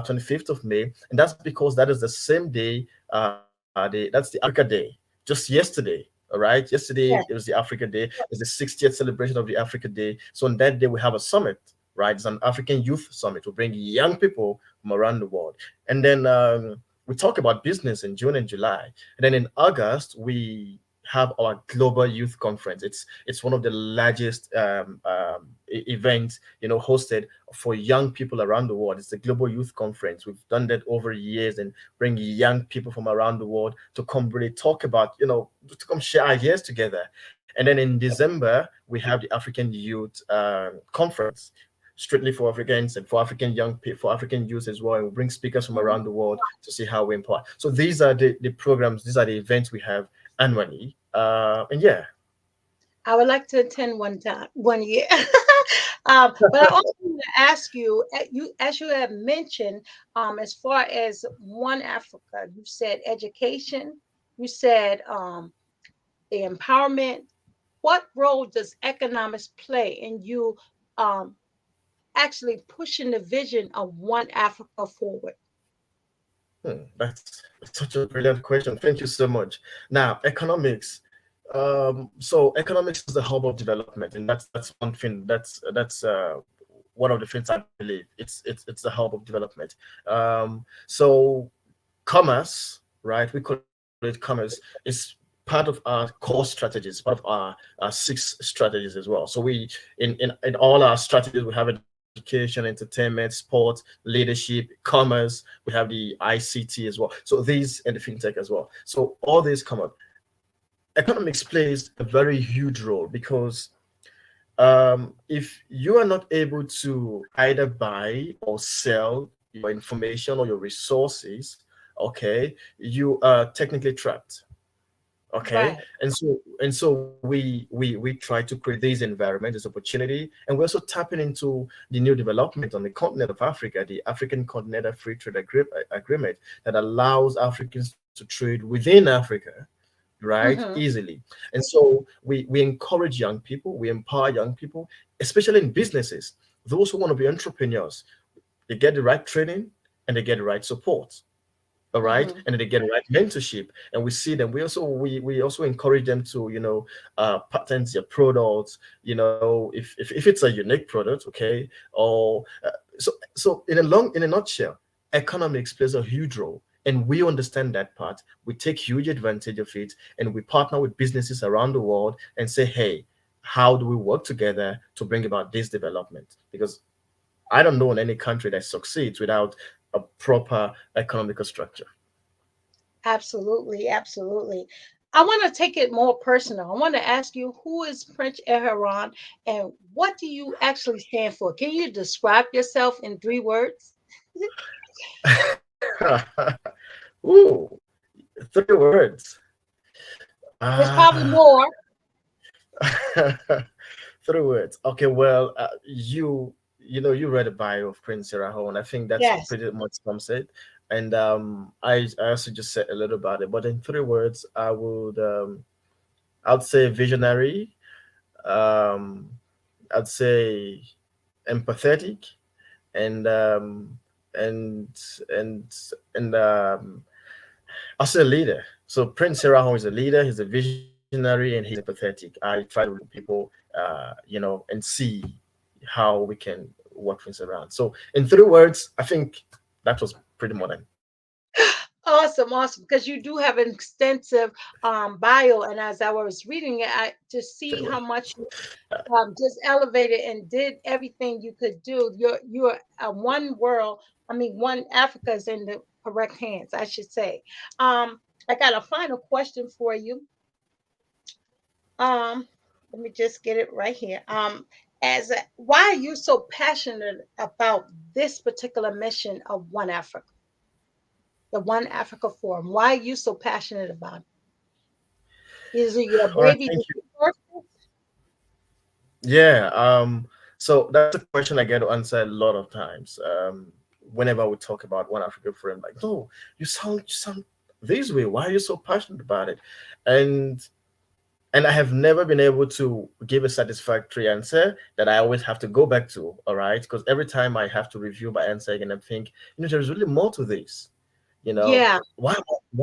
25th of May, and that's because that is the same day. That's the Africa Day. Just yesterday, all right. Yesterday Yes. it was the Africa Day. It's the 60th celebration of the Africa Day. So on that day we have a summit, right? It's an African Youth Summit. We bring young people from around the world, and then we talk about business in June and July, and then in August we have our global youth conference. It's one of the largest events hosted for young people around the world. It's the global youth conference. We've done that over years and bring young people from around the world to come really talk about, to come share ideas together. And then in December we have the African Youth Conference, strictly for Africans and for African young people, for African youth as well. And we bring speakers from around the world to see how we empower. So these are the programs, these are the events we have annually. And yeah. I would like to attend one time, 1 year. But I also want to ask you, as you have mentioned, as far as One Africa, you said education, you said the empowerment. What role does economics play in you um, actually pushing the vision of One Africa forward? That's such a brilliant question. Thank you so much. Now, economics. So economics is the hub of development, and that's one thing. That's one of the things I believe. It's the hub of development. So commerce, right? We call it commerce. Is part of our core strategies, part of our six strategies as well. So we in all our strategies we have education, entertainment, sport, leadership, commerce. We have the ICT as well. So these and the fintech as well. So all these come up. Economics plays a very huge role because if you are not able to either buy or sell your information or your resources, okay, you are technically trapped. Okay, Right. and so we try to create this environment, this opportunity, and we're also tapping into the new development on the continent of Africa, the African Continental Free Trade Agreement that allows Africans to trade within Africa, right, Mm-hmm. easily. And so we encourage young people, we empower young people, especially in businesses, those who want to be entrepreneurs. They get the right training and they get the right support. all right, Mm-hmm. and then they get right mentorship, and we see them. We also encourage them to, patent their products, if it's a unique product, okay, or so in a nutshell, economics plays a huge role, and we understand that part. We take huge advantage of it, and we partner with businesses around the world and say, hey, how do we work together to bring about this development? Because I don't know in any country that succeeds without a proper economical structure. Absolutely, absolutely. I want to take it more personal. I want to ask you, who is Prince Ehran and what do you actually stand for? Can you describe yourself in 3 words? Ooh, 3 words. There's probably Ah, more. 3 words. Okay, well, you read a bio of Prince Sirahon. I think that's Yes. pretty much sums it. And I also just said a little about it, but in 3 words, I'd say visionary. Um, I'd say empathetic, and and and and I'll say leader. So Prince Sirahon is a leader. He's a visionary, and he's empathetic. I try to read people, and see how we can work things around. So in 3 words, I think that was pretty modern. Awesome, awesome. Because you do have an extensive bio, and as I was reading it, I to see how much you just elevated and did everything you could do. You're one world. I mean, one Africa is in the correct hands, I should say. Um, I got a final question for you. Um, Let me just get it right here. Why are you so passionate about this particular mission of One Africa, the One Africa Forum? Why are you so passionate about it? Is it your All right, baby? thank you. Yeah. So that's a question I get to answer a lot of times. Whenever we talk about One African Forum, like, no, you sound this way. Why are you so passionate about it? And and I have never been able to give a satisfactory answer that I always have to go back to. All right, because every time I have to review my answer again and think, there's really more to this. Yeah. Why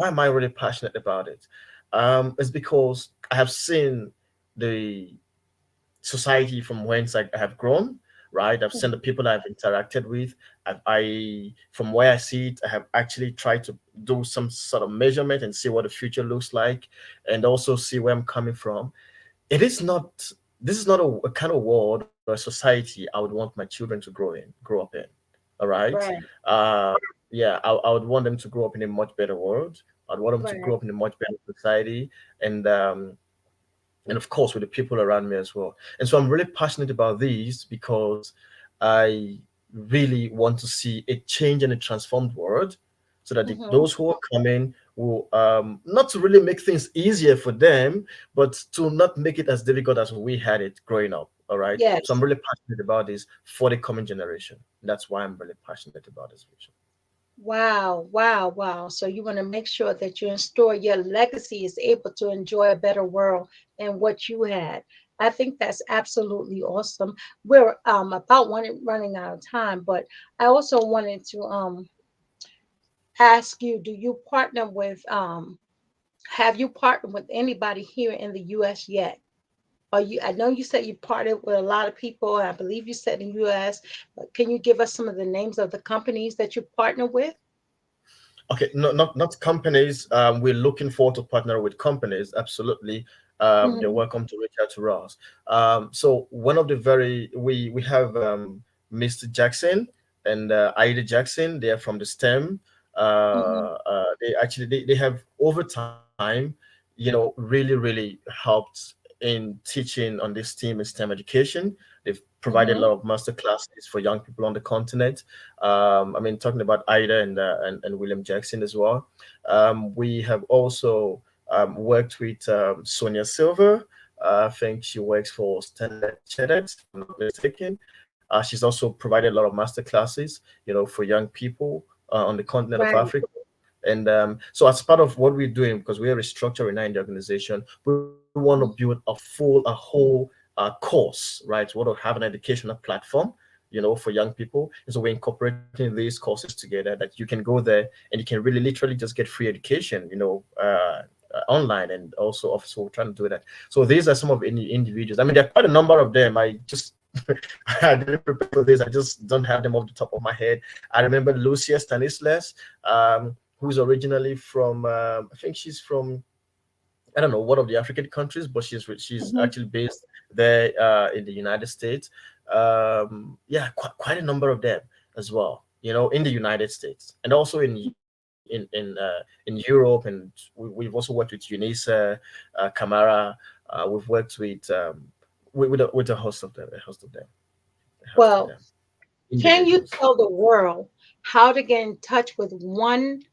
am I really passionate about it? It's because I have seen the society from whence I have grown, right? I've seen the people that I've interacted with. From where I see it, I have actually tried to do some sort of measurement and see what the future looks like, and also see where I'm coming from. It is not. This is not a kind of world or a society I would want my children to grow up in. All right. Right. Uh, yeah, I would want them to grow up in a much better world. I'd want them to Right. grow up in a much better society, and of course with the people around me as well. And so I'm really passionate about these because I really want to see a change and a transformed world, so that Mhm. those who are coming will, not to really make things easier for them, but to not make it as difficult as we had it growing up. All right. So I'm Yes. really passionate about this for the coming generation. That's why I'm really passionate about this vision. Wow, wow, wow. So you want to make sure that you ensure your legacy is able to enjoy a better world than what you had. I think that's absolutely awesome. We're about running out of time, but I also wanted to ask you, do you partner with have you partnered with anybody here in the US yet? Or I know you said you partnered with a lot of people, and I believe you said in US, but can you give us some of the names of the companies that you partner with? Okay, no, not companies. We're looking forward to partner with companies. Absolutely, they're Mhm. welcome to reach out to us. So one of the very we have Mr. Jackson and Ida Jackson. They are from the STEM. Mhm. They have over time, really helped in teaching on this team in STEM education. They've provided a Mhm. lot of master classes for young people on the continent. I mean, talking about Ida and William Jackson as well. We have also worked with Sonia Silver. I think she works for Standard Chartered, if I'm not mistaken. She's also provided a lot of master classes, for young people on the continent of Right. Africa. And so, as part of what we're doing, because we are restructuring now in the organization, we want to build a whole course, right? We want to have an educational platform, for young people. And so we're incorporating these courses together that you can go there and you can really literally just get free education, online, and also we're trying to do that. So these are some of the individuals. I mean, there are quite a number of them. I just I didn't prepare for this. I just don't have them off the top of my head. I remember Lucia Stanislas, who's originally from I think she's from, I don't know, one of the African countries, but she's actually based there in the United States. Yeah, quite a number of them as well, in the United States, and also in Europe, and we've also worked with UNISA, Camara. We've worked with a host of them, Well, can you tell the world how to get in touch with One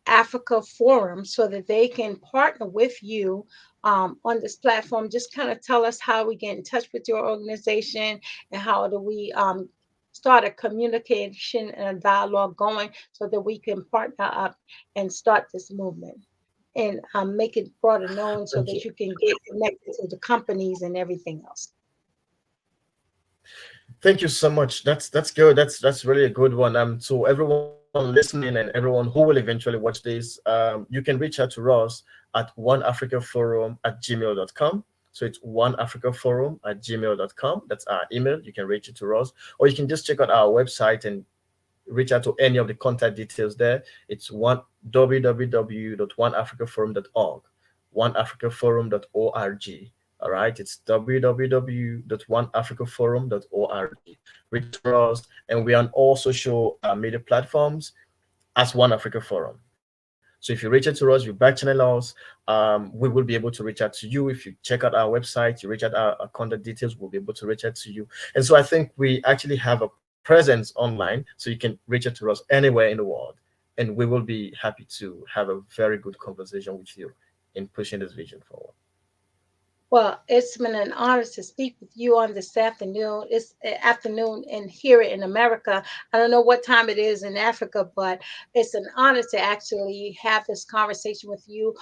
Africa Forum so that they can partner with you on this platform? Just kind of tell us how we get in touch with your organization, and how do we start a communication and a dialogue going so that we can partner up and start this movement, and make it broader known so that you can get connected to the companies and everything else. Thank you so much. That's good. That's really a good one. So everyone listening and everyone who will eventually watch this, you can reach out to us at oneafricaforum@gmail.com. So it's oneafricaforum@gmail.com. That's our email. You can reach it to us, or you can just check out our website and reach out to any of the contact details there. It's www.oneafricaforum.org, oneafricaforum.org. All right, it's www.oneafricaforum.org. Reach us, and we are on all social media platforms as One Africa Forum. So if you reach out to us, you back channel us, we will be able to reach out to you. If you check out our website, you reach out our contact details, we'll be able to reach out to you. And so I think we actually have a presence online, so you can reach out to us anywhere in the world, and we will be happy to have a very good conversation with you in pushing this vision forward. Well, it's been an honor to speak with you on this afternoon. It's afternoon and here in America. I don't know what time it is in Africa, but it's an honor to actually have this conversation with you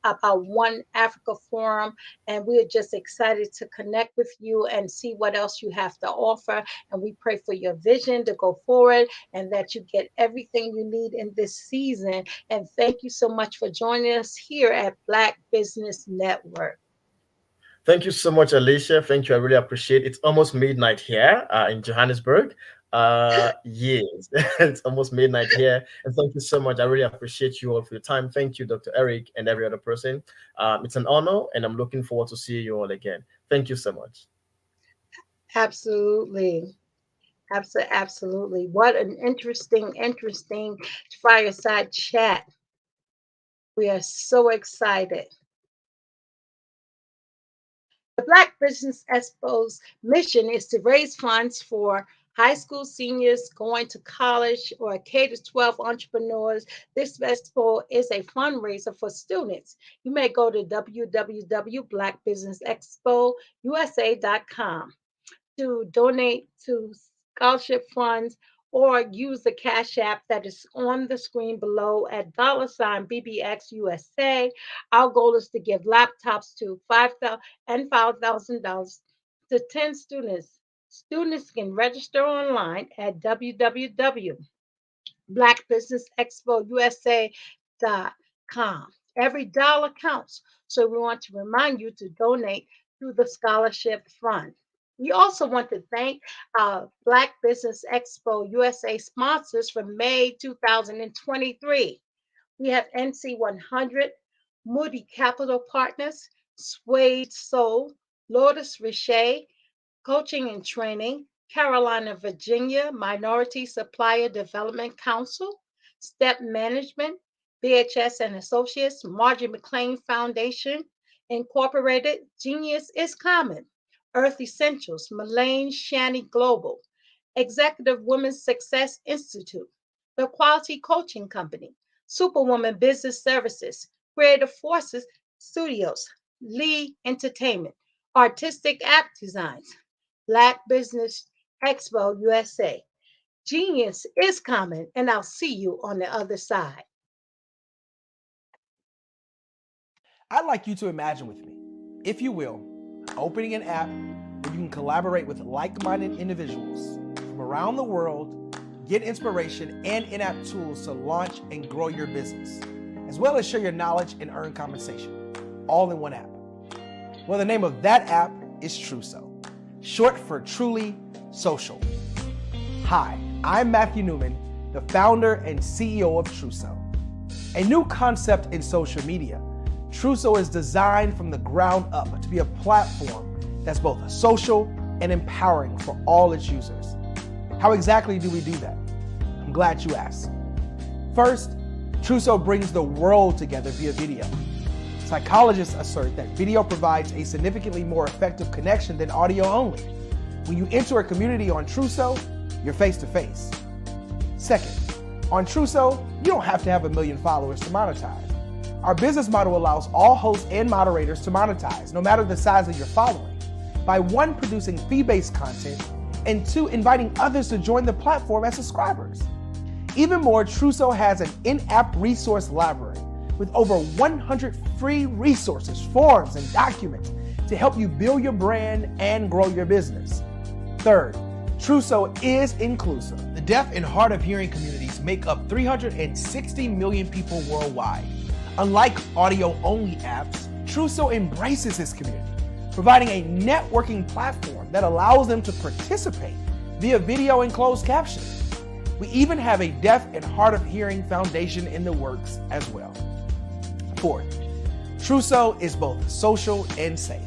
about One Africa Forum. And we're just excited to connect with you and see what else you have to offer. And we pray for your vision to go forward and that you get everything you need in this season. And thank you so much for joining us here at Black Business Network. Thank you so much, Alicia. Thank you. I really appreciate it. It's almost midnight here in Johannesburg. Yes, it's almost midnight here. And thank you so much. I really appreciate you all for your time. Thank you, Dr. Eric, and every other person. It's an honor, and I'm looking forward to seeing you all again. Thank you so much. Absolutely. Absolutely. What an interesting fireside chat. We are so excited. The Black Business Expo's mission is to raise funds for high school seniors going to college or K-12 entrepreneurs. This expo is a fundraiser for students. You may go to www.blackbusinessexpousa.com to donate to scholarship funds, or use the Cash App that is on the screen below at $BBXUSA. Our goal is to give laptops to $5,000 to 10 students. Students can register online at www.blackbusinessexpousa.com. Every dollar counts, so we want to remind you to donate to the scholarship fund. We also want to thank our Black Business Expo USA sponsors for May 2023. We have NC 100, Moody Capital Partners, Suede Soul, Lotus Richey, Coaching and Training, Carolina, Virginia, Minority Supplier Development Council, Step Management, BHS and Associates, Margie McLean Foundation, Incorporated, Genius is Common, Earth Essentials, Mullane Shani Global, Executive Women's Success Institute, The Quality Coaching Company, Superwoman Business Services, Creative Forces Studios, Lee Entertainment, Artistic App Designs, Black Business Expo USA. Genius is Common, and I'll see you on the other side. I'd like you to imagine with me, if you will, opening an app where you can collaborate with like-minded individuals from from around the world, get inspiration and in-app tools to launch and grow your business, as well as share your knowledge and earn compensation, all in one app. Well, the name of that app is Truso, short for Truly Social. Hi, I'm Matthew Newman, the founder and CEO of Truso. A new concept in social media, Truso is designed from the ground up to be a platform that's both social and empowering for all its users. How exactly do we do that? I'm glad you asked. First, Truso brings the world together via video. Psychologists assert that video provides a significantly more effective connection than audio only. When you enter a community on Truso, you're face to face. Second, on Truso, you don't have to have 1 million followers to monetize. Our business model allows all hosts and moderators to monetize, no matter the size of your following, by 1, producing fee-based content, and 2, inviting others to join the platform as subscribers. Even more, Truso has an in-app resource library with over 100 free resources, forms, and documents to help you build your brand and grow your business. Third, Truso is inclusive. The deaf and hard of hearing communities make up 360 million people worldwide. Unlike audio-only apps, Truso embraces this community, providing a networking platform that allows them to participate via video and closed captioning. We even have a deaf and hard of hearing foundation in the works as well. Fourth, Truso is both social and safe.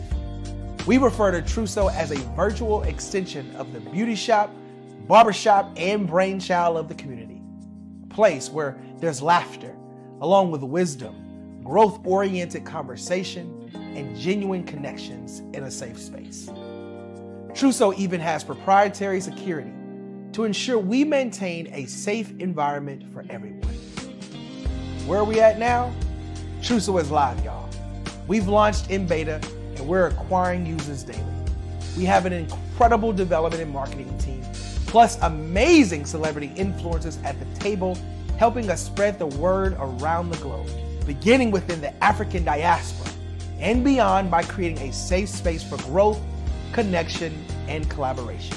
We refer to Truso as a virtual extension of the beauty shop, barbershop, and brainchild of the community. A place where there's laughter, along with wisdom, growth-oriented conversation, and genuine connections in a safe space. Truso even has proprietary security to ensure we maintain a safe environment for everyone. Where are we at now? Truso is live, y'all. We've launched in beta and we're acquiring users daily. We have an incredible development and marketing team, plus amazing celebrity influencers at the table, helping us spread the word around the globe, beginning within the African diaspora and beyond by creating a safe space for growth, connection, and collaboration.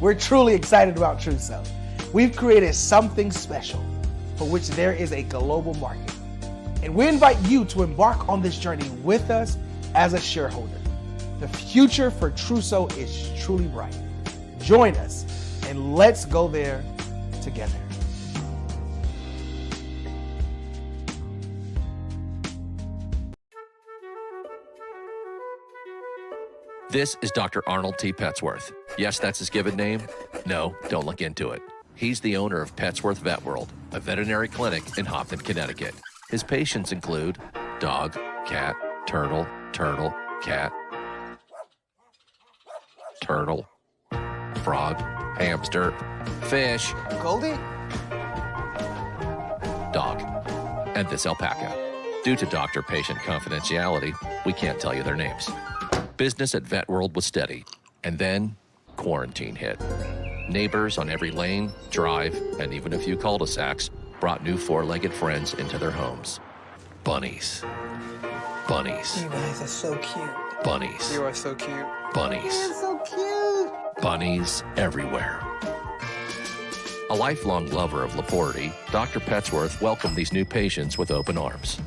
We're truly excited about Truso. We've created something special for which there is a global market. And we invite you to embark on this journey with us as a shareholder. The future for Truso is truly bright. Join us and let's go there together. This is Dr. Arnold T. Petsworth. Yes, that's his given name. No, don't look into it. He's the owner of Petsworth Vet World, a veterinary clinic in Hopton, Connecticut. His patients include dog, cat, turtle, cat, turtle, frog, hamster, fish, Goldie? dog, and this alpaca. Due to doctor-patient confidentiality, we can't tell you their names. Business at Vet World was steady, and then quarantine hit. Neighbors on every lane, drive, and even a few cul-de-sacs brought new four-legged friends into their homes. Bunnies. Bunnies. You guys are so cute. Bunnies. You are so cute. Bunnies. You're so cute. Bunnies everywhere. A lifelong lover of Laporte, Dr. Petsworth welcomed these new patients with open arms.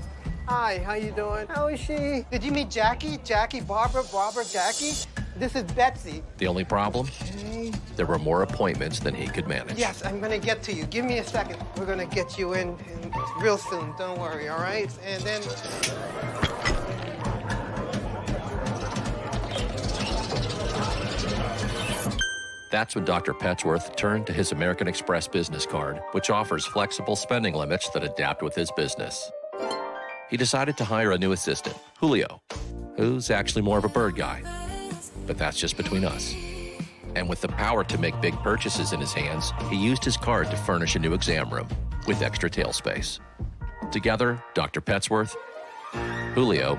Hi, how you doing? How is she? Did you meet Jackie? Jackie, Barbara, Jackie? This is Betsy. The only problem? Okay. There were more appointments than he could manage. Yes, I'm gonna get to you. Give me a second. We're gonna get you in real soon. Don't worry, all right? And then... That's when Dr. Petsworth turned to his American Express business card, which offers flexible spending limits that adapt with his business. He decided to hire a new assistant, Julio, who's actually more of a bird guy. But that's just between us. And with the power to make big purchases in his hands, he used his card to furnish a new exam room with extra tail space. Together, Dr. Petsworth, Julio,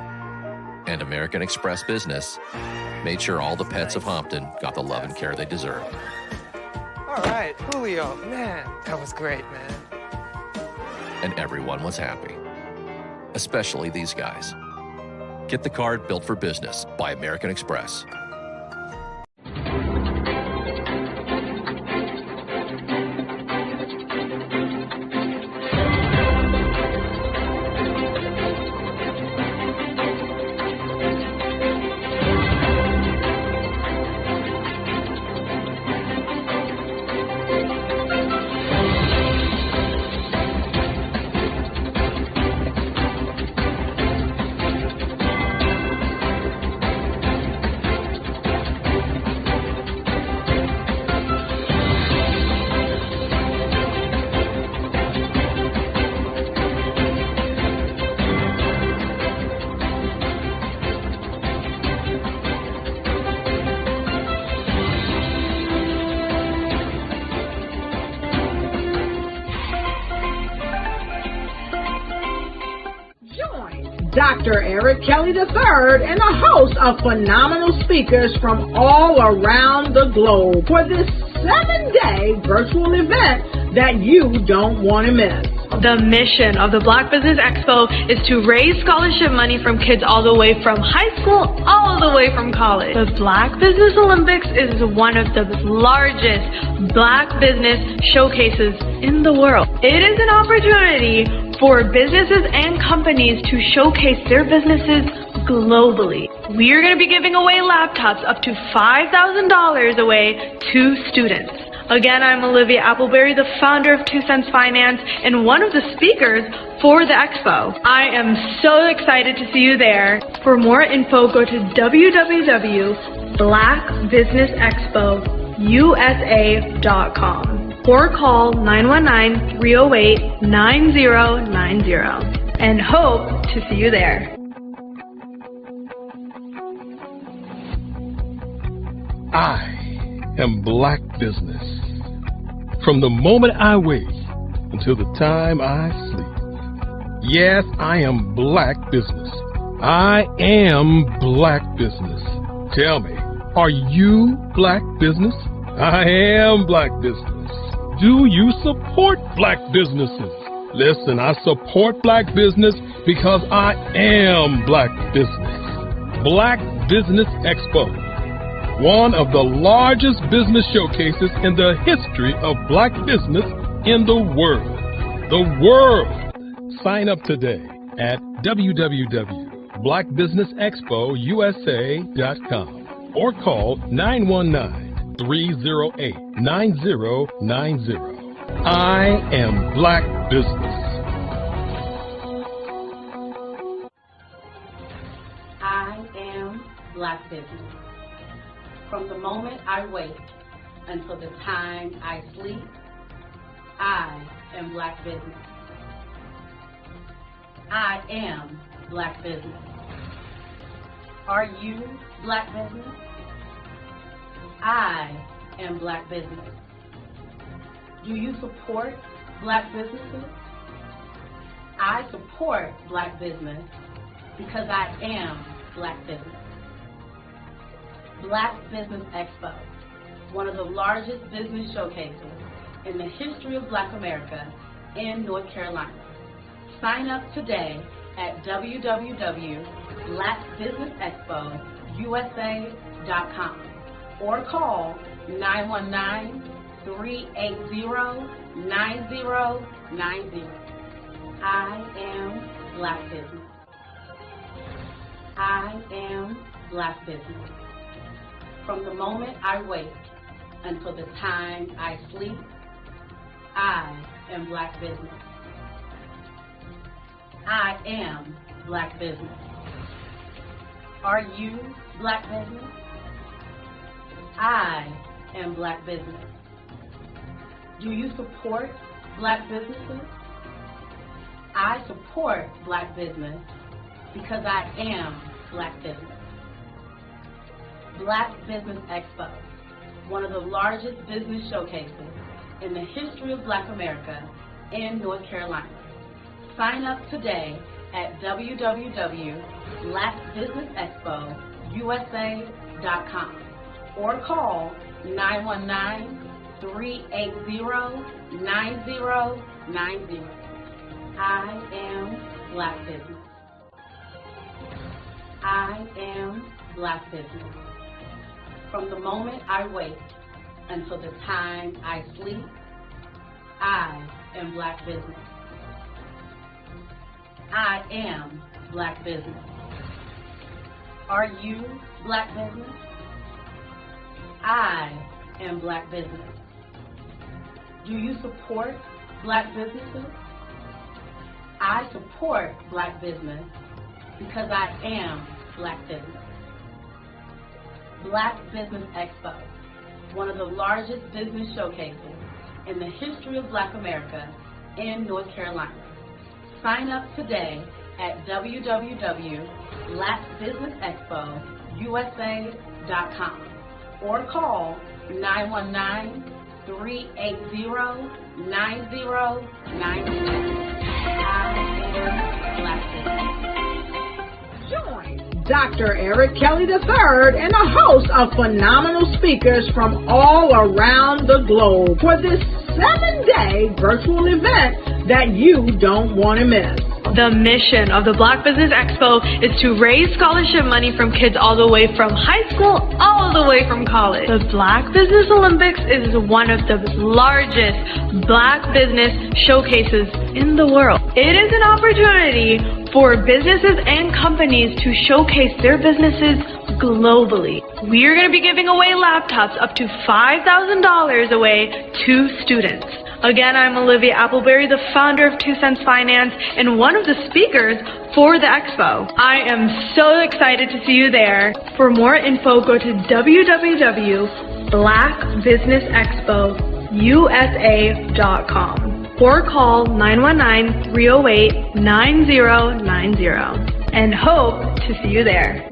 and American Express Business made sure all the pets of Hopton got the love and care they deserved. All right, Julio. Man, that was great, man. And everyone was happy. Especially these guys. Get the card built for business by American Express. Dr. Eric Kelly III and a host of phenomenal speakers from all around the globe for this 7-day virtual event that you don't want to miss. The mission of the Black Business Expo is to raise scholarship money from kids all the way from high school all the way from college. The Black Business Olympics is one of the largest Black business showcases in the world. It is an opportunity for businesses and companies to showcase their businesses globally. We are going to be giving away laptops up to $5,000 away to students. Again, I'm Olivia Appleberry, the founder of 2 Cents Finance and one of the speakers for the expo. I am so excited to see you there. For more info, go to www.blackbusinessexpousa.com or call 919-308-9090 and hope to see you there. I am Black business. From the moment I wake until the time I sleep. Yes, I am Black business. I am Black business. Tell me, are you Black business? I am Black business. Do you support Black businesses? Listen, I support Black business because I am Black business. Black Business Expo, one of the largest business showcases in the history of Black business in the world. The world! Sign up today at www.blackbusinessexpousa.com or call 919-308-9090. I am Black business. I am Black business. From the moment I wake until the time I sleep, I am Black business. I am Black business. Are you Black business? I am Black business. Do you support Black businesses? I support Black business because I am Black business. Black Business Expo, one of the largest business showcases in the history of Black America in North Carolina. Sign up today at www.blackbusinessexpousa.com or call 919-380-9090. I am Black business. I am Black business. From the moment I wake until the time I sleep, I am Black business. I am Black business. Are you Black business? I am Black business. Do you support Black businesses? I support Black business because I am Black business. Black Business Expo, one of the largest business showcases in the history of Black America in North Carolina. Sign up today at www.blackbusinessexpousa.com or call 919-380-9090. I am Black business. I am Black business. From the moment I wake until the time I sleep, I am Black business. I am Black business. Are you Black business? I am Black business. Do you support Black businesses? I support Black business because I am Black business. Black Business Expo, one of the largest business showcases in the history of Black America in North Carolina. Sign up today at www.blackbusinessexpousa.com or call 919-380-9090. I am Black business. Dr. Eric Kelly III and the host of phenomenal speakers from all around the globe for this 7-day virtual event that you don't want to miss. The mission of the Black Business Expo is to raise scholarship money from kids all the way from high school, all the way from college. The Black Business Olympics is one of the largest Black business showcases in the world. It is an opportunity for businesses and companies to showcase their businesses globally. We are going to be giving away laptops up to $5,000 away to students. Again, I'm Olivia Appleberry, the founder of 2 Cents Finance and one of the speakers for the expo. I am so excited to see you there. For more info, go to www.blackbusinessexpousa.com or call 919-308-9090 and hope to see you there.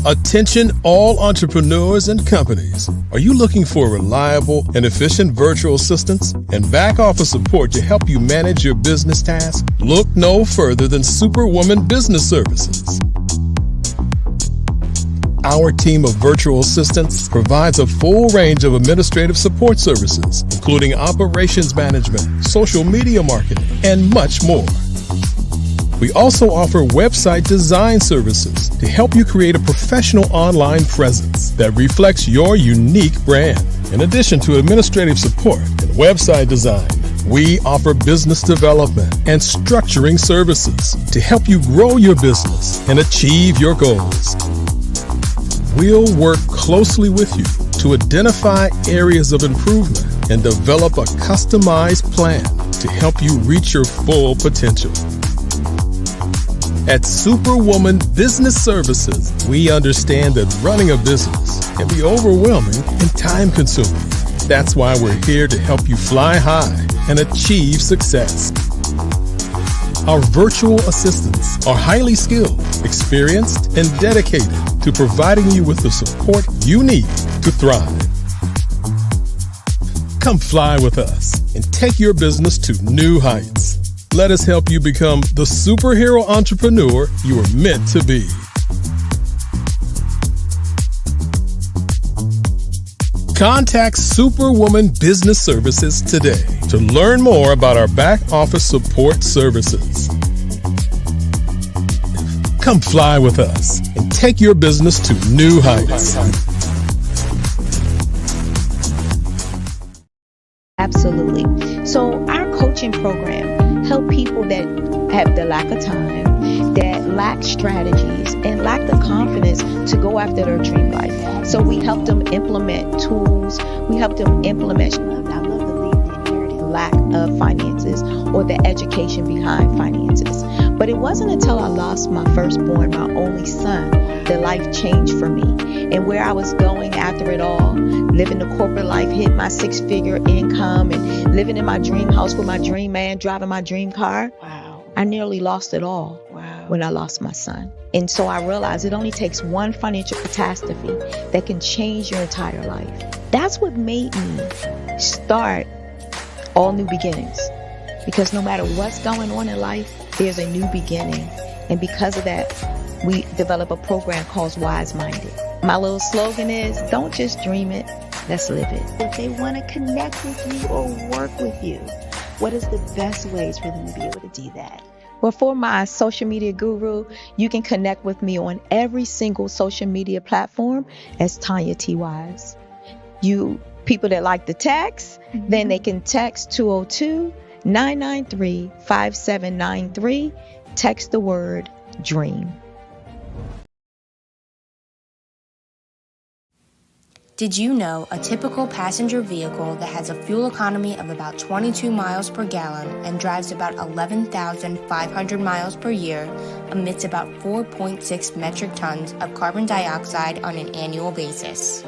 Attention all entrepreneurs and companies. Are you looking for reliable and efficient virtual assistants and back office support to help you manage your business tasks? Look no further than Superwoman Business Services. Our team of virtual assistants provides a full range of administrative support services, including operations management, social media marketing, and much more. We also offer website design services to help you create a professional online presence that reflects your unique brand. In addition to administrative support and website design, we offer business development and structuring services to help you grow your business and achieve your goals. We'll work closely with you to identify areas of improvement and develop a customized plan to help you reach your full potential. At Superwoman Business Services, we understand that running a business can be overwhelming and time-consuming. That's why we're here to help you fly high and achieve success. Our virtual assistants are highly skilled, experienced, and dedicated to providing you with the support you need to thrive. Come fly with us and take your business to new heights. Let us help you become the superhero entrepreneur you are meant to be. Contact Superwoman Business Services today to learn more about our back office support services. Come fly with us and take your business to new heights. Absolutely. So our coaching program help people that have the lack of time, that lack strategies, and lack the confidence to go after their dream life. So we help them implement tools. We help them implement, I love to leave the inherited lack of finances or the education behind finances. But it wasn't until I lost my firstborn, my only son, that life changed for me. And where I was going after it all, living the corporate life, hit my 6-figure income, and living in my dream house with my dream man, driving my dream car. Wow. I nearly lost it all when I lost my son. And so I realized it only takes one financial catastrophe that can change your entire life. That's what made me start All New Beginnings. Because no matter what's going on in life, there's a new beginning. And because of that, we develop a program called Wise Minded. My little slogan is, don't just dream it, let's live it. If they want to connect with you or work with you, what is the best ways for them to be able to do that? Well, for my social media guru, you can connect with me on every single social media platform as Tanya T. Wise. You people that like the text, then they can text 202-993-5793. Text the word dream. Did you know a typical passenger vehicle that has a fuel economy of about 22 miles per gallon and drives about 11,500 miles per year emits about 4.6 metric tons of carbon dioxide on an annual basis?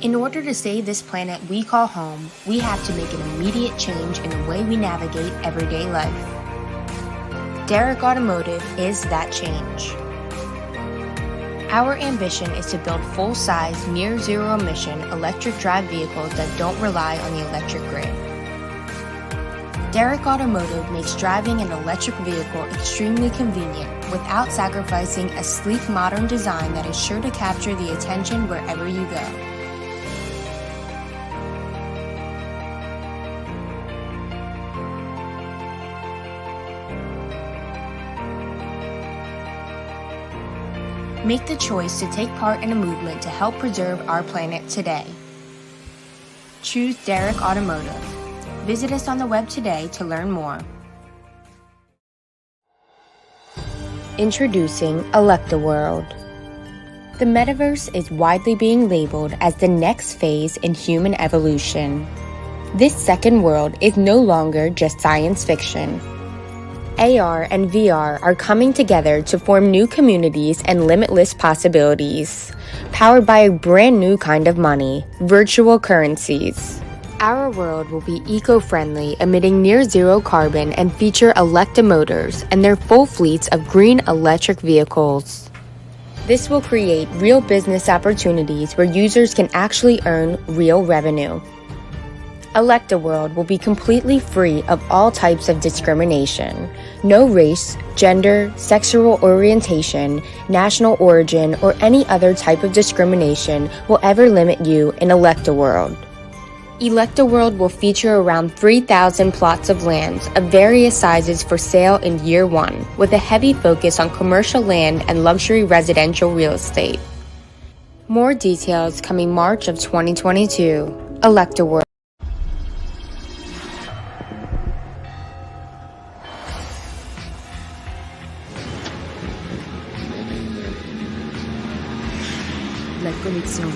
In order to save this planet we call home, we have to make an immediate change in the way we navigate everyday life. Derek Automotive is that change. Our ambition is to build full-size, near-zero emission electric drive vehicles that don't rely on the electric grid. Derek Automotive makes driving an electric vehicle extremely convenient without sacrificing a sleek, modern design that is sure to capture the attention wherever you go. Make the choice to take part in a movement to help preserve our planet today. Choose Derek Automotive. Visit us on the web today to learn more. Introducing ElectaWorld. The metaverse is widely being labeled as the next phase in human evolution. This second world is no longer just science fiction. AR and VR are coming together to form new communities and limitless possibilities, powered by a brand new kind of money, virtual currencies. Our world will be eco-friendly, emitting near-zero carbon, and feature Electa motors and their full fleets of green electric vehicles. This will create real business opportunities where users can actually earn real revenue. ElectaWorld will be completely free of all types of discrimination. No race, gender, sexual orientation, national origin, or any other type of discrimination will ever limit you in ElectaWorld. ElectaWorld will feature around 3,000 plots of lands of various sizes for sale in year one, with a heavy focus on commercial land and luxury residential real estate. More details coming March of 2022. ElectaWorld. La collection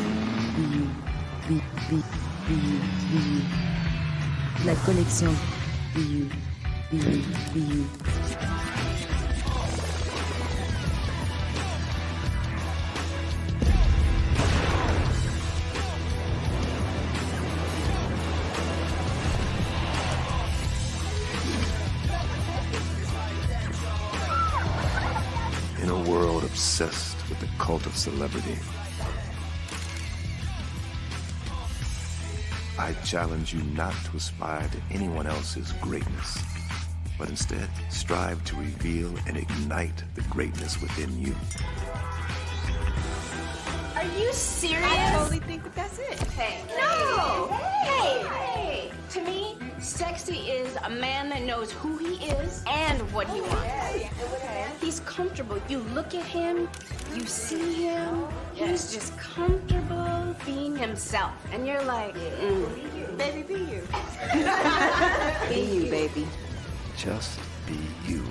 La collection In a world obsessed with the cult of celebrity, I challenge you not to aspire to anyone else's greatness, but instead strive to reveal and ignite the greatness within you. Are you serious? I totally think that that's it. Hey. No! Hey! To me, sexy is a man that knows who he is and what he wants. Okay. He's comfortable. You look at him, you see him, he's just comfortable being himself. And you're like, Baby, be you. be you, baby. Just be you.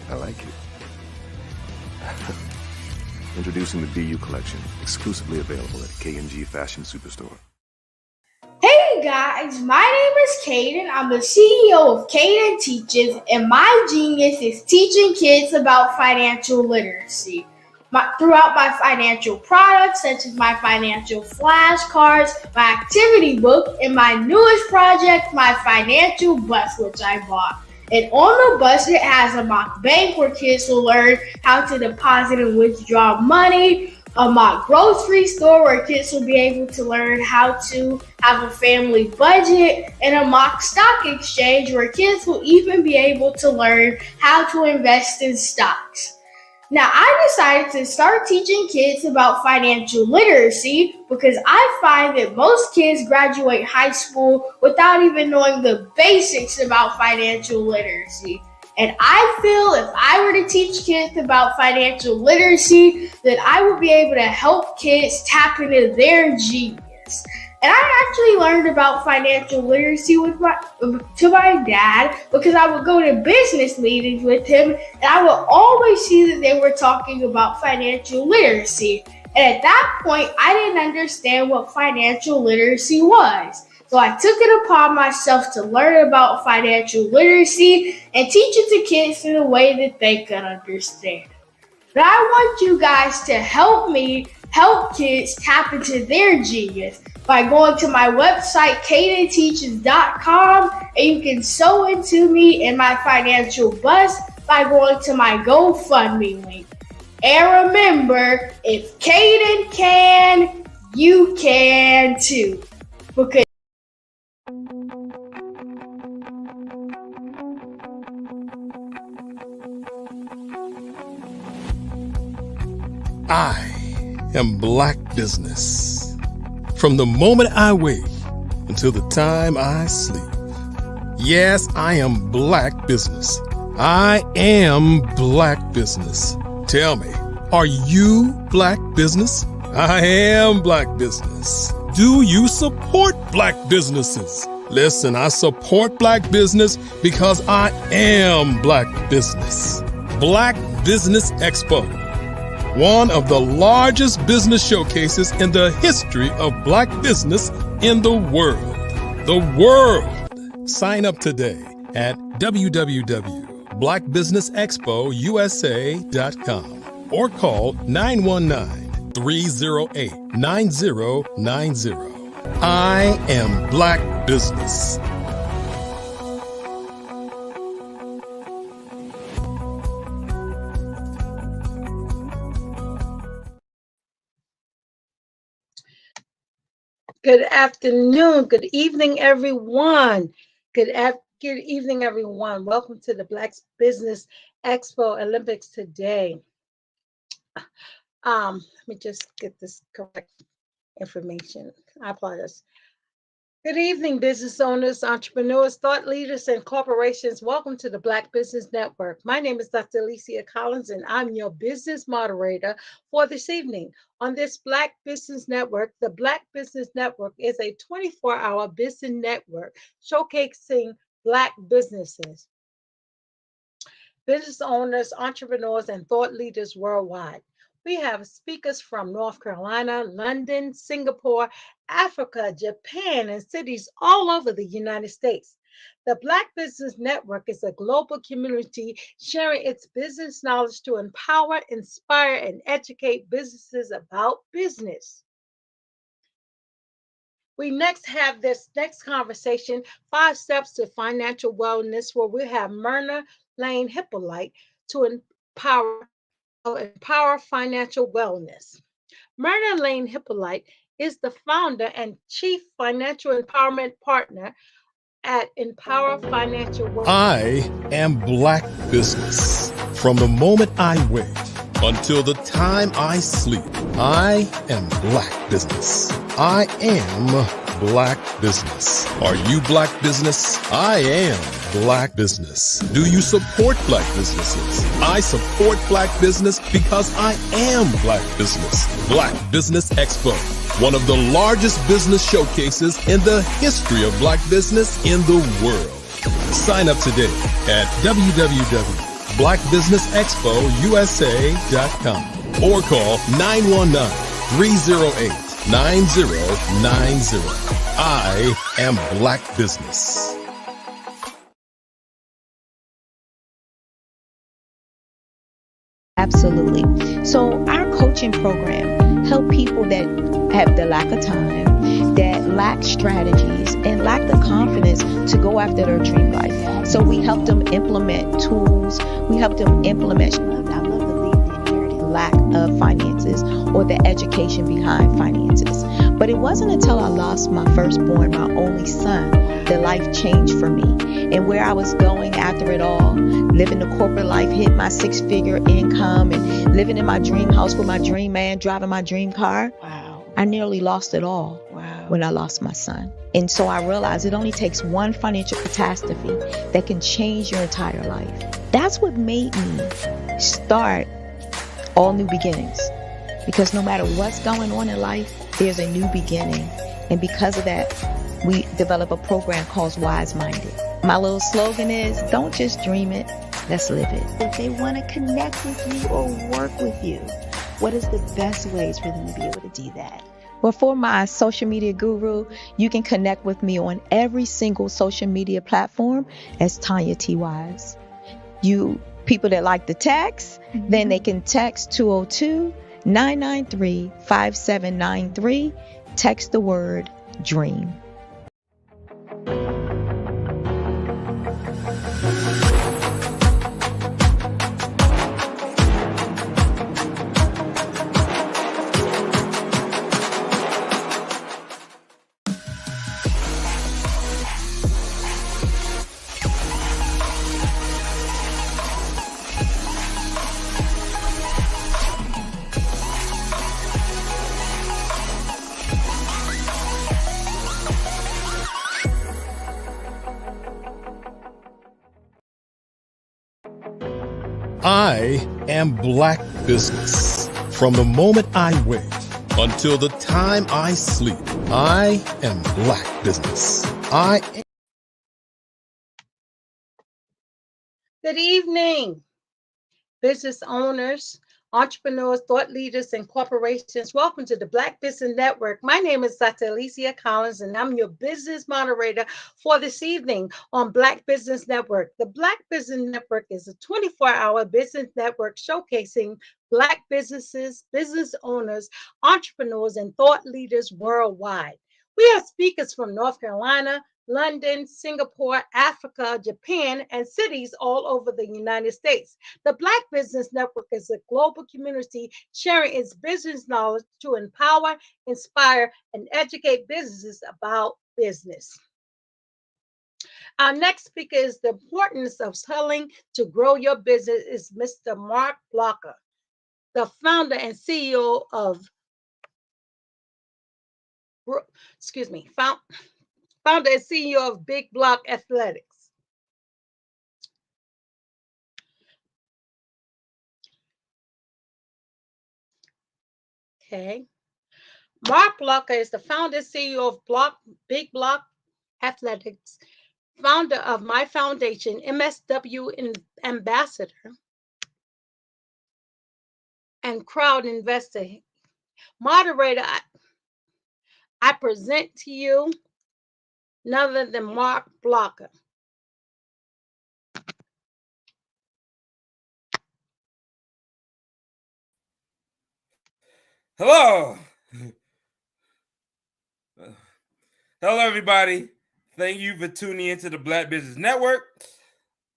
I like it. Introducing the BU collection, exclusively available at K&G Fashion Superstore. Hey guys, my name is Caden. I'm the CEO of Caden Teaches, and my genius is teaching kids about financial literacy. Throughout my financial products, such as my financial flashcards, my activity book, and my newest project, my financial bus, which I bought. And on the bus, it has a mock bank where kids will learn how to deposit and withdraw money, a mock grocery store where kids will be able to learn how to have a family budget, and a mock stock exchange where kids will even be able to learn how to invest in stocks. Now, I decided to start teaching kids about financial literacy because I find that most kids graduate high school without even knowing the basics about financial literacy. And I feel if I were to teach kids about financial literacy, that I would be able to help kids tap into their genius. And I actually learned about financial literacy to my dad because I would go to business meetings with him and I would always see that they were talking about financial literacy. And at that point, I didn't understand what financial literacy was. So I took it upon myself to learn about financial literacy and teach it to kids in a way that they could understand. But I want you guys to help me help kids tap into their genius by going to my website, cadenteaches.com, and you can sew into me and my financial bust by going to my GoFundMe link. And remember, if Caden can, you can too. Because I am Black business. From the moment I wake until the time I sleep. Yes, I am Black business. I am Black business. Tell me, are you Black business? I am Black business. Do you support Black businesses? Listen, I support Black business because I am Black business. Black Business Expo, one of the largest business showcases in the history of Black business in the world. The world! Sign up today at www.blackbusinessexpousa.com or call 919-308-9090. I am Black business. Good afternoon. Good evening, everyone. Good evening, everyone. Welcome to the Black Business Expo Olympics today. Let me just get this correct information. I apologize. Good evening, business owners, entrepreneurs, thought leaders, and corporations. Welcome to the Black Business Network. My name is Dr. Alicia Collins, and I'm your business moderator for this evening. On this Black Business Network, the Black Business Network is a 24-hour business network showcasing Black businesses, business owners, entrepreneurs, and thought leaders worldwide. We have speakers from North Carolina, London, Singapore, Africa, Japan, and cities all over the United States. The Black Business Network is a global community sharing its business knowledge to empower, inspire, and educate businesses about business. We next have this next conversation, 5 Steps to Financial Wellness, where we have Myrna Lane Hippolyte to empower financial wellness. Myrna Lane Hippolyte is the founder and chief financial empowerment partner at Empower Financial Wellness. I am Black business. From the moment I wake until the time I sleep, I am Black business. I am Black business. Are you Black business? I am Black business. Do you support Black businesses? I support Black business because I am Black business. Black Business Expo, one of the largest business showcases in the history of Black business in the world. Sign up today at www.blackbusinessexpousa.com or call 919-308-9090. I am Black business. Absolutely. So our coaching program help people that have the lack of time, that lack strategies, and lack the confidence to go after their dream life. So we help them implement tools. We help them implement, I love to leave the inherited lack of finances or the education behind finances. But it wasn't until I lost my firstborn, my only son, that life changed for me. And where I was going after it all, living the corporate life, hit my 6-figure income, and living in my dream house with my dream man, driving my dream car. Wow. I nearly lost it all. Wow. When I lost my son. And so I realized it only takes one financial catastrophe that can change your entire life. That's what made me start All New Beginnings. Because no matter what's going on in life, there's a new beginning. And because of that, we develop a program called Wise Minded. My little slogan is, don't just dream it, let's live it. If they want to connect with you or work with you, what is the best ways for them to be able to do that? Well, for my social media guru, you can connect with me on every single social media platform as Tanya T. Wise. You people that like the text, then they can text 993-5793. Text the word DREAM. I am Black business. From the moment I wake until the time I sleep, I am Black business. Good evening, business owners, entrepreneurs, thought leaders, and corporations. Welcome to the Black Business Network. My name is Dr. Alicia Collins, and I'm your business moderator for this evening on Black Business Network. The Black Business Network is a 24-hour business network showcasing Black businesses, business owners, entrepreneurs, and thought leaders worldwide. We have speakers from North Carolina, London, Singapore, Africa, Japan, and cities all over the United States. The Black Business Network is a global community sharing its business knowledge to empower, inspire, and educate businesses about business. Our next speaker is the importance of selling to grow your business is Mr. Mark Blocker, the founder and CEO of founder and CEO of Big Block Athletics. Okay. Mark Blocker is the founder and CEO of Big Block Athletics, founder of my foundation, MSW Ambassador, and crowd investor. Moderator, I present to you none other than Mark Blocker. Hello. Hello, everybody. Thank you for tuning into the Black Business Network.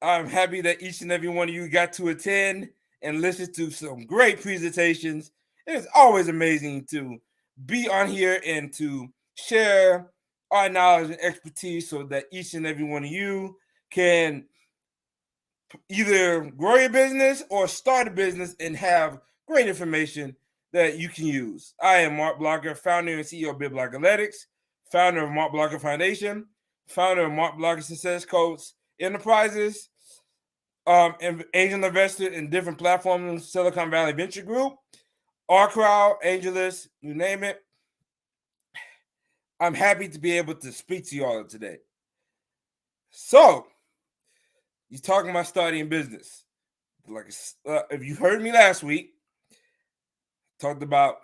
I'm happy that each and every one of you got to attend and listen to some great presentations. It's always amazing to be on here and to share our knowledge and expertise so that each and every one of you can either grow your business or start a business and have great information that you can use. I am Mark Blocker, founder and CEO of Big Block Athletics, founder of Mark Blocker Foundation, founder of Mark Blocker Success Coach Enterprises, and angel investor in different platforms, Silicon Valley Venture Group, Our Crowd, AngelList, you name it. I'm happy to be able to speak to you all today. So, you're talking about starting a business. Like, if you heard me last week, talked about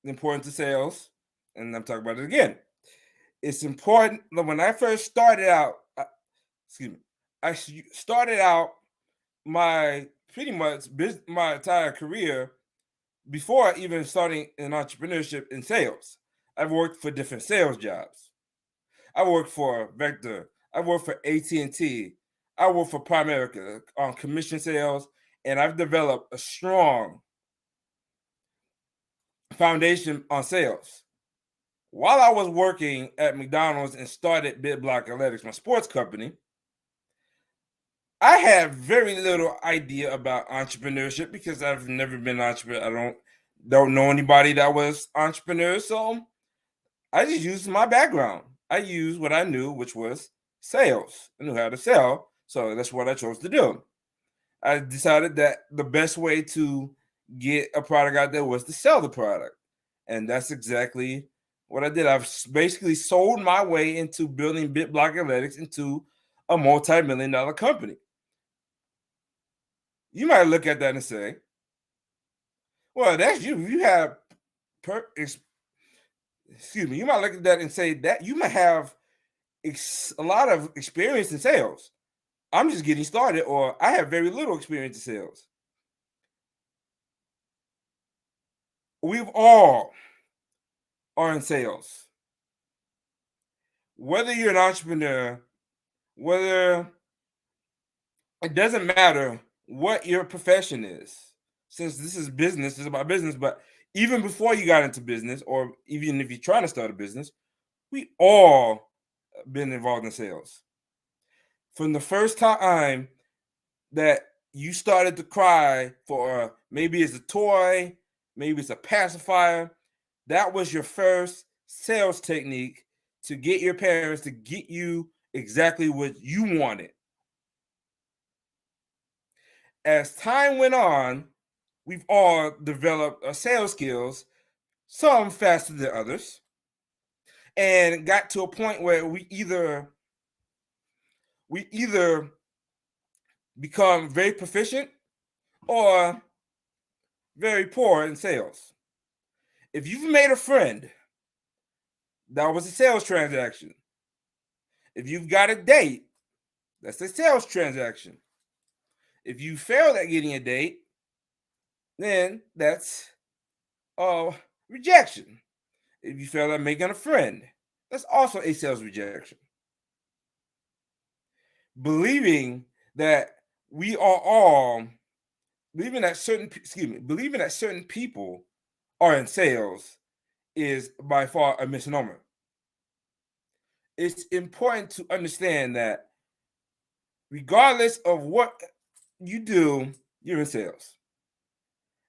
the importance of sales, and I'm talking about it again. It's important that when I first started out, I started out my entire career before even starting in entrepreneurship in sales. I've worked for different sales jobs. I worked for Vector. I worked for AT&T. I worked for Primerica on commission sales, and I've developed a strong foundation on sales. While I was working at McDonald's and started Big Block Athletics, my sports company, I had very little idea about entrepreneurship because I've never been an entrepreneur. I don't know anybody that was entrepreneur, so I just used my background. I used what I knew, which was sales. I knew how to sell, so that's what I chose to do. I decided that the best way to get a product out there was to sell the product, and that's exactly what I did. I've basically sold my way into building Big Block Athletics into a multi-million-dollar company. You might look at that and say, well, that's you. You have, you might look at that and say that you might have a lot of experience in sales. I'm just getting started, or I have very little experience in sales. we've all are in sales. Whether you're an entrepreneur, whether it doesn't matter what your profession is, since this is business, this is about business, but even before you got into business, or even if you're trying to start a business, we all been involved in sales. From the first time that you started to cry for maybe it's a toy, maybe it's a pacifier, that was your first sales technique to get your parents to get you exactly what you wanted. As time went on, we've all developed our sales skills, some faster than others, and got to a point where we either become very proficient or very poor in sales. If you've made a friend, that was a sales transaction. If you've got a date, that's a sales transaction. If you failed at getting a date, then that's rejection. If you fail at making a friend, that's also a sales rejection. Believing that we are all believing that certain people are in sales is by far a misnomer. It's important to understand that regardless of what you do, you're in sales.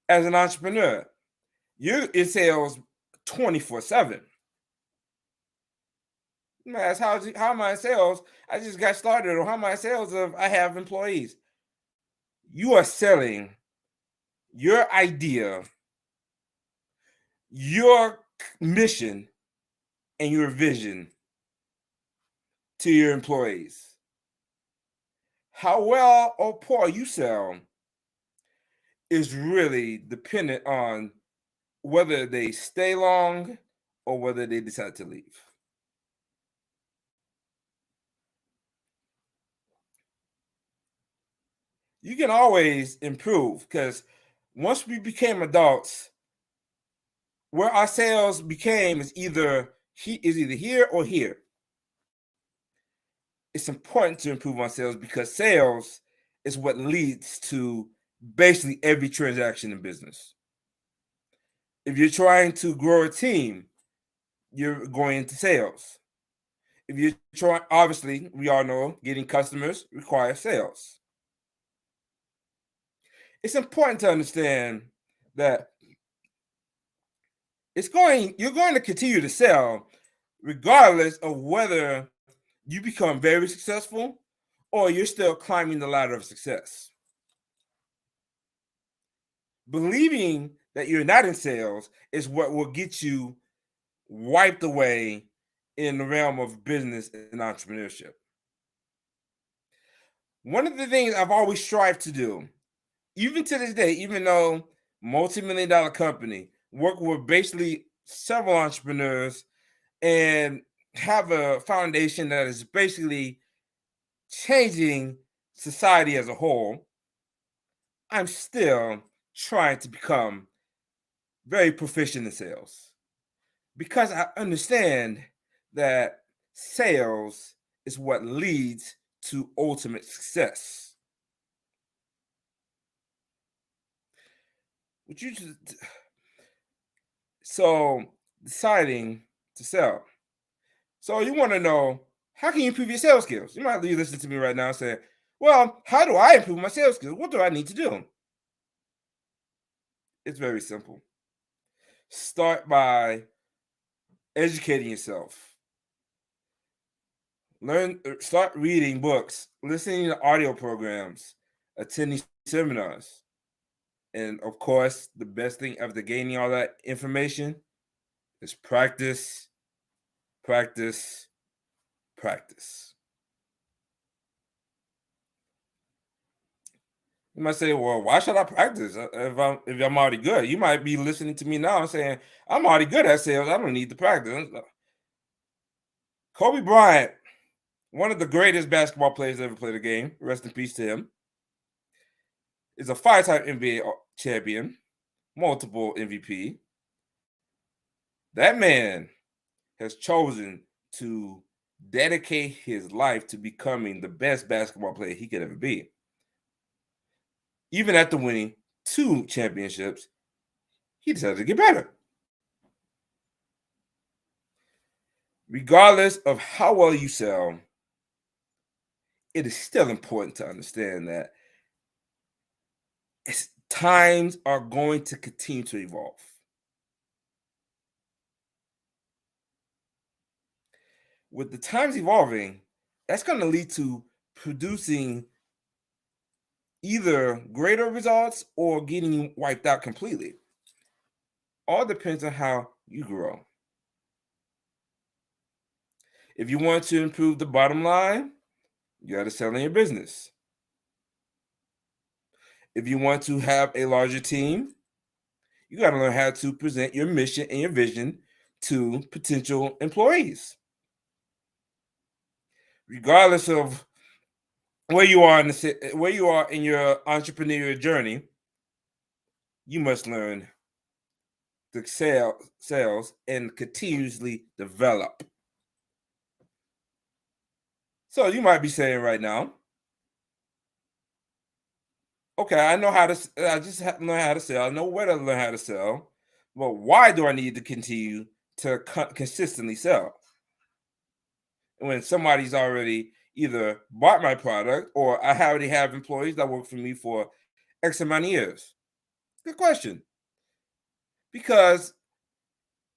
As an entrepreneur, you're in sales 24/7. Ask how am I in sales? I just got started, or how am I in sales if I have employees? You are selling your idea, your mission, and your vision to your employees. How well or poor you sell is really dependent on whether they stay long or whether they decide to leave. You can always improve, because once we became adults, where our sales became is either here or here. It's important to improve on sales, because sales is what leads to basically every transaction in business. If you're trying to grow a team, you're going into sales. If you're trying, obviously, we all know getting customers requires sales. It's important to understand that you're going to continue to sell regardless of whether you become very successful or you're still climbing the ladder of success. Believing that you're not in sales is what will get you wiped away in the realm of business and entrepreneurship. One of the things I've always strived to do, even to this day, even though multi-million-dollar company, work with basically several entrepreneurs and have a foundation that is basically changing society as a whole, I'm still trying to become very proficient in sales, because I understand that sales is what leads to ultimate success. So deciding to sell. So you want to know, how can you improve your sales skills? You might be listening to me right now and say, well, how do I improve my sales skills? What do I need to do? It's very simple. Start by educating yourself. Start reading books, listening to audio programs, attending seminars. And of course, the best thing after gaining all that information is practice, practice, practice. You might say, well, why should I practice if I'm already good? You might be listening to me now and saying, I'm already good at sales. I don't need to practice. Kobe Bryant, one of the greatest basketball players to ever play the game, rest in peace to him, is a 5-time NBA champion, multiple MVP, That man has chosen to dedicate his life to becoming the best basketball player he could ever be. Even after winning 2 championships, he decided to get better. Regardless of how well you sell, it is still important to understand that times are going to continue to evolve. With the times evolving, that's going to lead to producing either greater results or getting wiped out completely. All depends on how you grow. If you want to improve the bottom line, you got to sell in your business. If you want to have a larger team, you got to learn how to present your mission and your vision to potential employees. Regardless of where you are in your entrepreneurial journey, you must learn to sales and continuously develop. So you might be saying right now, okay, I just learn how to sell. I know where to learn how to sell, but why do I need to continue to consistently sell? When somebody's already either bought my product or I already have employees that work for me for X amount of years? Good question. Because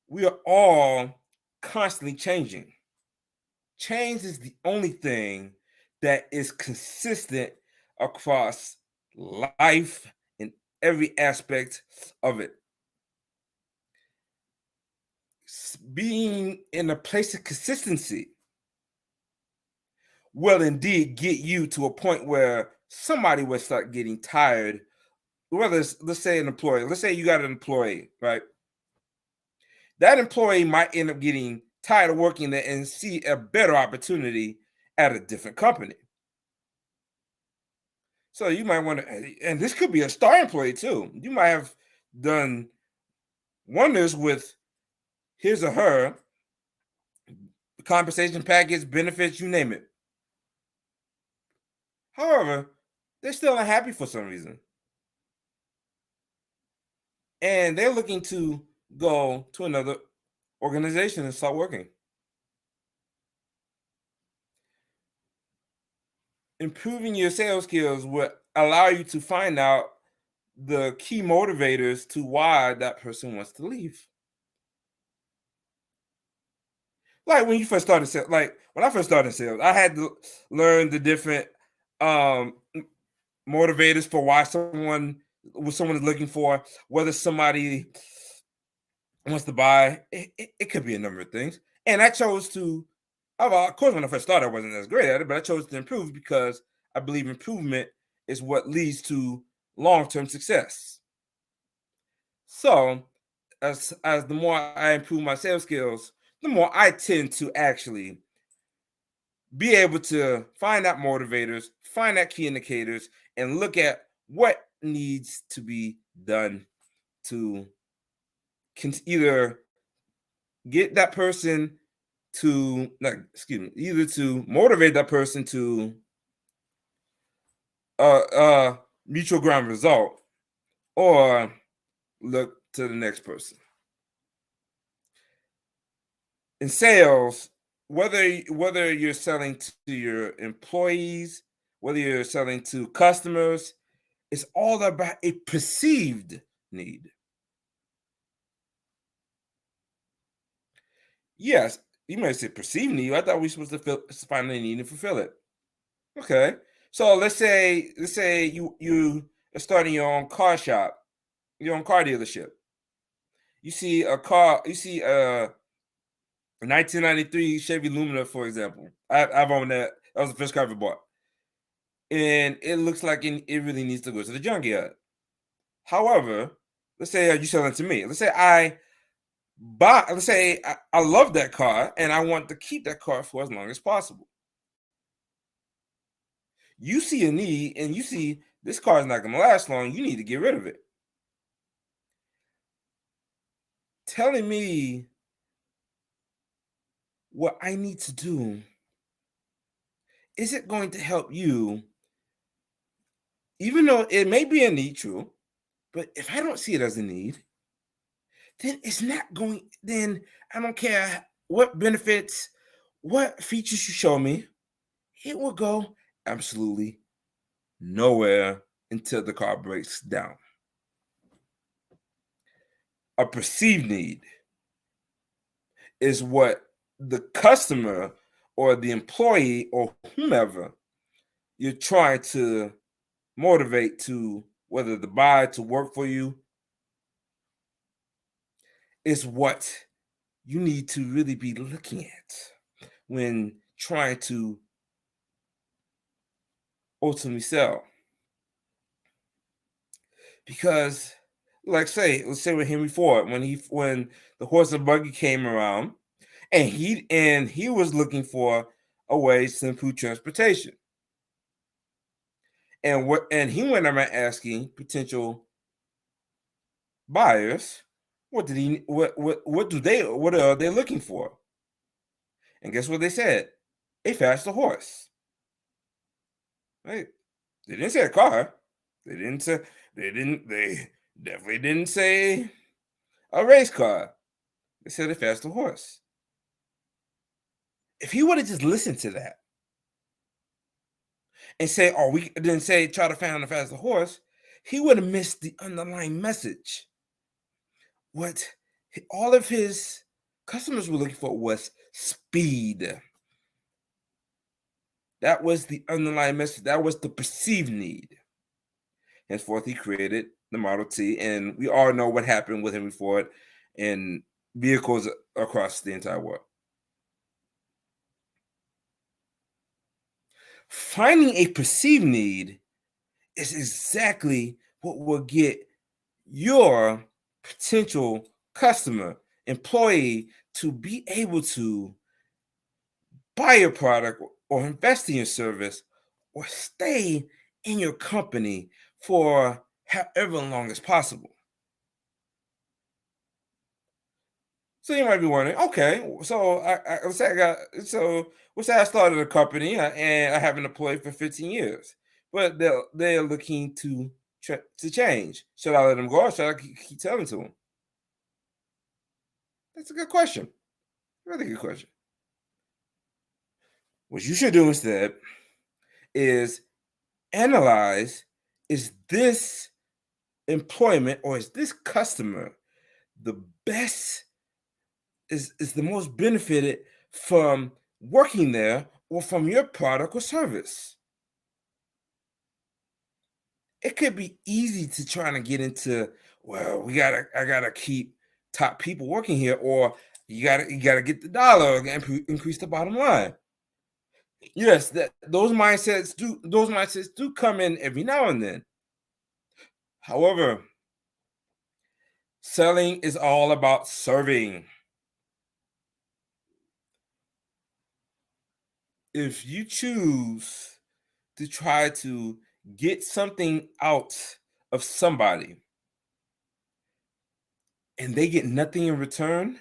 we are all constantly changing. Change is the only thing that is consistent across life in every aspect of it. Being in a place of consistency will indeed get you to a point where somebody will start getting tired. Whether it's, let's say, an employee, let's say you got an employee, right? That employee might end up getting tired of working there and see a better opportunity at a different company. So you might want to, and this could be a star employee too. You might have done wonders with his or her compensation package, benefits, you name it. However, they're still unhappy for some reason. And they're looking to go to another organization and start working. Improving your sales skills will allow you to find out the key motivators to why that person wants to leave. Like when you first started sales, like when I first started sales, I had to learn the different motivators for why someone is looking for, whether somebody wants to buy. It could be a number of things. And I chose to, of course, when I first started, I wasn't as great at it, but I chose to improve because I believe improvement is what leads to long-term success. So as the more I improve my sales skills, the more I tend to actually be able to find out motivators, find out key indicators, and look at what needs to be done to either get that person to, either to motivate that person to mutual ground result, or look to the next person. In sales, whether you're selling to your employees, whether you're selling to customers, it's all about a perceived need. Yes, you might say perceived need. I thought we were supposed to find a need and fulfill it. Okay, so let's say you are starting your own car shop, your own car dealership. You see a car, you see a 1993 Chevy Lumina, for example. I've owned that. That was the first car I ever bought. And it looks like it really needs to go to the junkyard. However, let's say you sell it to me. Let's say I love that car and I want to keep that car for as long as possible. You see a need and you see this car is not going to last long. You need to get rid of it. Telling me what I need to do, is it going to help you? Even though it may be a need, true, but if I don't see it as a need, then it's not going, then I don't care what benefits, what features you show me, it will go absolutely nowhere until the car breaks down. A perceived need is what the customer or the employee or whomever you're trying to motivate to, whether to buy, to work for you, is what you need to really be looking at when trying to ultimately sell. Because, let's say with Henry Ford, when the horse and buggy came around, and he was looking for a way to improve transportation, and he went around asking potential buyers, what are they looking for? And guess what they said? A faster horse. Right? They didn't say a car. They definitely didn't say a race car. They said a faster horse. If he would have just listened to that and say, try to find a faster horse, he would have missed the underlying message. What all of his customers were looking for was speed. That was the underlying message. That was the perceived need. Henceforth, he created the Model T, and we all know what happened with Henry Ford and vehicles across the entire world. Finding a perceived need is exactly what will get your potential customer, employee, to be able to buy your product or invest in your service or stay in your company for however long as possible. So you might be wondering, okay, so let's say I started a company and I have an employee for 15 years, but they're looking to change. Should I let them go or should I keep telling to them? That's a good question. Really good question. What you should do instead is analyze, is this employment or is this customer the best, is the most benefited from working there or from your product or service? It could be easy to try to get into, well, I gotta keep top people working here, or you gotta get the dollar and increase the bottom line. Yes, those mindsets do come in every now and then. However, selling is all about serving. If you choose to try to get something out of somebody and they get nothing in return,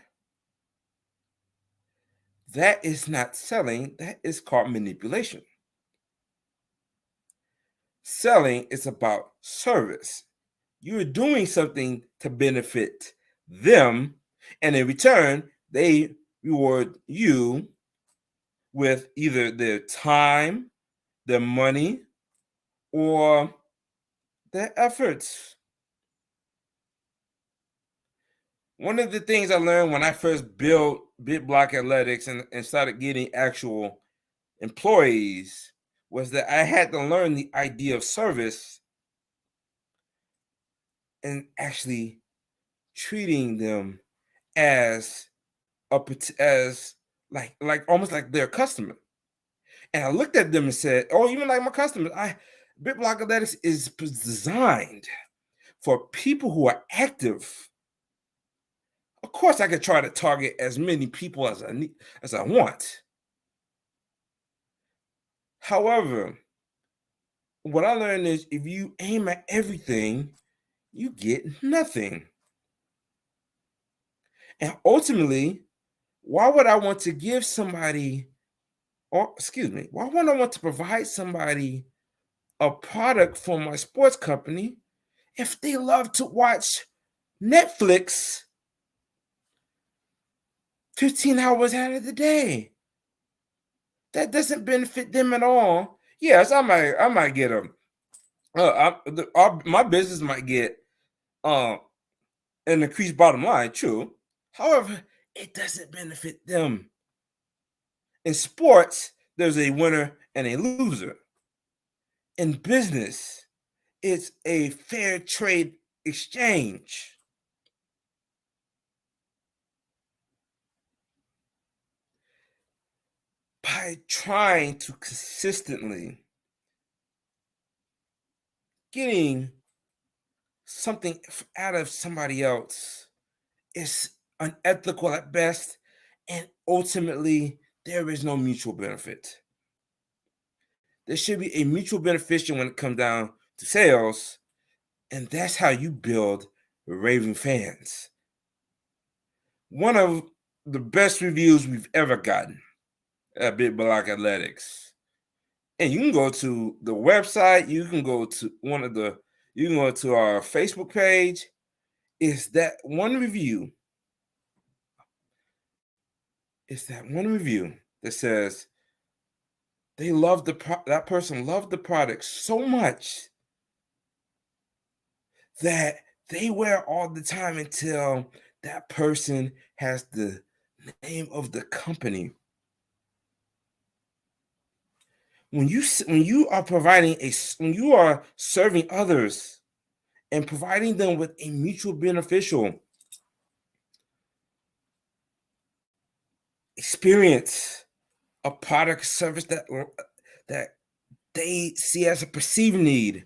that is not selling, that is called manipulation. Selling is about service. You're doing something to benefit them, and in return, they reward you with either their time, their money, or their efforts. One of the things I learned when I first built Big Block Athletics and started getting actual employees was that I had to learn the idea of service and actually treating them as like almost like their customer. And I looked at them and said, "Oh, even like my customers, Big Block Athletics is designed for people who are active. Of course, I could try to target as many people as I want. However, what I learned is if you aim at everything, you get nothing. And ultimately, why would I want to give somebody, or excuse me, why would I want to provide somebody a product from my sports company if they love to watch Netflix 15 hours out of the day? That doesn't benefit them at all. Yes, I might get them. My business might get an increased bottom line, true. However, it doesn't benefit them. In sports, there's a winner and a loser. In business, it's a fair trade exchange. By trying to consistently getting something out of somebody else is unethical at best, and ultimately there is no mutual benefit. There should be a mutual beneficial when it comes down to sales, and that's how you build raving fans. One of the best reviews we've ever gotten at Big Block Athletics. And you can go to the website, you can go to you can go to our Facebook page. Is that one review? It's that one review that says they love that person loved the product so much that they wear all the time until that person has the name of the company. When you are when you are serving others and providing them with a mutual beneficial experience, a product service that they see as a perceived need,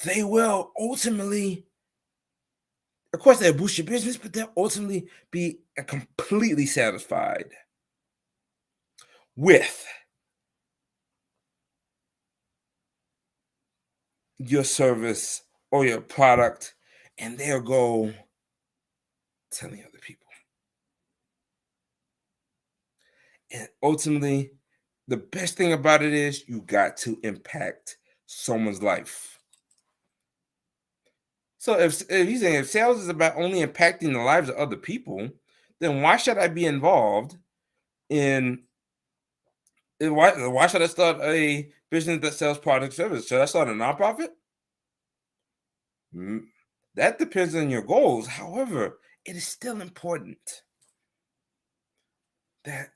they will ultimately, of course, they'll boost your business, but they'll ultimately be completely satisfied with your service or your product, and they'll go telling other people. And ultimately, the best thing about it is you got to impact someone's life. So if you're saying if sales is about only impacting the lives of other people, then why should I be involved in why should I start a business that sells product service? Should I start a nonprofit? That depends on your goals. However, it is still important that,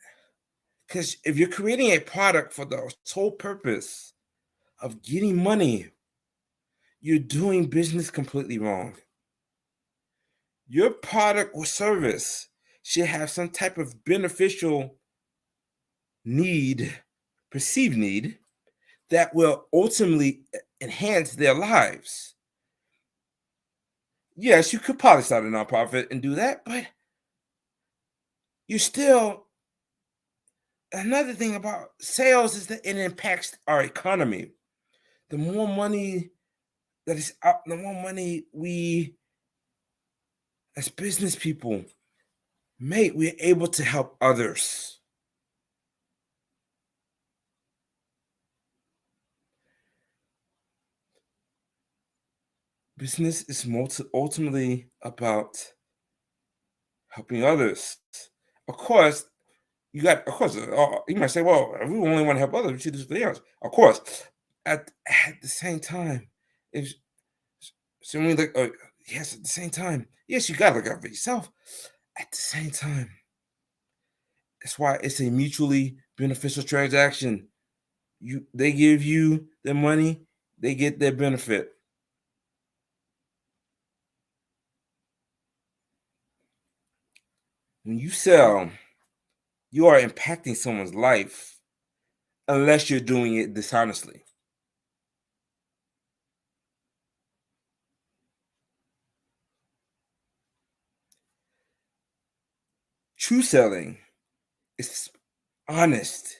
because if you're creating a product for the sole purpose of getting money, you're doing business completely wrong. Your product or service should have some type of beneficial need, perceived need, that will ultimately enhance their lives. Yes, you could probably start a nonprofit and do that, but you still, another thing about sales is that it impacts our economy. The more money that is out, the more money we as business people make, we're able to help others. Business is ultimately about helping others. Of course, you might say, well, if we only want to help others, we should do something else. Of course, at the same time, if so, we look, yes, at the same time, yes, you gotta look out for yourself. At the same time, that's why it's a mutually beneficial transaction. They give you their money, they get their benefit. When you sell, you are impacting someone's life unless you're doing it dishonestly. True selling is honest,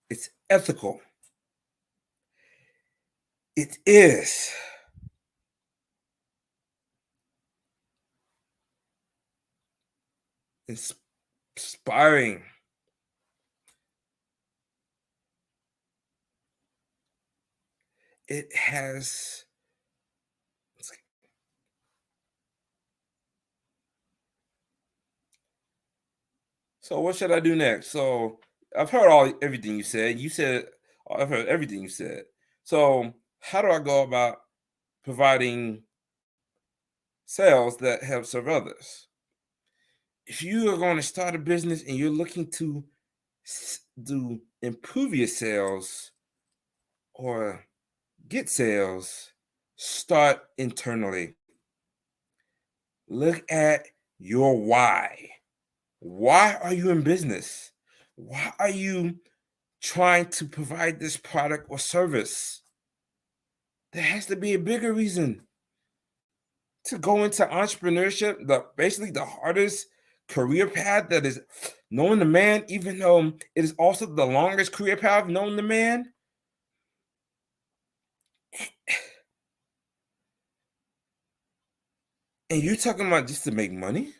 it's ethical. It is inspiring. It has. So what should I do next? So I've heard everything you said. I've heard everything you said. So how do I go about providing sales that help serve others? If you are going to start a business and you're looking to improve your sales or get sales, start internally. Look at your why. Why are you in business? Why are you trying to provide this product or service? There has to be a bigger reason to go into entrepreneurship, basically the hardest career path that is known to man, even though it is also the longest career path known to man. And you're talking about just to make money?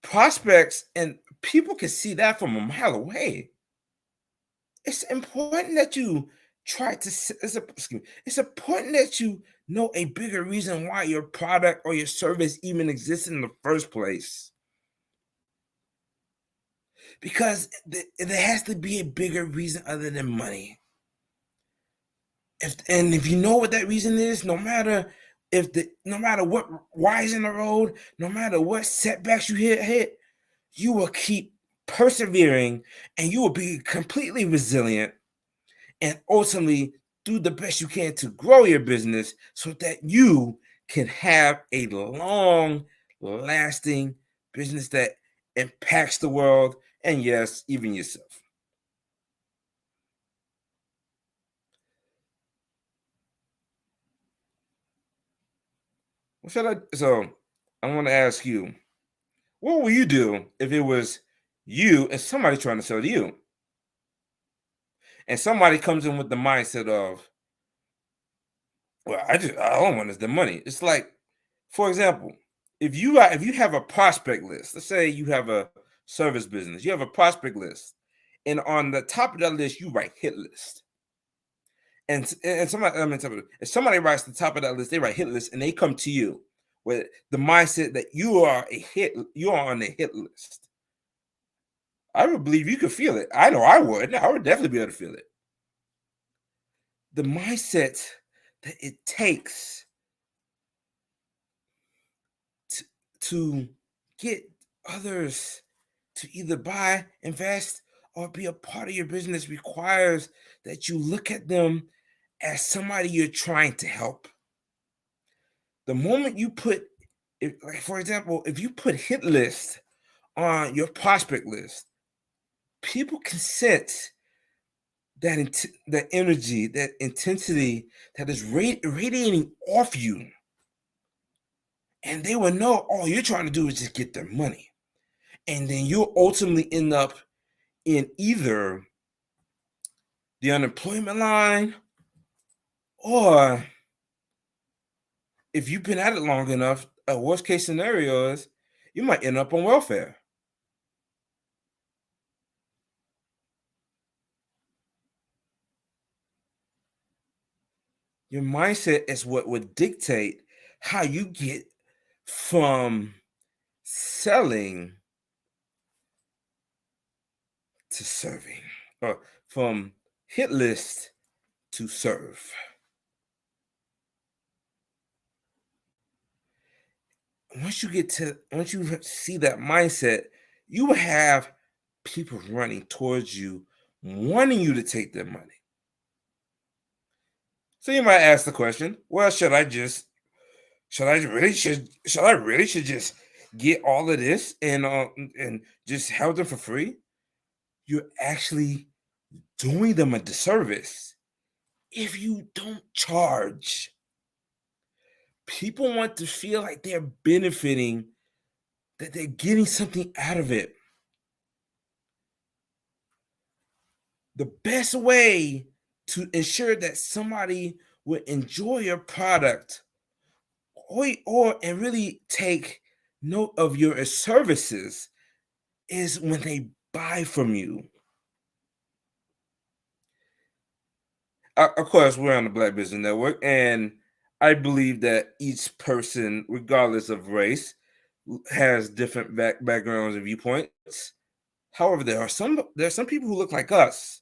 Prospects and people can see that from a mile away. It's important that you it's important that you know a bigger reason why your product or your service even exists in the first place. Because there has to be a bigger reason other than money. If you know what that reason is, no matter what wires in the road, no matter what setbacks you hit, you will keep persevering and you will be completely resilient and ultimately do the best you can to grow your business so that you can have a long lasting business that impacts the world and yes, even yourself. So I want to ask you, what will you do if it was you and somebody trying to sell to you? And somebody comes in with the mindset of, well, all I want is the money. It's like, for example, if you have a prospect list, let's say you have a service business, you have a prospect list, and on the top of that list, you write hit list. And if somebody writes the top of that list, they write hit list, and they come to you with the mindset that you are on the hit list. I would believe you could feel it. I know I would. I would definitely be able to feel it. The mindset that it takes to get others to either buy, invest, or be a part of your business requires that you look at them as somebody you're trying to help. The moment you for example, if you put hit list on your prospect list, people can sense that energy, that intensity that is radiating off you. And they will know all you're trying to do is just get their money. And then you'll ultimately end up in either the unemployment line, or if you've been at it long enough, a worst case scenario is you might end up on welfare. Your mindset is what would dictate how you get from selling to serving, or from hit list to serve. Once you see that mindset, you will have people running towards you, wanting you to take their money. So you might ask the question, well, should I really just get all of this and just help them for free? You're actually doing them a disservice if you don't charge. People want to feel like they're benefiting, that they're getting something out of it. The best way to ensure that somebody will enjoy your product and really take note of your services is when they buy from you. Of course, we're on the Black Business Network, and I believe that each person, regardless of race, has different backgrounds and viewpoints. However, there are some people who look like us,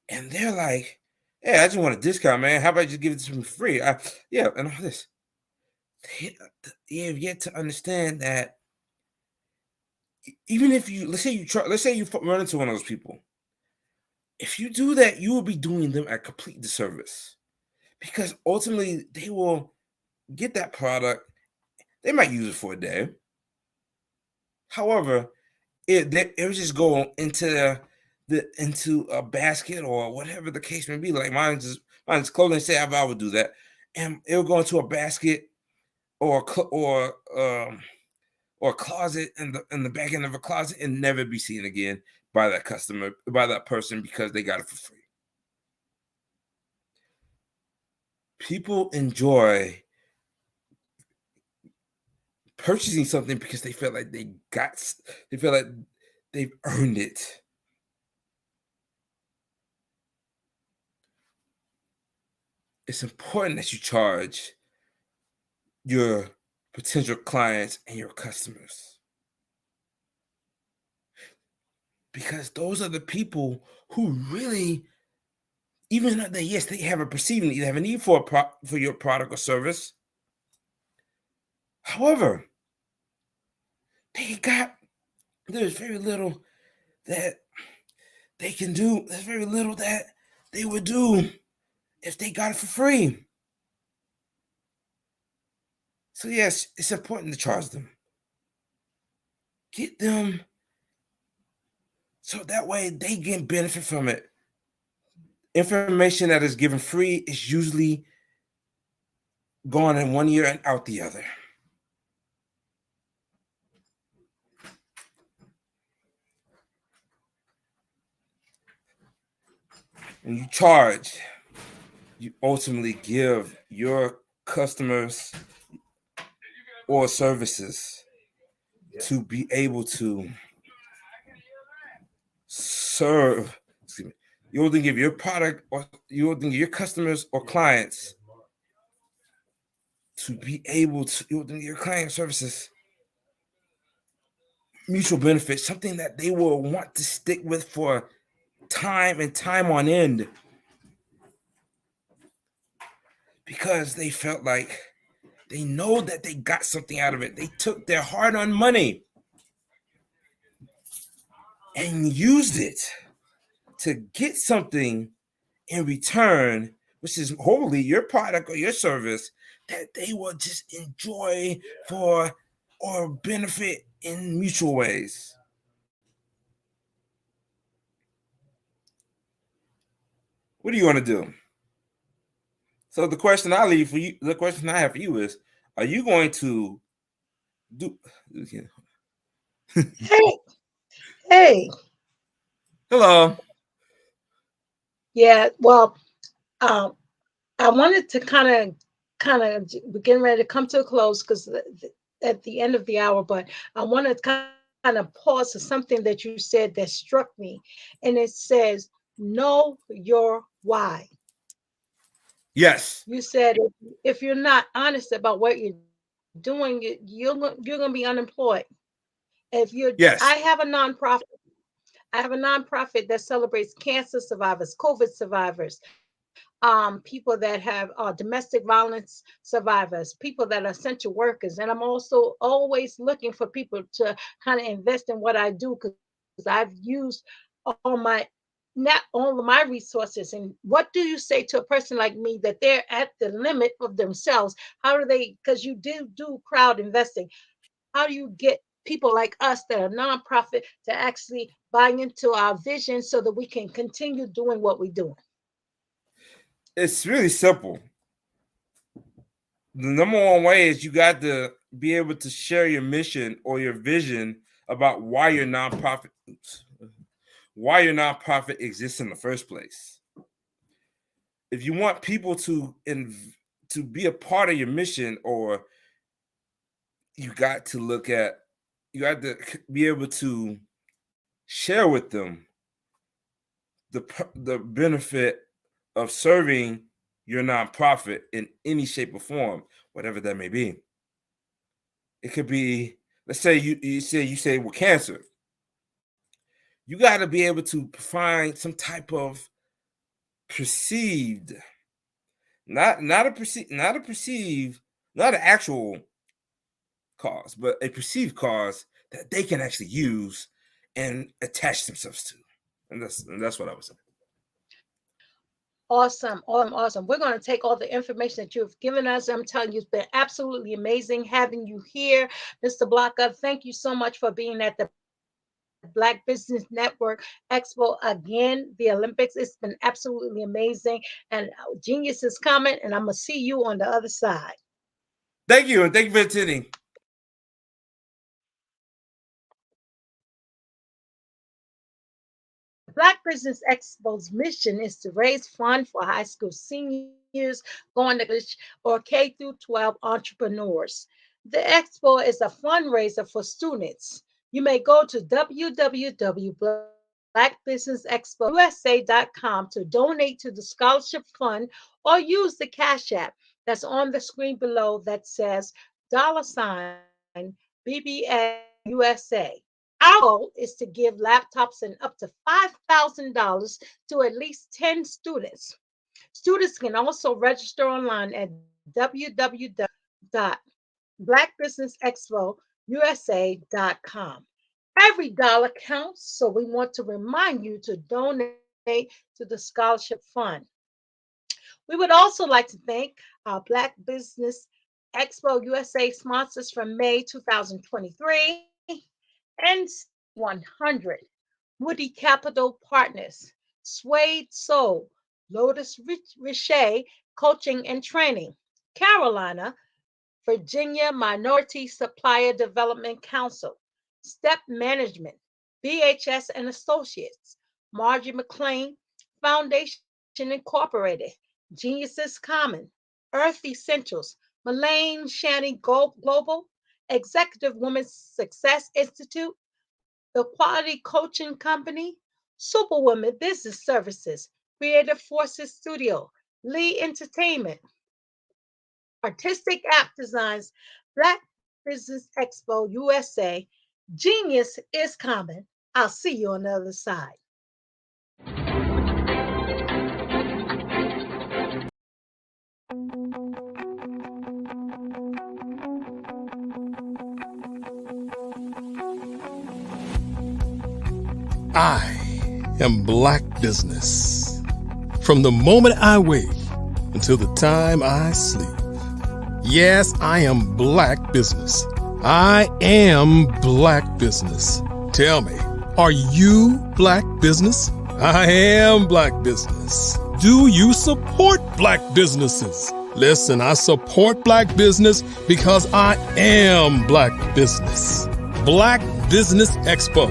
and they're like, "Hey, I just want a discount, man. How about you just give it to me free?" Yeah, and all this. They have yet to understand that even if you let's say you run into one of those people, if you do that, you will be doing them a complete disservice, because ultimately they will get that product. They might use it for a day. However, it will just go into a basket or whatever the case may be. Like mine's clothing. Say I would do that, and it'll go into a basket or a closet in the back end of a closet and never be seen again by that customer, by that person, because they got it for free. People enjoy purchasing something because they feel like they feel like they've earned it. It's important that you charge your potential clients and your customers, because those are the people who really, even though they have a perceived need, they have a need for your product or service. However, there's very little that they can do. There's very little that they would do if they got it for free. So yes, it's important to charge them. Get them so that way they can benefit from it. Information that is given free is usually gone in one ear and out the other. When you charge, you ultimately give your customers or services to be able to serve. You will then give your product, or you will then give your customers or clients to be able to, you will then give your client services mutual benefit, something that they will want to stick with for time and time on end, because they felt like they know that they got something out of it. They took their hard-earned money and used it to get something in return, which is wholly your product or your service that they will just enjoy for or benefit in mutual ways. What do you want to do? So the question I have for you is, are you going to do? Hey. Hello. Yeah, well, I wanted to kind of we're getting ready to come to a close because at the end of the hour, but I want to kind of pause to something that you said that struck me, and it says, know your why. Yes. You said if you're not honest about what you're doing, you're going to be unemployed. If you're, yes, I have a nonprofit. I have a nonprofit that celebrates cancer survivors, COVID survivors, people that have domestic violence survivors, people that are essential workers. And I'm also always looking for people to kind of invest in what I do, because I've used not all of my resources. And what do you say to a person like me that they're at the limit of themselves? How do they, because you do crowd investing, how do you get people like us that are nonprofit to actually buy into our vision so that we can continue doing what we're doing? It's really simple. The number one way is you got to be able to share your mission or your vision about why your nonprofit exists in the first place. If you want people to be a part of your mission, you got to be able to share with them the benefit of serving your nonprofit in any shape or form, whatever that may be. It could be, let's say you say with cancer, you got to be able to find some type of perceived, not an actual cause, but a perceived cause that they can actually use and attach themselves to. And that's what I was saying. Awesome. We're going to take all the information that you've given us. I'm telling you, it's been absolutely amazing having you here, Mr. Blocker. Thank you so much for being at the Black Business Network Expo again, the Olympics. It's been absolutely amazing. And Genius is coming, and I'm going to see you on the other side. Thank you. And thank you for attending. Black Business Expo's mission is to raise funds for high school seniors going to college or K through 12 entrepreneurs. The expo is a fundraiser for students. You may go to www.blackbusinessexpousa.com to donate to the scholarship fund or use the Cash App that's on the screen below that says $BBSUSA. Our goal is to give laptops and up to $5,000 to at least 10 students. Students can also register online at www.blackbusinessexpousa.com. Every dollar counts, so we want to remind you to donate to the scholarship fund. We would also like to thank our Black Business Expo USA sponsors from May 2023. And 100 Woody Capital Partners, Suede Soul, Lotus Richey Coaching and Training, Carolina, Virginia Minority Supplier Development Council, Step Management, BHS and Associates, Margie McLean Foundation Incorporated, Geniuses Common, Earth Essentials, Mullane Shanny Global, Executive Women's Success Institute, the Quality Coaching Company, Superwoman Business Services, Creative Forces Studio, Lee Entertainment, Artistic App Designs, Black Business Expo USA, Genius is Common. I'll see you on the other side. I am Black Business. From the moment I wake until the time I sleep. Yes, I am Black Business. I am Black Business. Tell me, are you Black Business? I am Black Business. Do you support Black businesses? Listen, I support Black business because I am Black Business. Black Business Expo,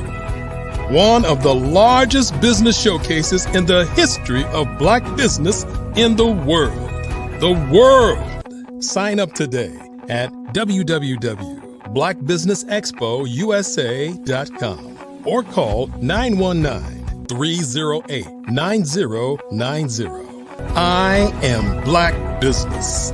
one of the largest business showcases in the history of Black business in the world. The world! Sign up today at www.blackbusinessexpousa.com or call 919-308-9090. I am Black Business.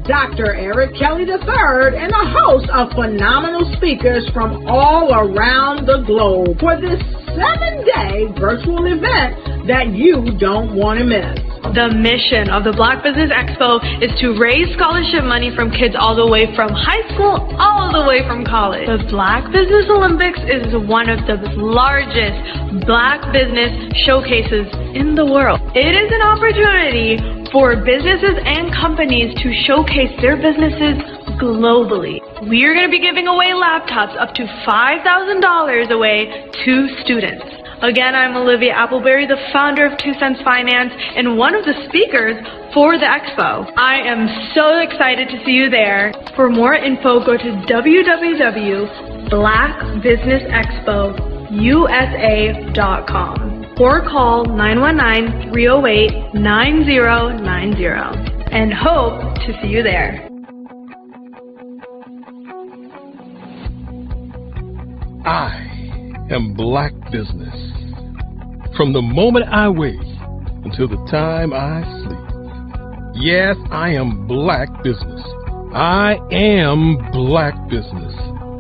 Dr. Eric Kelly III and a host of phenomenal speakers from all around the globe for this 7-day virtual event that you don't want to miss. The mission of the Black Business Expo is to raise scholarship money from kids all the way from high school, all the way from college. The Black Business Olympics is one of the largest Black business showcases in the world. It is an opportunity for businesses and companies to showcase their businesses globally. We are going to be giving away laptops up to $5,000 away to students. Again, I'm Olivia Appleberry, the founder of 2 Cents Finance and one of the speakers for the expo. I am so excited to see you there. For more info, go to www.blackbusinessexpousa.com or call 919-308-9090 and hope to see you there. I am Black business. From the moment I wake until the time I sleep. Yes, I am Black business. I am Black business.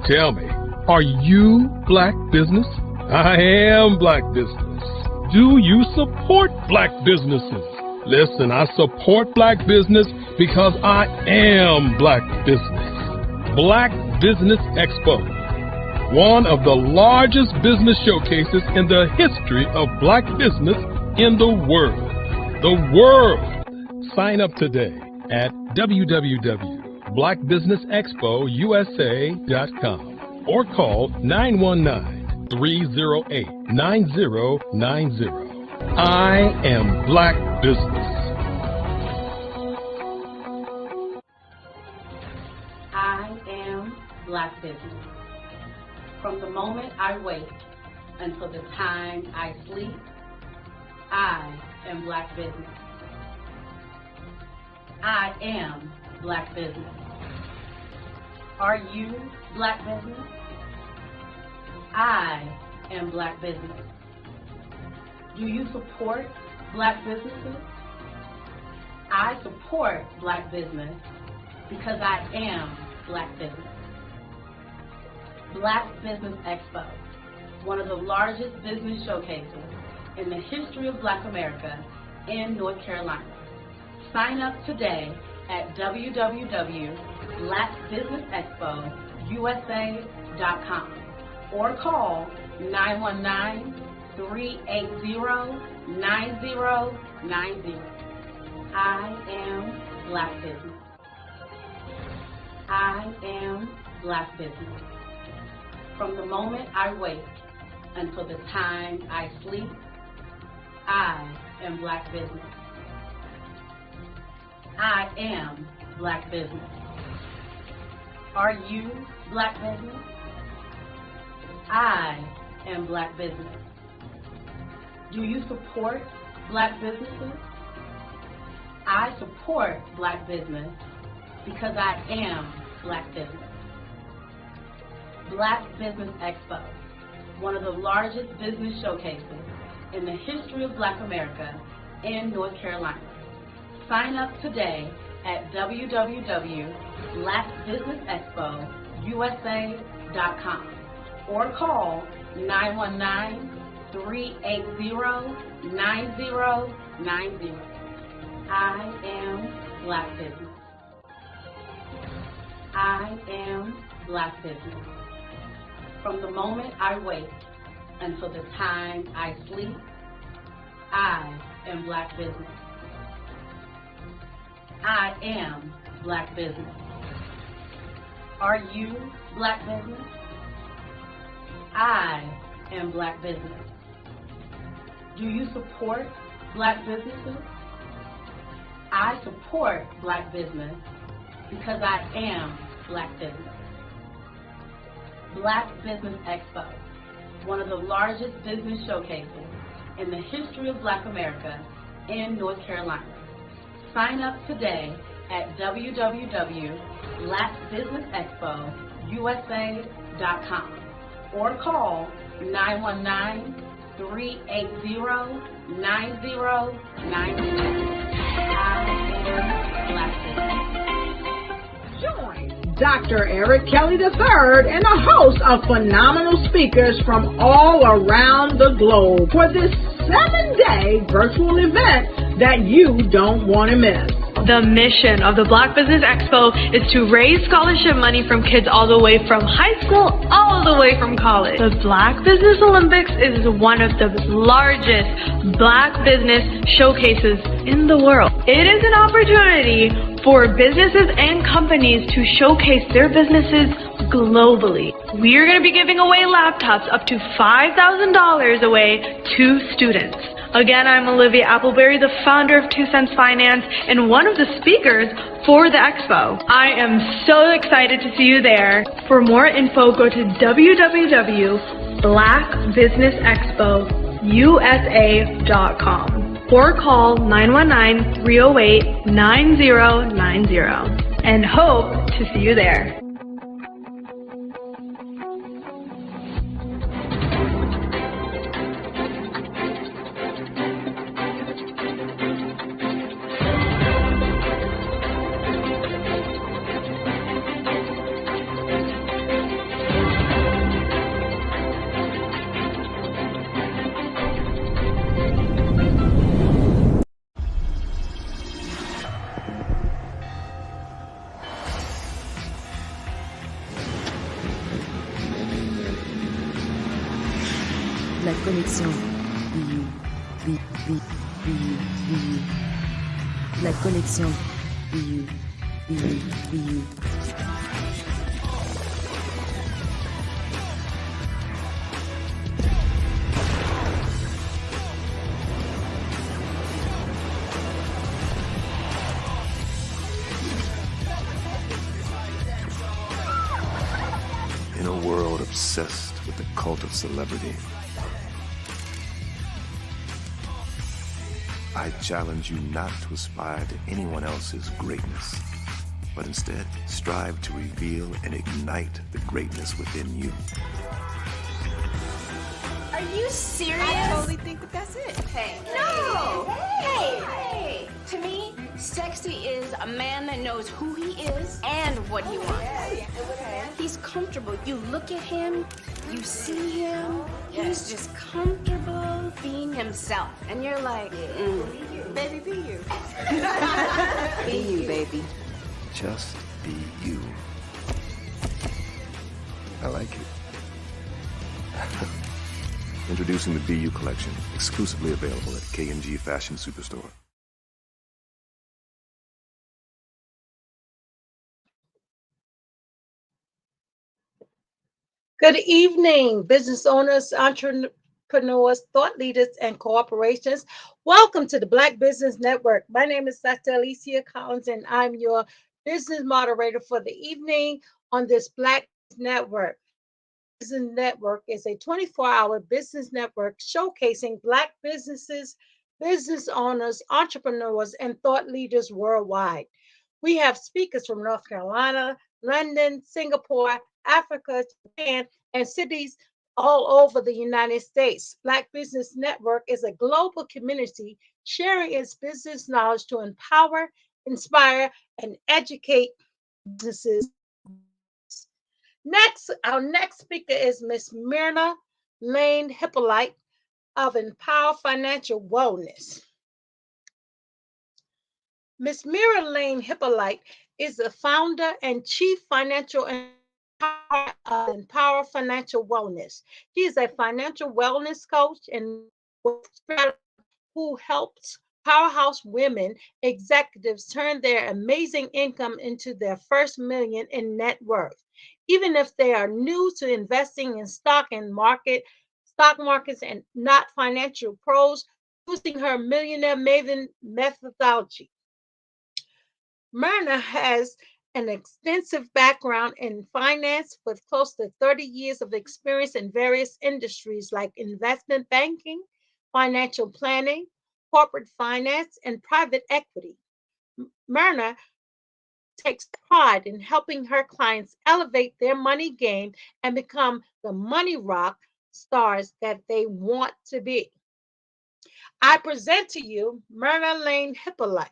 Tell me, are you Black business? I am Black business. Do you support Black businesses? Listen, I support Black business because I am Black business. Black Business Expo, one of the largest business showcases in the history of Black business in the world. The world! Sign up today at www.blackbusinessexpousa.com or call 919-308-9090. I am Black business. I am Black business. From the moment I wake until the time I sleep, I am Black business. I am Black business. Are you Black business? I am Black business. Do you support Black businesses? I support Black business because I am Black business. Black Business Expo, one of the largest business showcases in the history of Black America in North Carolina. Sign up today at www.blackbusinessexpousa.com or call 919-380-9090. I am Black business. I am Black business. From the moment I wake until the time I sleep, I am Black business. I am Black business. Are you Black business? I am Black business. Do you support Black businesses? I support Black business because I am Black business. Black Business Expo, one of the largest business showcases in the history of Black America in North Carolina. Sign up today at www.blackbusinessexpousa.com or call 919-380-9090. I am Black business. I am Black business. From the moment I wake until the time I sleep, I am Black business. I am Black business. Are you Black business? I am Black business. Do you support Black businesses? I support Black business because I am Black business. Black Business Expo, one of the largest business showcases in the history of Black America in North Carolina. Sign up today at www.blackbusinessexpousa.com or call 919-380-9090. I am Black business. Join Dr. Eric Kelly III and a host of phenomenal speakers from all around the globe for this 7-day virtual event that you don't want to miss. The mission of the Black Business Expo is to raise scholarship money from kids all the way from high school, all the way from college. The Black Business Olympics is one of the largest Black business showcases in the world. It is an opportunity for businesses and companies to showcase their businesses globally. We are going to be giving away laptops up to $5,000 away to students. Again, I'm Olivia Appleberry, the founder of 2 Cents Finance and one of the speakers for the expo. I am so excited to see you there. For more info, go to www.blackbusinessexpousa.com or call 919-308-9090 and hope to see you there. La connexion. La connexion. In a world obsessed with the cult of celebrity, I challenge you not to aspire to anyone else's greatness, but instead strive to reveal and ignite the greatness within you. Are you serious? I totally think that's it. Hey. No! Hey! To me, sexy is a man that knows who he is and what he wants. He's comfortable. You look at him, you see him, he's just comfortable being himself. And you're like, Baby, be you. be you, baby. Just be you. I like it. Introducing the Be You collection, exclusively available at K&G Fashion Superstore. Good evening, business owners, entrepreneurs, thought leaders, and corporations. Welcome to the Black Business Network. My name is Dr. Alicia Collins, and I'm your business moderator for the evening on this Black Network. Business Network is a 24-hour business network showcasing Black businesses, business owners, entrepreneurs, and thought leaders worldwide. We have speakers from North Carolina, London, Singapore, Africa, Japan, and cities all over the United States. Black Business Network is a global community sharing its business knowledge to empower, inspire, and educate businesses. Our next speaker is Miss Myrna Lane Hippolyte of Empower Financial Wellness. Miss Myrna Lane Hippolyte is the founder and chief financial of Empower Financial Wellness. She is a financial wellness coach and who helps powerhouse women executives turn their amazing income into their first million in net worth. Even if they are new to investing in stock markets and not financial pros, using her Millionaire Maven methodology. Myrna has an extensive background in finance with close to 30 years of experience in various industries like investment banking, financial planning, corporate finance, and private equity. Myrna takes pride in helping her clients elevate their money game and become the money rock stars that they want to be. I present to you Myrna Lane Hippolyte.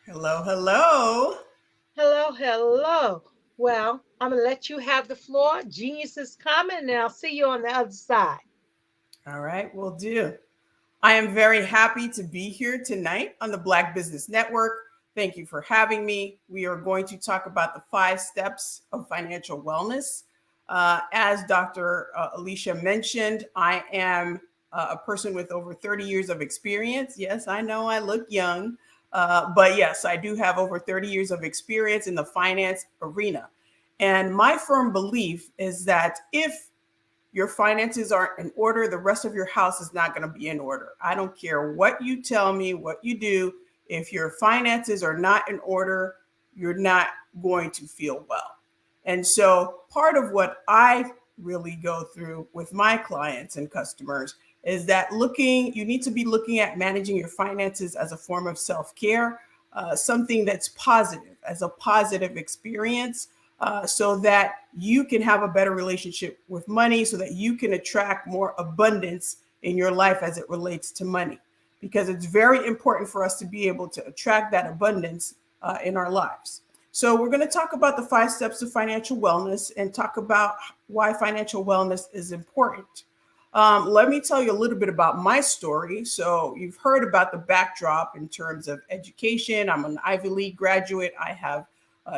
Hello, hello. Hello, hello. Well, I'm going to let you have the floor. Genius is coming, and I'll see you on the other side. All right, will do. I am very happy to be here tonight on the Black Business Network. Thank you for having me. We are going to talk about the 5 steps of financial wellness. As Dr. Alicia mentioned, I am a person with over 30 years of experience. Yes, I know I look young, but yes, I do have over 30 years of experience in the finance arena. And my firm belief is that if your finances aren't in order, the rest of your house is not going to be in order. I don't care what you tell me, what you do. If your finances are not in order, you're not going to feel well. And so part of what I really go through with my clients and customers is that you need to be looking at managing your finances as a form of self-care, something that's positive, as a positive experience. So that you can have a better relationship with money, so that you can attract more abundance in your life as it relates to money. Because it's very important for us to be able to attract that abundance in our lives. So we're going to talk about the 5 steps to financial wellness and talk about why financial wellness is important. Let me tell you a little bit about my story. So you've heard about the backdrop in terms of education. I'm an Ivy League graduate. I have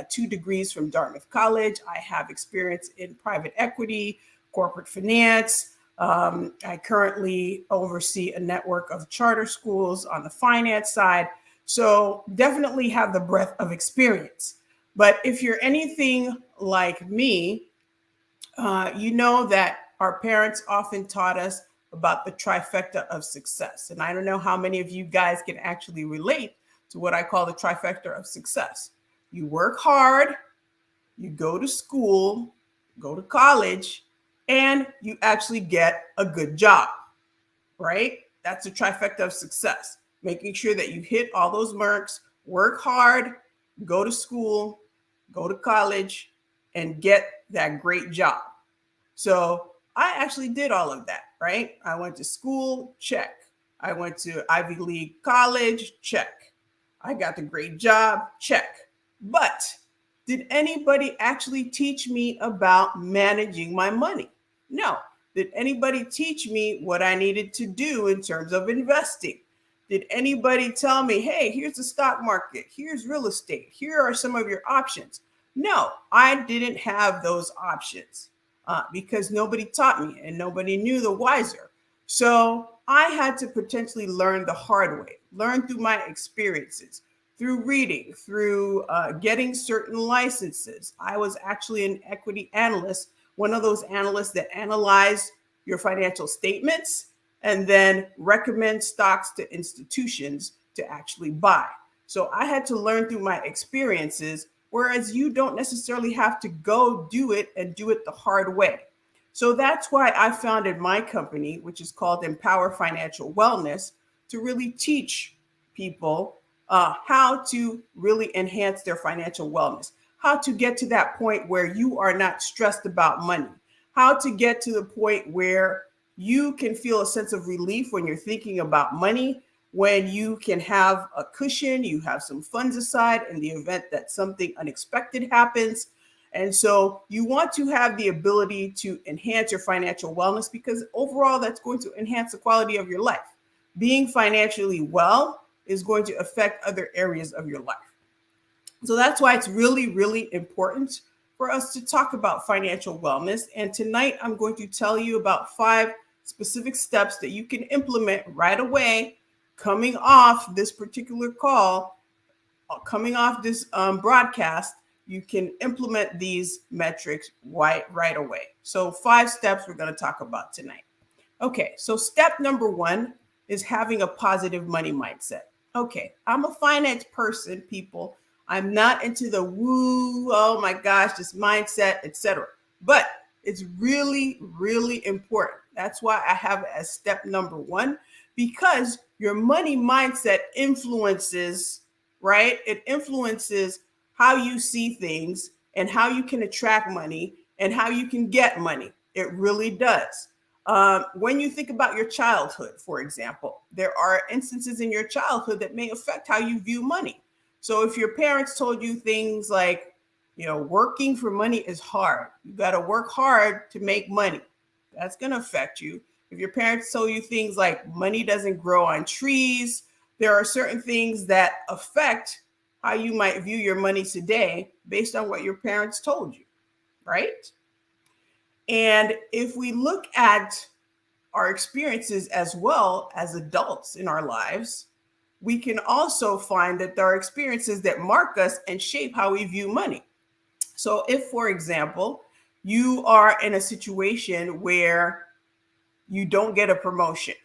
2 degrees from Dartmouth College. I have experience in private equity, corporate finance. I currently oversee a network of charter schools on the finance side. So definitely have the breadth of experience. But if you're anything like me, you know that our parents often taught us about the trifecta of success. And I don't know how many of you guys can actually relate to what I call the trifecta of success. You work hard, you go to school, go to college, and you actually get a good job, right? That's the trifecta of success. Making sure that you hit all those marks, work hard, go to school, go to college, and get that great job. So I actually did all of that, right? I went to school, check. I went to Ivy League college, check. I got the great job, check. But did anybody actually teach me about managing my money? No. Did anybody teach me what I needed to do in terms of investing? Did anybody tell me, hey, here's the stock market, here's real estate, here are some of your options? No, I didn't have those options because nobody taught me and nobody knew the wiser. So I had to potentially learn the hard way, learn through my experiences, through reading, through getting certain licenses. I was actually an equity analyst, one of those analysts that analyze your financial statements and then recommend stocks to institutions to actually buy. So I had to learn through my experiences, whereas you don't necessarily have to go do it and do it the hard way. So that's why I founded my company, which is called Empower Financial Wellness, to really teach people how to really enhance their financial wellness, how to get to that point where you are not stressed about money, how to get to the point where you can feel a sense of relief when you're thinking about money, when you can have a cushion, you have some funds aside in the event that something unexpected happens. And so you want to have the ability to enhance your financial wellness because overall that's going to enhance the quality of your life. Being financially well is going to affect other areas of your life. So that's why it's really, really important for us to talk about financial wellness. And tonight I'm going to tell you about 5 specific steps that you can implement right away coming off this particular call, coming off this broadcast. You can implement these metrics right away. So 5 steps we're going to talk about tonight. Okay, so step number 1 is having a positive money mindset. Okay, I'm a finance person, people. I'm not into the woo, oh my gosh, this mindset, etc. But it's really, really important. That's why I have it as step number 1, because your money mindset influences, right? It influences how you see things and how you can attract money and how you can get money. It really does. When you think about your childhood, for example, there are instances in your childhood that may affect how you view money. So if your parents told you things like, Working for money is hard. You got to work hard to make money. That's going to affect you. If your parents told you things like money doesn't grow on trees, there are certain things that affect how you might view your money today based on what your parents told you, right? And if we look at our experiences as well as adults in our lives, we can also find that there are experiences that mark us and shape how we view money. So if, for example, you are in a situation where you don't get a promotion,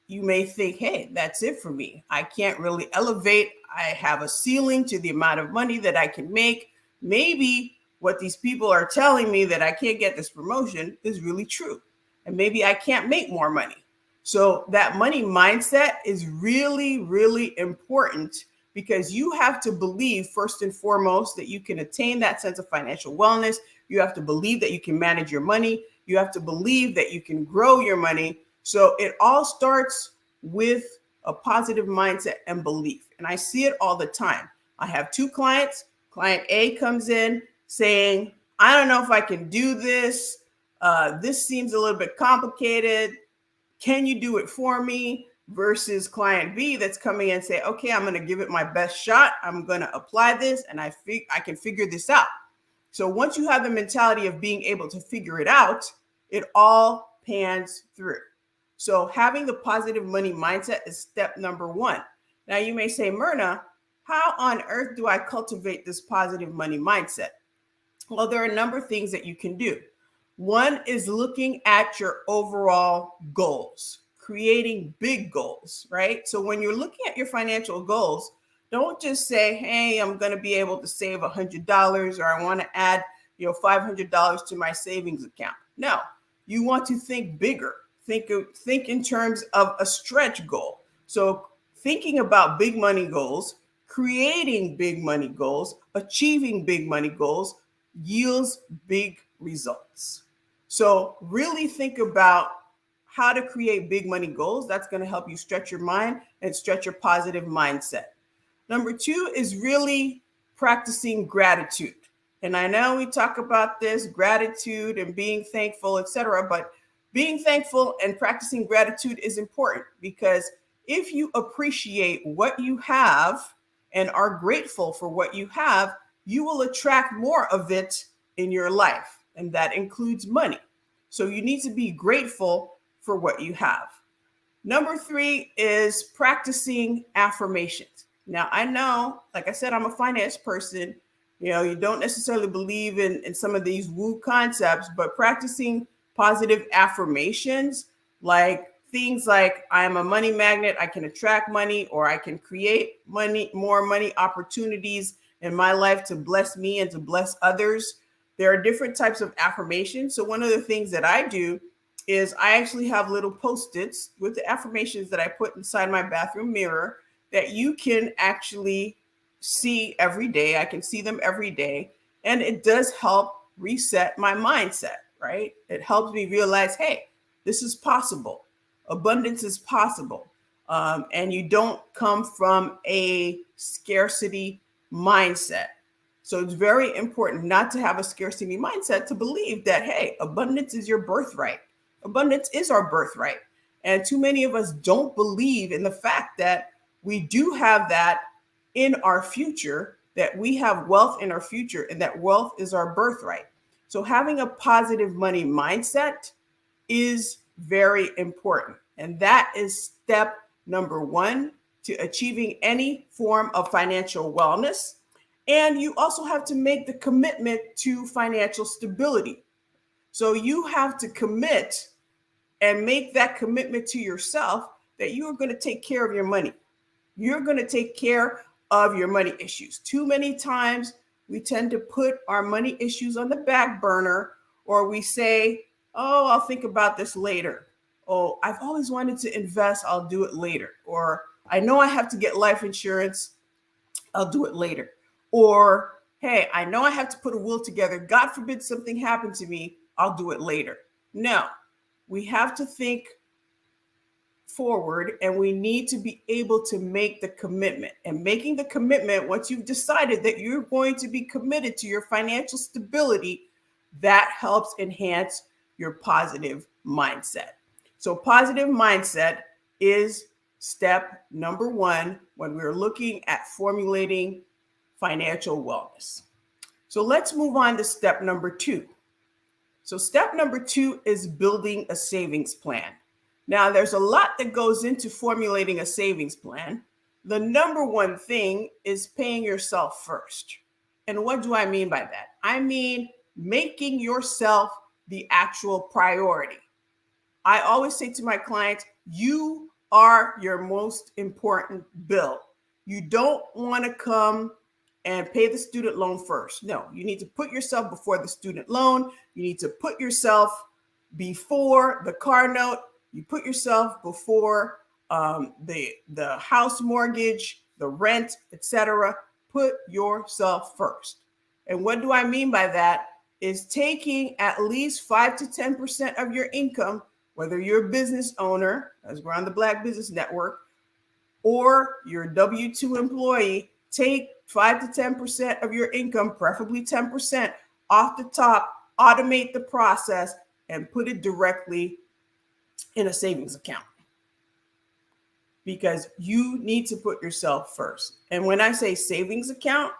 you may think, hey, that's it for me. I can't really elevate. I have a ceiling to the amount of money that I can make. Maybe what these people are telling me that I can't get this promotion is really true. And maybe I can't make more money. So that money mindset is really, really important, because you have to believe first and foremost that you can attain that sense of financial wellness. You have to believe that you can manage your money. You have to believe that you can grow your money. So it all starts with a positive mindset and belief. And I see it all the time. I have two clients. Client A comes in saying, I don't know if I can do this. This seems a little bit complicated. Can you do it for me? Versus client B that's coming in and say, okay, I'm going to give it my best shot. I'm going to apply this and I can figure this out. So once you have the mentality of being able to figure it out, it all pans through. So having the positive money mindset is step number one. Now you may say, Myrna, how on earth do I cultivate this positive money mindset? Well, there are a number of things that you can do. One is looking at your overall goals, creating big goals, right? So when you're looking at your financial goals, don't just say, hey, I'm going to be able to save $100, or I want to add, $500 to my savings account. No, you want to think bigger. Think in terms of a stretch goal. So thinking about big money goals, creating big money goals, achieving big money goals yields big results. So really think about how to create big money goals. That's going to help you stretch your mind and stretch your positive mindset. Number two is really practicing gratitude. And I know we talk about this, gratitude and being thankful, etc., but being thankful and practicing gratitude is important, because if you appreciate what you have and are grateful for what you have, you will attract more of it in your life. And that includes money. So you need to be grateful for what you have. Number three is practicing affirmations. Now, I know, like I said, I'm a finance person. You don't necessarily believe in some of these woo concepts, but practicing positive affirmations, like things like I am a money magnet, I can attract money, or I can create money, more money opportunities in my life to bless me and to bless others. There are different types of affirmations. So one of the things that I do is I actually have little Post-its with the affirmations that I put inside my bathroom mirror that you can actually see every day. I can see them every day. And it does help reset my mindset, right? It helps me realize, hey, this is possible. Abundance is possible. And you don't come from a scarcity mindset. So it's very important not to have a scarcity mindset, to believe that, hey, abundance is your birthright. Abundance is our birthright. And too many of us don't believe in the fact that we do have that in our future, that we have wealth in our future, and that wealth is our birthright. So having a positive money mindset is very important. And that is step number one to achieving any form of financial wellness. And you also have to make the commitment to financial stability. So you have to commit and make that commitment to yourself that you are going to take care of your money. You're going to take care of your money issues. Too many times we tend to put our money issues on the back burner, or we say, oh, I'll think about this later. Oh, I've always wanted to invest. I'll do it later. Or I know I have to get life insurance. I'll do it later. Or, hey, I know I have to put a will together. God forbid something happened to me. I'll do it later. No, we have to think forward, and we need to be able to make the commitment. And making the commitment, once you've decided that you're going to be committed to your financial stability, that helps enhance your positive mindset. So positive mindset is step number one when we're looking at formulating financial wellness. So let's move on to step number two. So step number two is building a savings plan. Now, there's a lot that goes into formulating a savings plan. The number one thing is paying yourself first. And what do I mean by that? I mean making yourself the actual priority. I always say to my clients, you are your most important bill. You don't want to come and pay the student loan first. No, you need to put yourself before the student loan. You need to put yourself before the car note. You put yourself before the house mortgage, the rent, etc. Put yourself first. And what do I mean by that? Is taking at least 5 to 10% of your income, whether you're a business owner, as we're on the Black Business Network, or you're a W-2 employee, take 5 to 10% of your income, preferably 10% off the top, automate the process, and put it directly in a savings account. Because you need to put yourself first. And when I say savings account,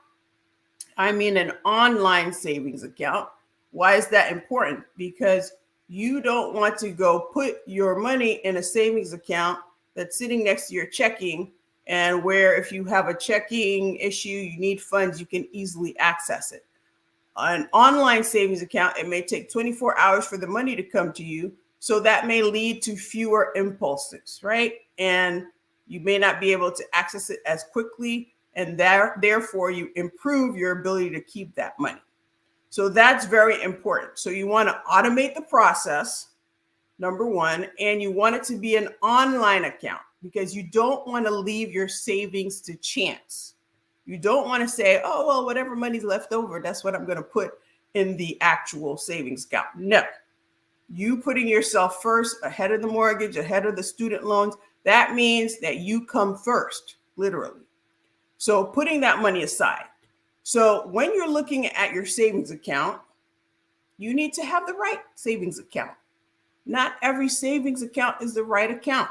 I mean an online savings account. Why is that important? Because you don't want to go put your money in a savings account that's sitting next to your checking, and where if you have a checking issue, you need funds, you can easily access it. An online savings account, it may take 24 hours for the money to come to you. So that may lead to fewer impulses, right? And you may not be able to access it as quickly, and therefore you improve your ability to keep that money. So that's very important. So you want to automate the process, number one, and you want it to be an online account because you don't want to leave your savings to chance. You don't want to say, oh, well, whatever money's left over, that's what I'm going to put in the actual savings account. No, you putting yourself first, ahead of the mortgage, ahead of the student loans, that means that you come first, literally. So putting that money aside. So when you're looking at your savings account, you need to have the right savings account. Not every savings account is the right account.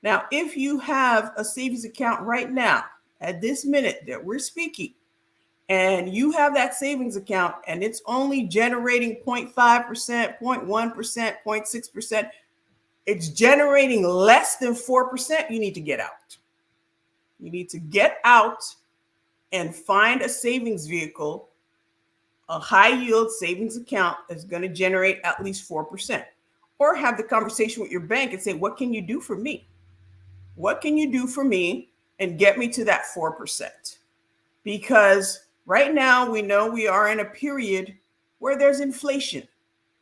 Now, if you have a savings account right now, at this minute that we're speaking, and you have that savings account and it's only generating 0.5%, 0.1%, 0.6%, it's generating less than 4%, you need to get out. You need to get out and find a savings vehicle, a high yield savings account that's going to generate at least 4%. Or have the conversation with your bank and say, what can you do for me? What can you do for me and get me to that 4%? Because right now we know we are in a period where there's inflation.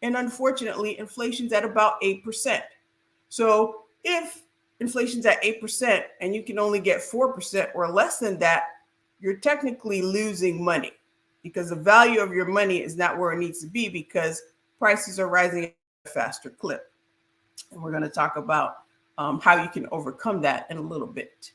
And unfortunately, inflation's at about 8%. So if inflation's at 8% and you can only get 4% or less than that, you're technically losing money because the value of your money is not where it needs to be because prices are rising at a faster clip. And we're going to talk about how you can overcome that in a little bit.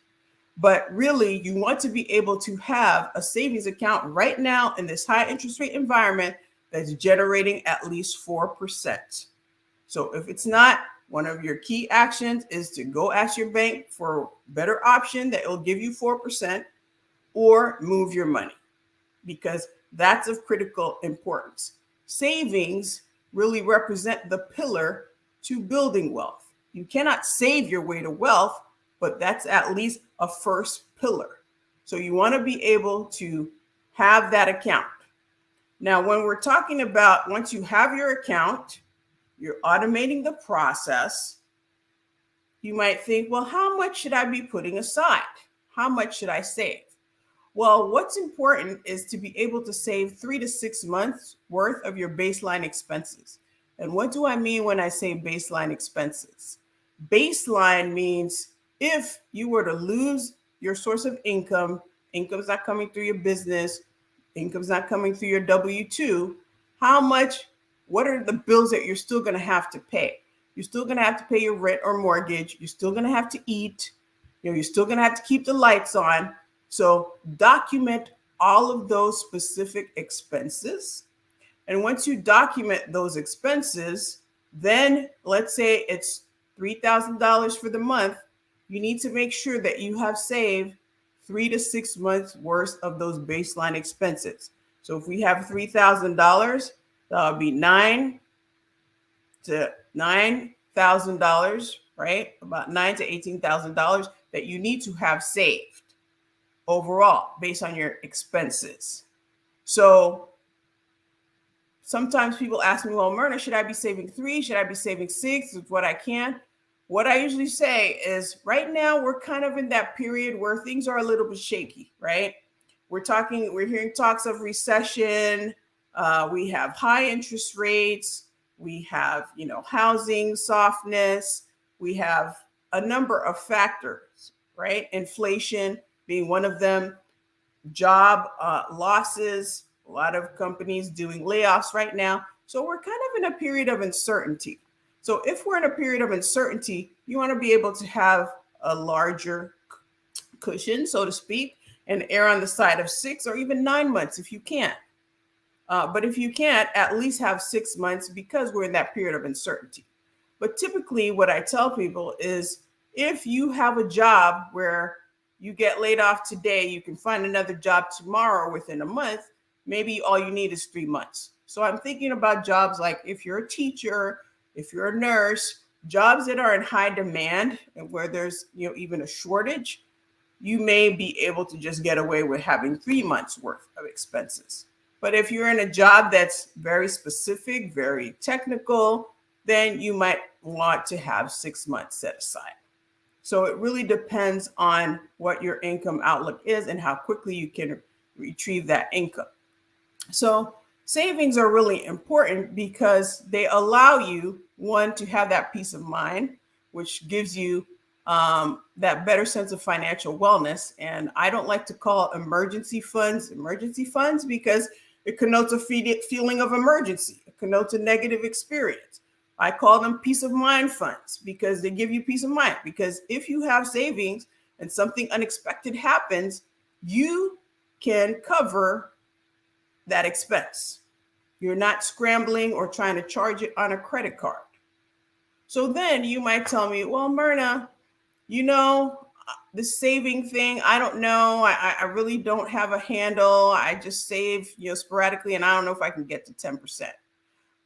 But really, you want to be able to have a savings account right now in this high interest rate environment that's generating at least 4%. So if it's not, one of your key actions is to go ask your bank for a better option that will give you 4% or move your money because that's of critical importance. Savings really represent the pillar to building wealth. You cannot save your way to wealth, but that's at least a first pillar. So you want to be able to have that account. Now, when we're talking about once you have your account, you're automating the process. You might think, well, how much should I be putting aside? How much should I save? Well, what's important is to be able to save 3 to 6 months worth of your baseline expenses. And what do I mean when I say baseline expenses? Baseline means if you were to lose your source of income, income's not coming through your business, income's not coming through your W-2, what are the bills that you're still going to have to pay? You're still going to have to pay your rent or mortgage. You're still going to have to eat. You're still going to have to keep the lights on. So document all of those specific expenses. And once you document those expenses, then let's say it's $3,000 for the month, you need to make sure that you have saved 3 to 6 months worth of those baseline expenses. So if we have $3,000, that would be $9,000 to $9,000, right? About $9,000 to $18,000 that you need to have saved overall based on your expenses. So sometimes people ask me, well, Myrna, should I be saving 3? Should I be saving 6? Is what I can. What I usually say is right now we're kind of in that period where things are a little bit shaky, right? We're hearing talks of recession. We have high interest rates. We have, housing softness. We have a number of factors, right? Inflation being one of them, job losses, a lot of companies doing layoffs right now. So we're kind of in a period of uncertainty. So if we're in a period of uncertainty, you want to be able to have a larger cushion, so to speak, and err on the side of 6 or even 9 months if you can. But if you can't, at least have 6 months because we're in that period of uncertainty. But typically what I tell people is if you have a job where you get laid off today, you can find another job tomorrow or within a month, maybe all you need is 3 months. So I'm thinking about jobs like if you're a teacher, if you're a nurse, jobs that are in high demand and where there's even a shortage, you may be able to just get away with having 3 months worth of expenses. But if you're in a job that's very specific, very technical, then you might want to have 6 months set aside. So it really depends on what your income outlook is and how quickly you can retrieve that income. So savings are really important because they allow you, one, to have that peace of mind, which gives you that better sense of financial wellness. And I don't like to call emergency funds because it connotes a feeling of emergency. It connotes a negative experience. I call them peace of mind funds because they give you peace of mind. Because if you have savings and something unexpected happens, you can cover that expense. You're not scrambling or trying to charge it on a credit card. So then you might tell me, well, Myrna, the saving thing, I don't know. I really don't have a handle. I just save, sporadically, and I don't know if I can get to 10%.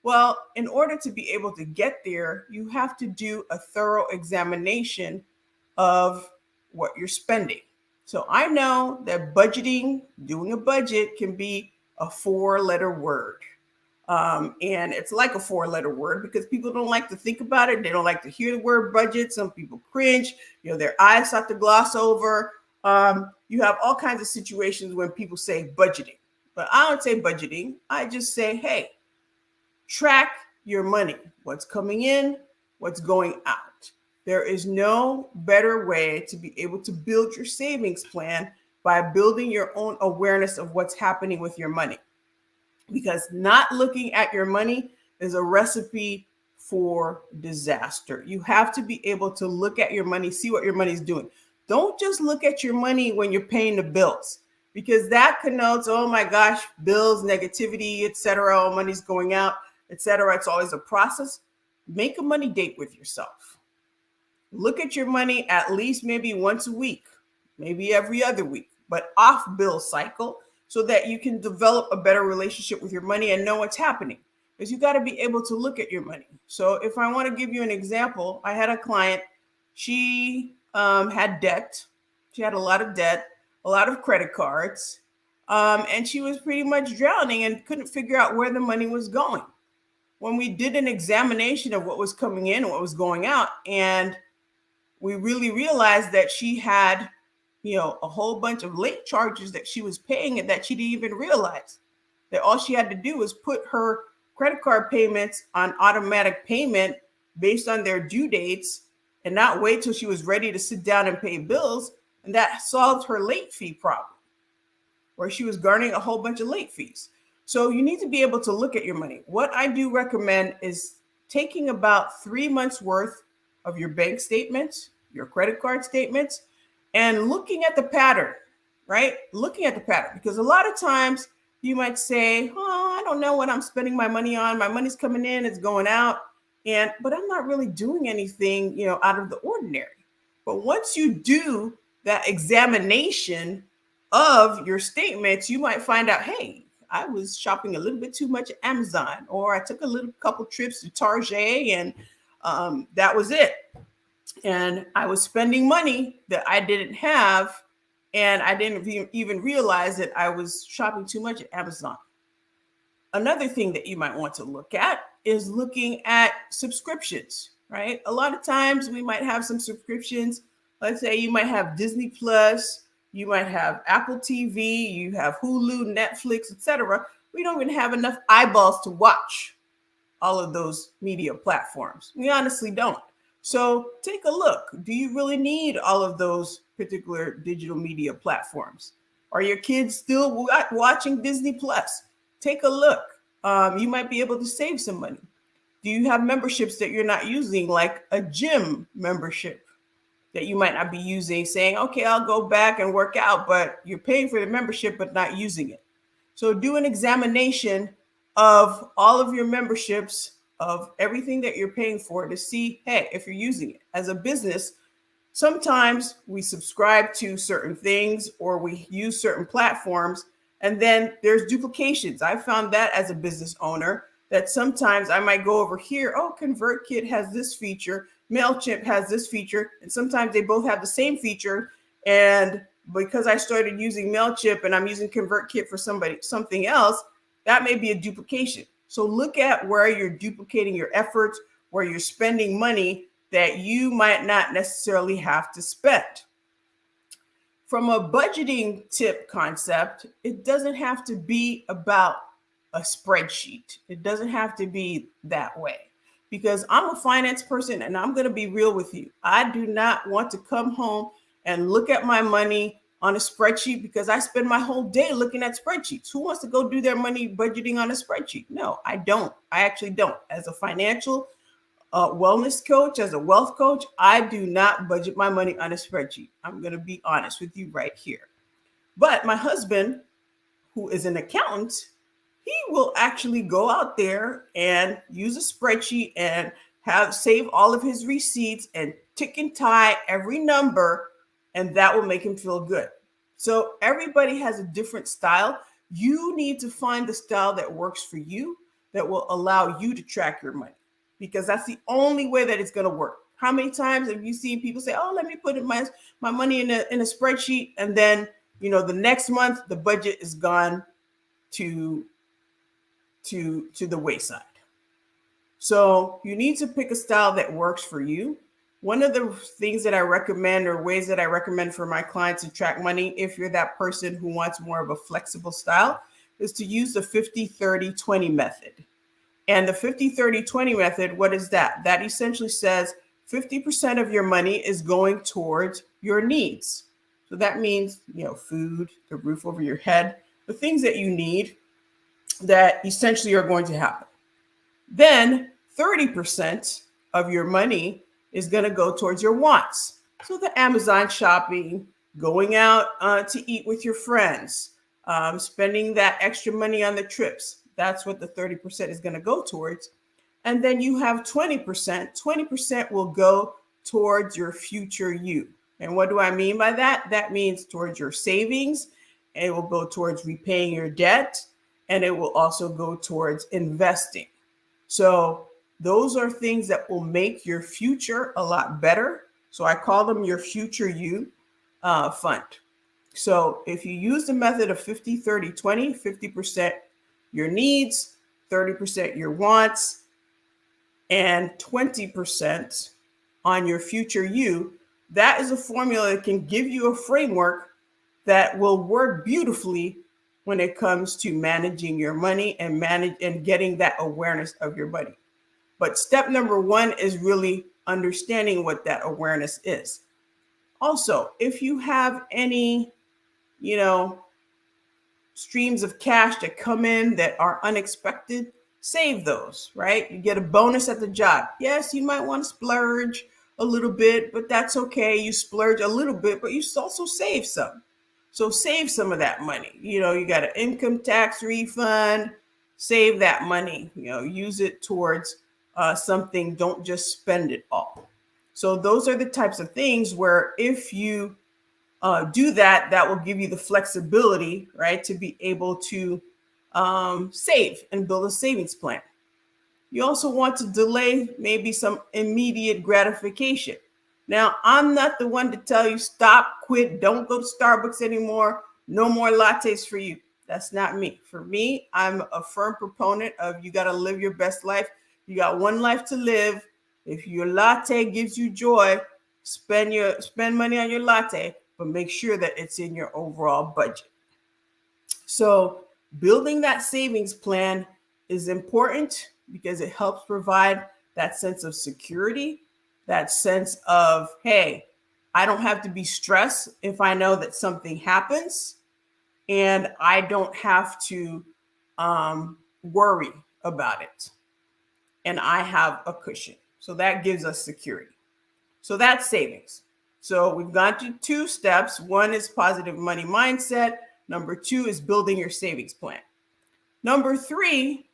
Well, in order to be able to get there, you have to do a thorough examination of what you're spending. So I know that doing a budget can be a 4-letter word. And it's like a 4-letter word because people don't like to think about it. They don't like to hear the word budget. Some people cringe, their eyes start to gloss over. You have all kinds of situations when people say budgeting, but I don't say budgeting. I just say, hey, track your money, what's coming in, what's going out. There is no better way to be able to build your savings plan by building your own awareness of what's happening with your money. Because not looking at your money is a recipe for disaster. You have to be able to look at your money, see what your money is doing. Don't just look at your money when you're paying the bills, because that connotes, oh my gosh, bills, negativity, etc. Oh, money's going out, etc. It's always a process. Make a money date with yourself. Look at your money at least maybe once a week, maybe every other week, but off bill cycle, so that you can develop a better relationship with your money and know what's happening. Because you got to be able to look at your money. So if I want to give you an example, I had a client, she had debt. She had a lot of debt, a lot of credit cards, and she was pretty much drowning and couldn't figure out where the money was going. When we did an examination of what was coming in and what was going out, and we really realized that she had a whole bunch of late charges that she was paying and that she didn't even realize. That all she had to do was put her credit card payments on automatic payment based on their due dates and not wait till she was ready to sit down and pay bills. And that solved her late fee problem, where she was garnering a whole bunch of late fees. So you need to be able to look at your money. What I do recommend is taking about 3 months worth of your bank statements, your credit card statements, and looking at the pattern, right? Looking at the pattern, because a lot of times you might say, oh, I don't know what I'm spending my money on. My money's coming in, it's going out, but I'm not really doing anything, out of the ordinary. But once you do that examination of your statements, you might find out, hey, I was shopping a little bit too much at Amazon, or I took a couple trips to Target, and that was it. And I was spending money that I didn't have, and I didn't even realize that I was shopping too much at Amazon. Another thing that you might want to look at is looking at subscriptions, right? A lot of times we might have some subscriptions. Let's say you might have Disney Plus, you might have Apple TV, you have Hulu, Netflix, etc. We don't even have enough eyeballs to watch all of those media platforms. We honestly don't. So take a look. Do you really need all of those particular digital media platforms? Are your kids still watching Disney Plus? Take a look. You might be able to save some money. Do you have memberships that you're not using, like a gym membership that you might not be using, saying, okay, I'll go back and work out, but you're paying for the membership but not using it. So do an examination of all of your memberships, of everything that you're paying for, to see, hey, if you're using it. As a business, sometimes we subscribe to certain things or we use certain platforms, and then there's duplications. I found that as a business owner, that sometimes I might go over here, oh, ConvertKit has this feature, MailChimp has this feature, and sometimes they both have the same feature. And because I started using MailChimp and I'm using ConvertKit for something else, that may be a duplication. So look at where you're duplicating your efforts, where you're spending money that you might not necessarily have to spend. From a budgeting tip concept, it doesn't have to be about a spreadsheet. It doesn't have to be that way, because I'm a finance person and I'm going to be real with you. I do not want to come home and look at my money on a spreadsheet, because I spend my whole day looking at spreadsheets. Who wants to go do their money budgeting on a spreadsheet? No, I don't. I actually don't. As a financial wellness coach, as a wealth coach, I do not budget my money on a spreadsheet. I'm going to be honest with you right here. But my husband, who is an accountant, he will actually go out there and use a spreadsheet and save all of his receipts and tick and tie every number, and that will make him feel good. So everybody has a different style. You need to find the style that works for you, that will allow you to track your money, because that's the only way that it's going to work. How many times have you seen people say, oh, let me put my money in a spreadsheet, and then, the next month the budget is gone to the wayside. So you need to pick a style that works for you. One of the things that I recommend, or ways that I recommend for my clients to track money, if you're that person who wants more of a flexible style, is to use the 50-30-20 method. And the 50-30-20 method, what is that? That essentially says 50% of your money is going towards your needs. So that means, food, the roof over your head, the things that you need that essentially are going to happen. Then 30% of your money is going to go towards your wants. So the Amazon shopping, going out to eat with your friends, spending that extra money on the trips. That's what the 30% is going to go towards. And then you have 20%. 20% will go towards your future you. And what do I mean by that? That means towards your savings. It will go towards repaying your debt. And it will also go towards investing. So those are things that will make your future a lot better. So I call them your future you fund. So if you use the method of 50-30-20, 50% your needs, 30% your wants, and 20% on your future you, that is a formula that can give you a framework that will work beautifully when it comes to managing your money and getting that awareness of your money. But step number one is really understanding what that awareness is. Also, if you have any, streams of cash that come in that are unexpected, save those, right? You get a bonus at the job. Yes, you might want to splurge a little bit, but that's okay. You splurge a little bit, but you also save some. So save some of that money. You got an income tax refund, save that money, use it towards something. Don't just spend it all. So those are the types of things where if you do that, that will give you the flexibility, right, to be able to save and build a savings plan. You also want to delay maybe some immediate gratification. Now, I'm not the one to tell you stop, quit, don't go to Starbucks anymore, no more lattes for you. That's not me. For me, I'm a firm proponent of you got to live your best life. You got one life to live. If your latte gives you joy, spend money on your latte, but make sure that it's in your overall budget. So building that savings plan is important because it helps provide that sense of security, that sense of, hey, I don't have to be stressed if I know that something happens, and I don't have to worry about it. And I have a cushion. So that gives us security. So that's savings. So we've gone to 2 steps. One is positive money mindset. Number 2 is building your savings plan. Number 3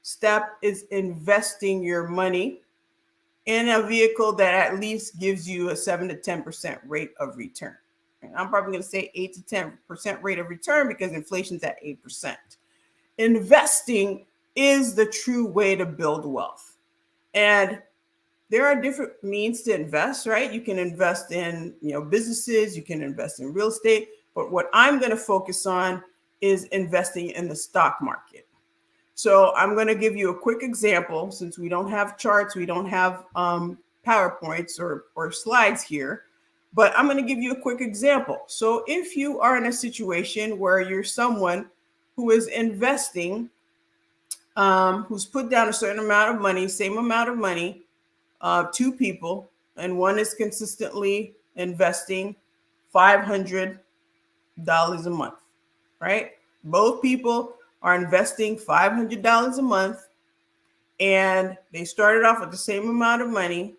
step is investing your money in a vehicle that at least gives you a 7 to 10% rate of return. And I'm probably going to say 8 to 10% rate of return because inflation's at 8%. Investing is the true way to build wealth. And there are different means to invest, right? You can invest in, businesses, you can invest in real estate, but what I'm going to focus on is investing in the stock market. So I'm going to give you a quick example since we don't have charts, we don't have PowerPoints or slides here, but I'm going to give you a quick example. So if you are in a situation where you're someone who is investing, who's put down a certain amount of money, same amount of money, 2 people, and one is consistently investing $500 a month, right? Both people are investing $500 a month, and they started off with the same amount of money.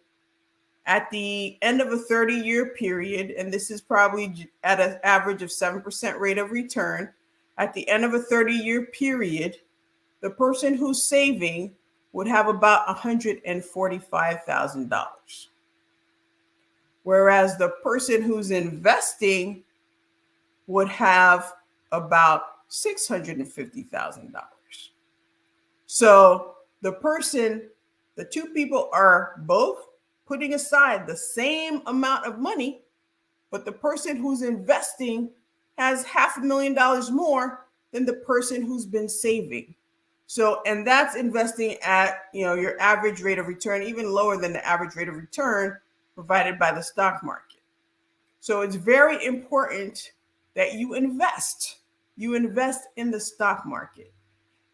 At the end of a 30-year period, and this is probably at an average of 7% rate of return, at the end of a 30-year period, the person who's saving would have about $145,000. Whereas the person who's investing would have about $650,000. So the 2 people are both putting aside the same amount of money, but the person who's investing has $500,000 more than the person who's been saving. So, and that's investing at, your average rate of return, even lower than the average rate of return provided by the stock market. So it's very important that you invest in the stock market.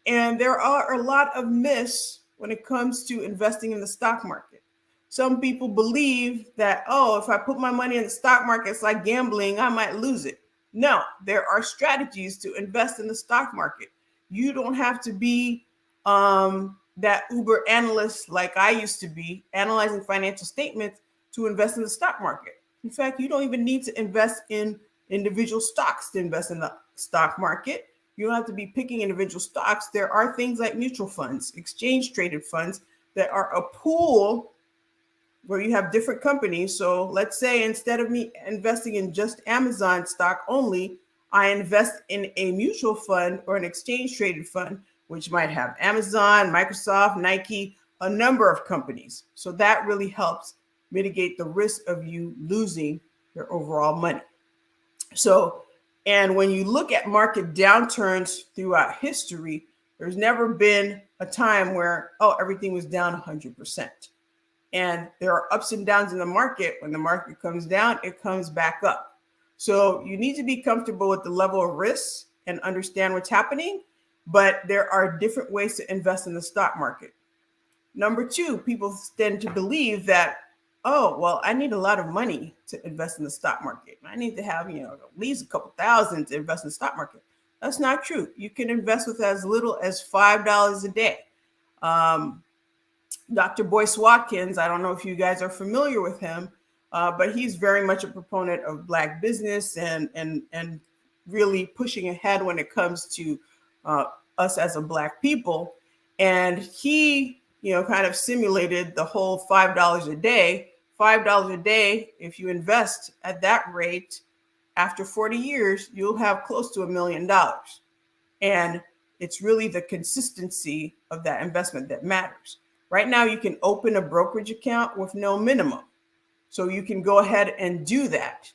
And there are a lot of myths when it comes to investing in the stock market. Some people believe that, if I put my money in the stock market, it's like gambling, I might lose it. No, there are strategies to invest in the stock market. You don't have to be that Uber analyst like I used to be, analyzing financial statements to invest in the stock market. In fact, you don't even need to invest in individual stocks to invest in the stock market. You don't have to be picking individual stocks. There are things like mutual funds, exchange traded funds that are a pool where you have different companies. So let's say instead of me investing in just Amazon stock only, I invest in a mutual fund or an exchange traded fund, which might have Amazon, Microsoft, Nike, a number of companies. So that really helps mitigate the risk of you losing your overall money. So, and when you look at market downturns throughout history, there's never been a time where, everything was down 100%. And there are ups and downs in the market. When the market comes down, it comes back up. So you need to be comfortable with the level of risk and understand what's happening. But there are different ways to invest in the stock market. Number 2, people tend to believe that, I need a lot of money to invest in the stock market. I need to have, at least a couple thousand to invest in the stock market. That's not true. You can invest with as little as $5 a day. Dr. Boyce Watkins, I don't know if you guys are familiar with him, but he's very much a proponent of Black business and really pushing ahead when it comes to us as a Black people. And he, kind of simulated the whole $5 a day. $5 a day, if you invest at that rate, after 40 years, you'll have close to $1 million. And it's really the consistency of that investment that matters. Right now, you can open a brokerage account with no minimum. So you can go ahead and do that.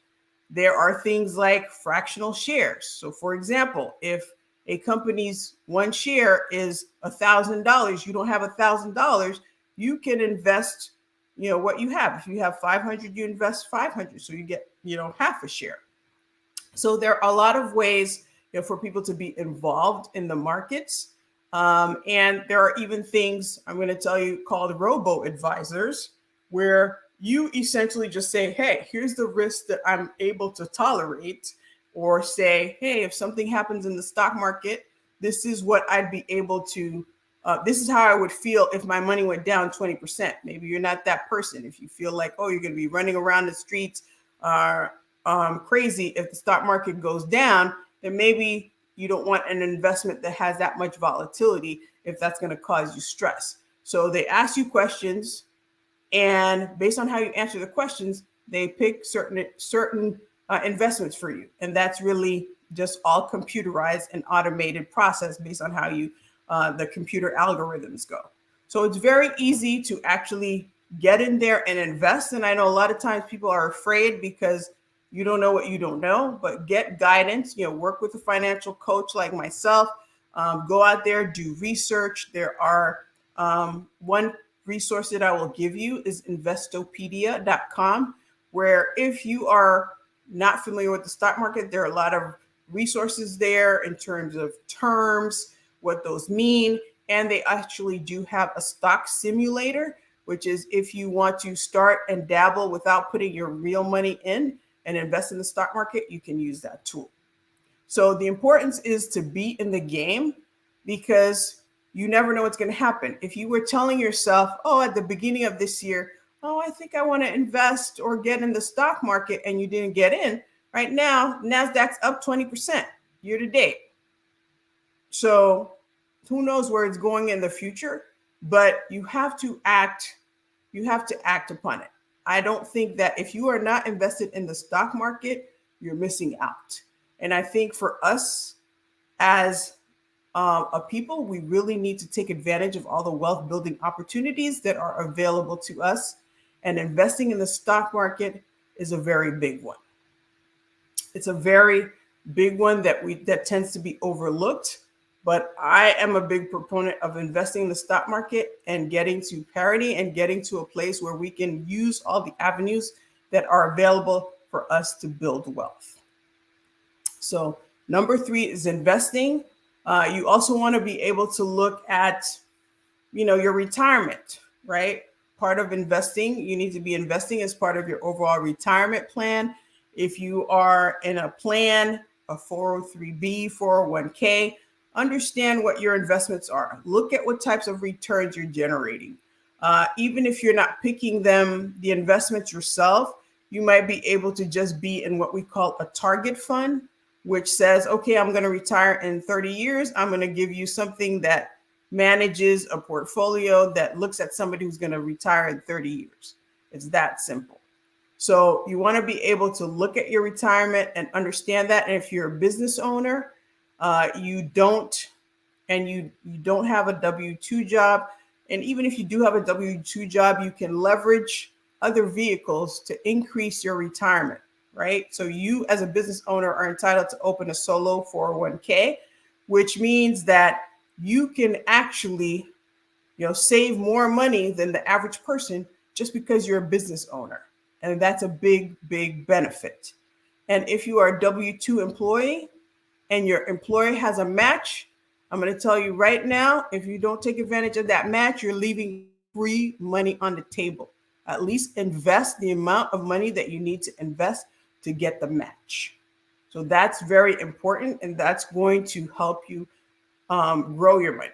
There are things like fractional shares. So for example, if a company's one share is $1,000, you don't have $1,000, you can invest, what you have. If you have 500, you invest 500. So you get, half a share. So there are a lot of ways for people to be involved in the markets. And there are even things I'm going to tell you called robo-advisors, where you essentially just say, hey, here's the risk that I'm able to tolerate, or say, hey, if something happens in the stock market, this is what I'd be able to, this is how I would feel if my money went down 20%. Maybe you're not that person. If you feel like, oh, you're going to be running around the streets crazy if the stock market goes down, then maybe you don't want an investment that has that much volatility if that's going to cause you stress. So they ask you questions, and based on how you answer the questions, they pick certain investments for you. And that's really just all computerized and automated process based on how you the computer algorithms go. So it's very easy to actually get in there and invest. And I know a lot of times people are afraid because you don't know what you don't know, but get guidance, work with a financial coach like myself, go out there, do research. There are one resource that I will give you is investopedia.com, where if you are not familiar with the stock market, there are a lot of resources there in terms of terms, what those mean. And they actually do have a stock simulator, which is if you want to start and dabble without putting your real money in and invest in the stock market, you can use that tool. So the importance is to be in the game, because you never know what's going to happen. If you were telling yourself, oh, at the beginning of this year, oh, I think I want to invest or get in the stock market, and you didn't get in, right now, NASDAQ's up 20% year to date. So who knows where it's going in the future, but you have to act. You have to act upon it. I don't think that if you are not invested in the stock market, you're missing out. And I think for us as a people, we really need to take advantage of all the wealth building opportunities that are available to us. And investing in the stock market is a very big one. It's a very big one that tends to be overlooked. But I am a big proponent of investing in the stock market and getting to parity and getting to a place where we can use all the avenues that are available for us to build wealth. So number 3 is investing. You also want to be able to look at, your retirement, right? Part of investing, you need to be investing as part of your overall retirement plan. If you are in a plan, a 403B, 401k, understand what your investments are. Look at what types of returns you're generating. Even if you're not picking the investments yourself, you might be able to just be in what we call a target fund, which says, okay, I'm going to retire in 30 years. I'm going to give you something that manages a portfolio that looks at somebody who's going to retire in 30 years. It's that simple. So you want to be able to look at your retirement and understand that. And if you're a business owner, you don't have a W-2 job, and even if you do have a W-2 job, you can leverage other vehicles to increase your retirement, right? So you as a business owner are entitled to open a solo 401k, which means that you can actually, save more money than the average person just because you're a business owner. And that's a big, big benefit. And if you are a W-2 employee, and your employer has a match, I'm going to tell you right now, if you don't take advantage of that match, you're leaving free money on the table. At least invest the amount of money that you need to invest to get the match. So that's very important, and that's going to help you grow your money.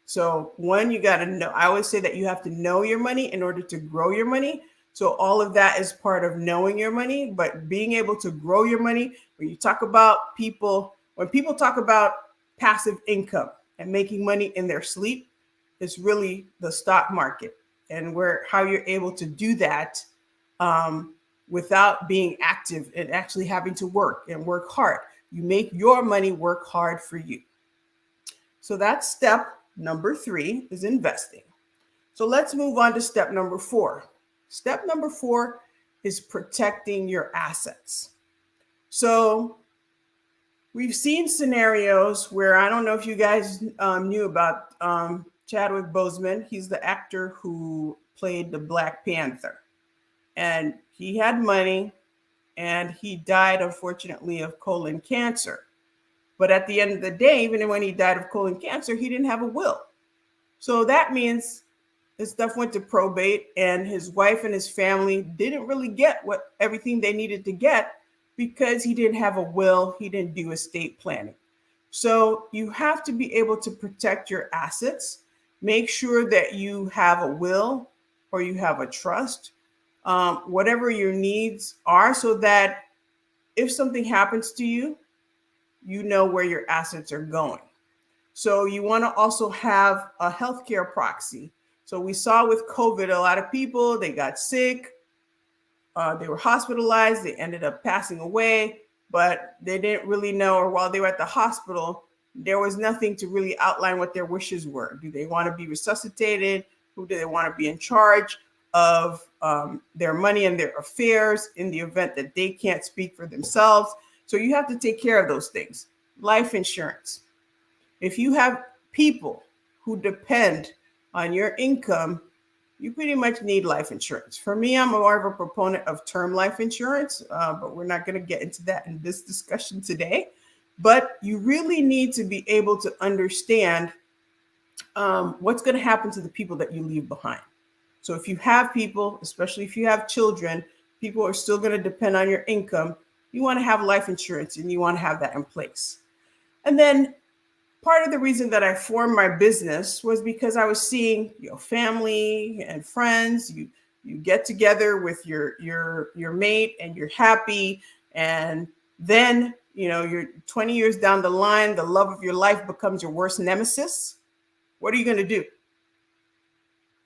So one, you got to know, I always say that you have to know your money in order to grow your money. So all of that is part of knowing your money, but being able to grow your money, when you talk about people, when people talk about passive income and making money in their sleep, it's really the stock market and how you're able to do that without being active and actually having to work and work hard. You make your money work hard for you. So that's step number 3 is investing. So let's move on to step number 4. Step number 4 is protecting your assets. So we've seen scenarios where, I don't know if you guys knew about Chadwick Boseman. He's the actor who played the Black Panther. And he had money and he died, unfortunately, of colon cancer. But at the end of the day, even when he died of colon cancer, he didn't have a will. So that means his stuff went to probate, and his wife and his family didn't really get everything they needed to get because he didn't have a will. He didn't do estate planning. So you have to be able to protect your assets. Make sure that you have a will or you have a trust, whatever your needs are, so that if something happens to you, you know where your assets are going. So you want to also have a healthcare proxy. So we saw with COVID, a lot of people, they got sick, they were hospitalized, they ended up passing away, but they didn't really know, or while they were at the hospital, there was nothing to really outline what their wishes were. Do they want to be resuscitated? Who do they want to be in charge of their money and their affairs in the event that they can't speak for themselves? So you have to take care of those things. Life insurance. If you have people who depend on your income, you pretty much need life insurance. For me, I'm more of a proponent of term life insurance, but we're not going to get into that in this discussion today. But you really need to be able to understand what's going to happen to the people that you leave behind. So if you have people, especially if you have children, people are still going to depend on your income. You want to have life insurance and you want to have that in place. And then part of the reason that I formed my business was because I was seeing, family and friends, you get together with your mate and you're happy. And then, you're 20 years down the line, the love of your life becomes your worst nemesis. What are you going to do?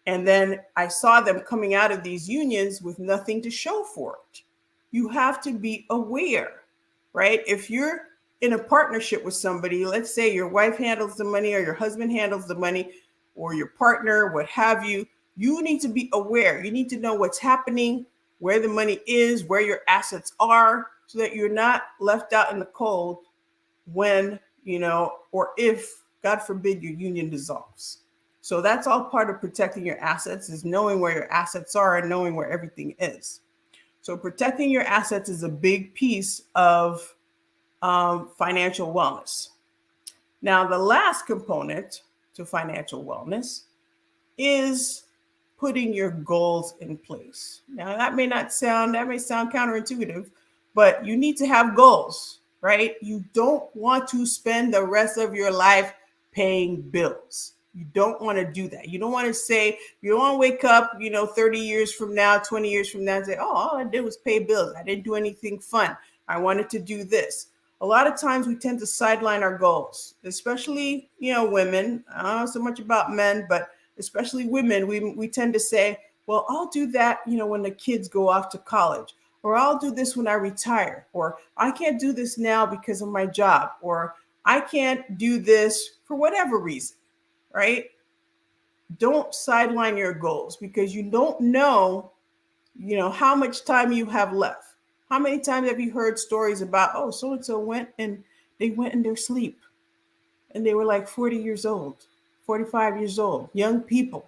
And then I saw them coming out of these unions with nothing to show for it. You have to be aware, right? If you're in a partnership with somebody, let's say your wife handles the money or your husband handles the money or your partner, what have you, you need to be aware. You need to know what's happening, where the money is, where your assets are, so that you're not left out in the cold when, or if, God forbid, your union dissolves. So that's all part of protecting your assets, is knowing where your assets are and knowing where everything is. So protecting your assets is a big piece of financial wellness. Now, the last component to financial wellness is putting your goals in place. Now, that may sound counterintuitive, but you need to have goals, right? You don't want to spend the rest of your life paying bills. You don't want to do that. You don't want to say, you don't want to wake up, 30 years from now, 20 years from now and say, oh, all I did was pay bills. I didn't do anything fun. I wanted to do this. A lot of times we tend to sideline our goals, especially, women. I don't know so much about men, but especially women, we tend to say, well, I'll do that, when the kids go off to college, or I'll do this when I retire, or I can't do this now because of my job, or I can't do this for whatever reason. Right? Don't sideline your goals, because you don't know, how much time you have left. How many times have you heard stories about, oh, so-and-so went in their sleep and they were like 40 years old, 45 years old, young people.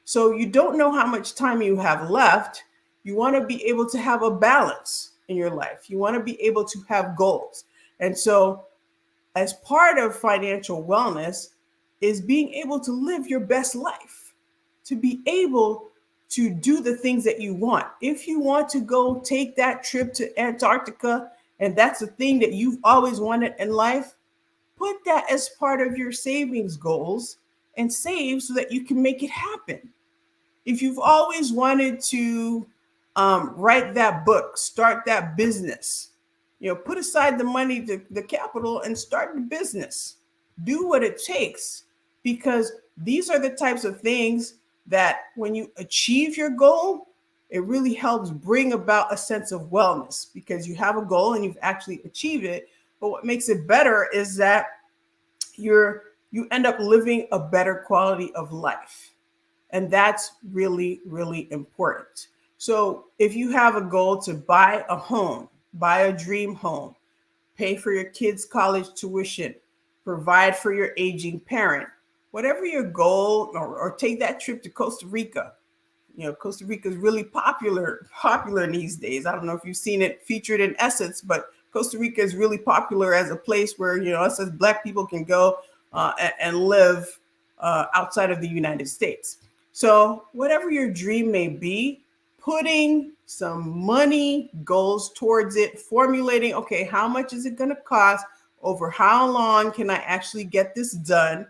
So you don't know how much time you have left. You want to be able to have a balance in your life. You want to be able to have goals. And so as part of financial wellness is being able to live your best life, to be able to do the things that you want. If you want to go take that trip to Antarctica, and that's the thing that you've always wanted in life, put that as part of your savings goals and save so that you can make it happen. If you've always wanted to write that book, start that business, put aside the money, the capital, and start the business. Do what it takes, because these are the types of things that when you achieve your goal, it really helps bring about a sense of wellness, because you have a goal and you've actually achieved it. But what makes it better is that you end up living a better quality of life. And that's really, really important. So if you have a goal to buy a home, buy a dream home, pay for your kids' college tuition, provide for your aging parent, whatever your goal, or take that trip to Costa Rica. Costa Rica is really popular these days. I don't know if you've seen it featured in Essence, but Costa Rica is really popular as a place where, us as Black people can go and live outside of the United States. So whatever your dream may be, putting some money goals towards it, formulating, okay, how much is it going to cost? Over how long can I actually get this done?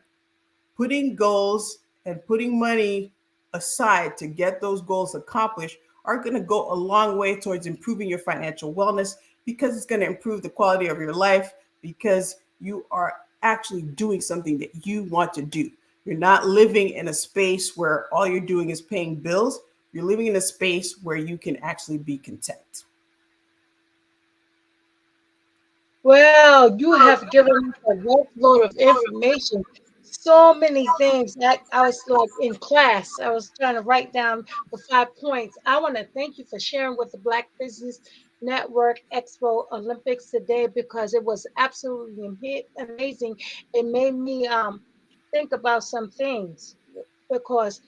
Putting goals and putting money aside to get those goals accomplished are going to go a long way towards improving your financial wellness, because it's going to improve the quality of your life, because you are actually doing something that you want to do. You're not living in a space where all you're doing is paying bills. You're living in a space where you can actually be content. Well, you have given us a workload of information. So many things that I was like in class. I was trying to write down the 5 points. I want to thank you for sharing with the Black Business Network Expo Olympics today, because it was absolutely amazing. It made me think about some things, because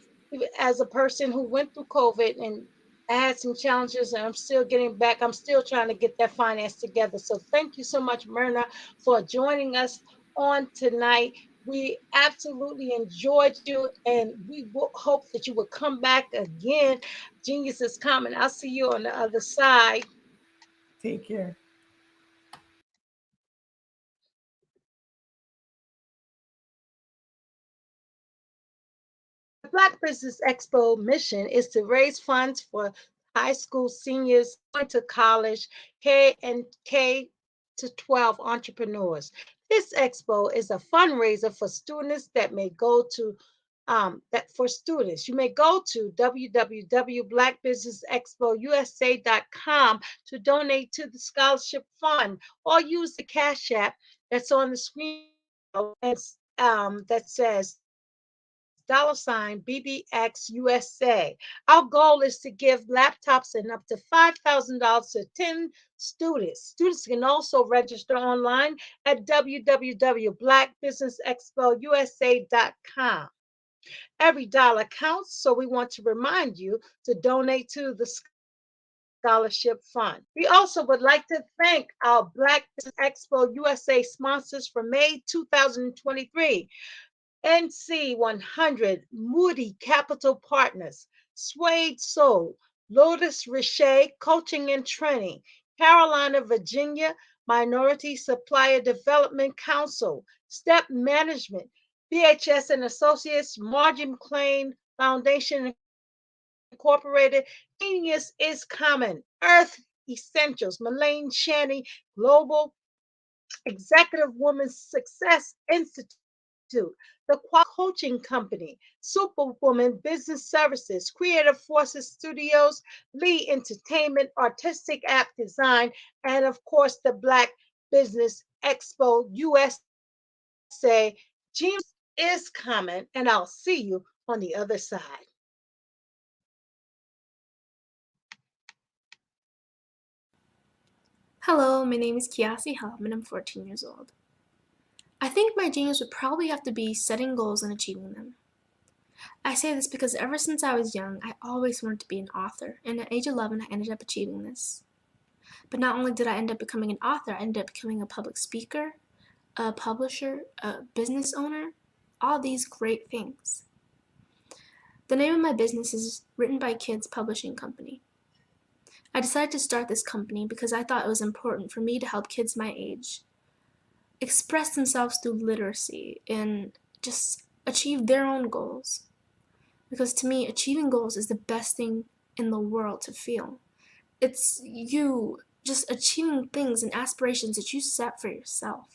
as a person who went through COVID and I had some challenges, and I'm still getting back. I'm still trying to get that finance together. So thank you so much, Myrna, for joining us on tonight. We absolutely enjoyed you, and we hope that you will come back again. Genius is coming. I'll see you on the other side. Take care. The Black Business Expo mission is to raise funds for high school seniors going to college, K and K to 12 entrepreneurs. This expo is a fundraiser for students that may go to for students. You may go to www.blackbusinessexpousa.com to donate to the scholarship fund, or use the Cash App that's on the screen and that says $BBXUSA. Our goal is to give laptops and up to $5,000 to 10 students. Students can also register online at www.blackbusinessexpousa.com. Every dollar counts, so we want to remind you to donate to the Scholarship Fund. We also would like to thank our Black Business Expo USA sponsors for May 2023. NC 100, Moody Capital Partners, Suede Soul, Lotus Richey Coaching and Training, Carolina, Virginia, Minority Supplier Development Council, Step Management, BHS and Associates, Margin Claim Foundation Incorporated, Genius is Common, Earth Essentials, Malane Shanny, Global Executive Women's Success Institute, the Coaching Company, Superwoman Business Services, Creative Forces Studios, Lee Entertainment, Artistic App Design, and of course the Black Business Expo USA. James is coming, and I'll see you on the other side. Hello, my name is Kiasi Helm and I'm 14 years old. I think my genius would probably have to be setting goals and achieving them. I say this because ever since I was young, I always wanted to be an author, and at age 11, I ended up achieving this. But not only did I end up becoming an author, I ended up becoming a public speaker, a publisher, a business owner, all these great things. The name of my business is Written by Kids Publishing Company. I decided to start this company because I thought it was important for me to help kids my age express themselves through literacy and just achieve their own goals. Because to me, achieving goals is the best thing in the world to feel. It's you just achieving things and aspirations that you set for yourself.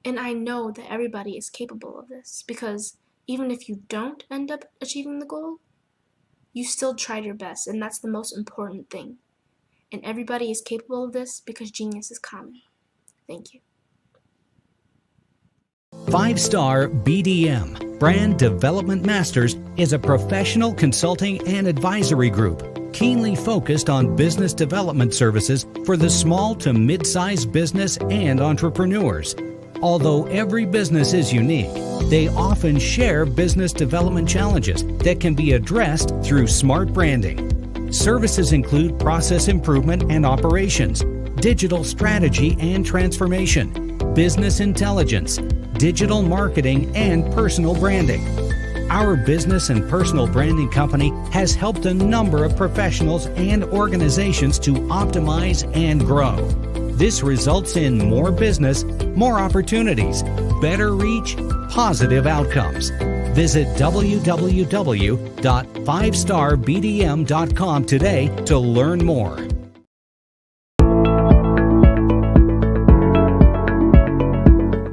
And I know that everybody is capable of this, because even if you don't end up achieving the goal, you still tried your best, and that's the most important thing. And everybody is capable of this because genius is common. Thank you. 5-Star BDM, Brand Development Masters, is a professional consulting and advisory group keenly focused on business development services for the small to mid-sized business and entrepreneurs. Although every business is unique, they often share business development challenges that can be addressed through smart branding. Services include process improvement and operations, digital strategy and transformation, business intelligence, digital marketing, and personal branding. Our business and personal branding company has helped a number of professionals and organizations to optimize and grow. This results in more business, more opportunities, better reach, positive outcomes. Visit www.5starbdm.com today to learn more.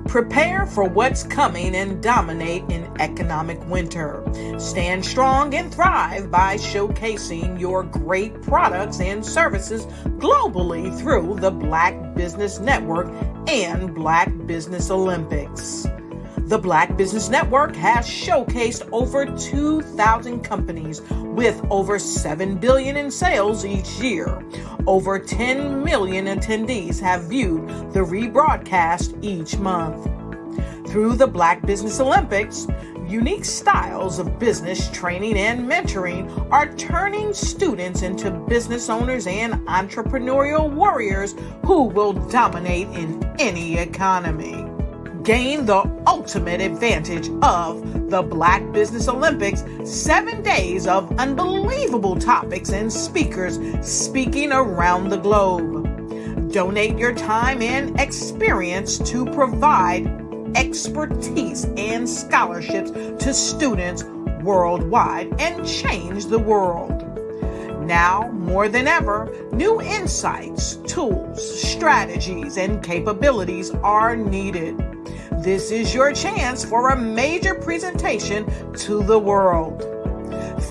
Prepare for what's coming and dominate in economic winter. Stand strong and thrive by showcasing your great products and services globally through the Black Business Network and Black Business Olympics. The Black Business Network has showcased over 2,000 companies with over $7 billion in sales each year. Over 10 million attendees have viewed the rebroadcast each month. Through the Black Business Olympics, unique styles of business training and mentoring are turning students into business owners and entrepreneurial warriors who will dominate in any economy. Gain the ultimate advantage of the Black Business Olympics, 7 days of unbelievable topics and speakers speaking around the globe. Donate your time and experience to provide expertise and scholarships to students worldwide and change the world. Now, more than ever, new insights, tools, strategies, and capabilities are needed. This is your chance for a major presentation to the world.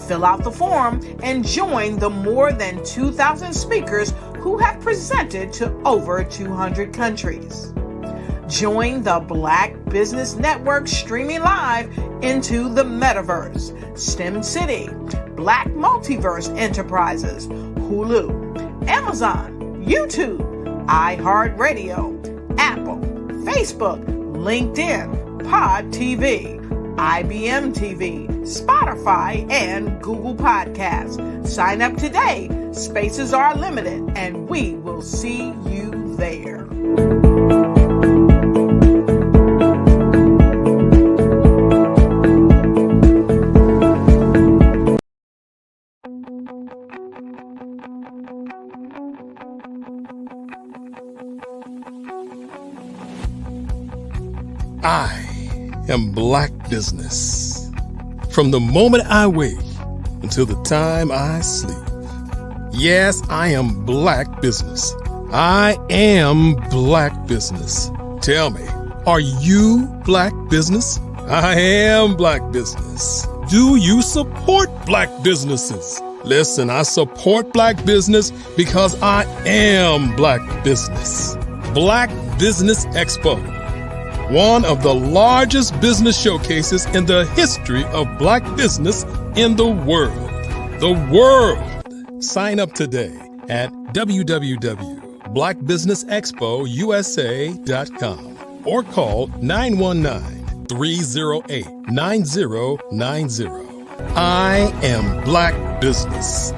Fill out the form and join the more than 2,000 speakers who have presented to over 200 countries. Join the Black Business Network streaming live into the Metaverse, STEM City, Black Multiverse Enterprises, Hulu, Amazon, YouTube, iHeartRadio, Apple, Facebook, LinkedIn, Pod TV, IBM TV, Spotify, and Google Podcasts. Sign up today. Spaces are limited, and we will see you there. I am Black business. From the moment I wake until the time I sleep. Yes, I am Black business. I am Black business. Tell me, are you Black business? I am Black business. Do you support Black businesses? Listen, I support Black business because I am Black business. Black Business Expo, one of the largest business showcases in the history of Black business in the world. The world! Sign up today at www.blackbusinessexpousa.com or call 919-308-9090. I am Black business.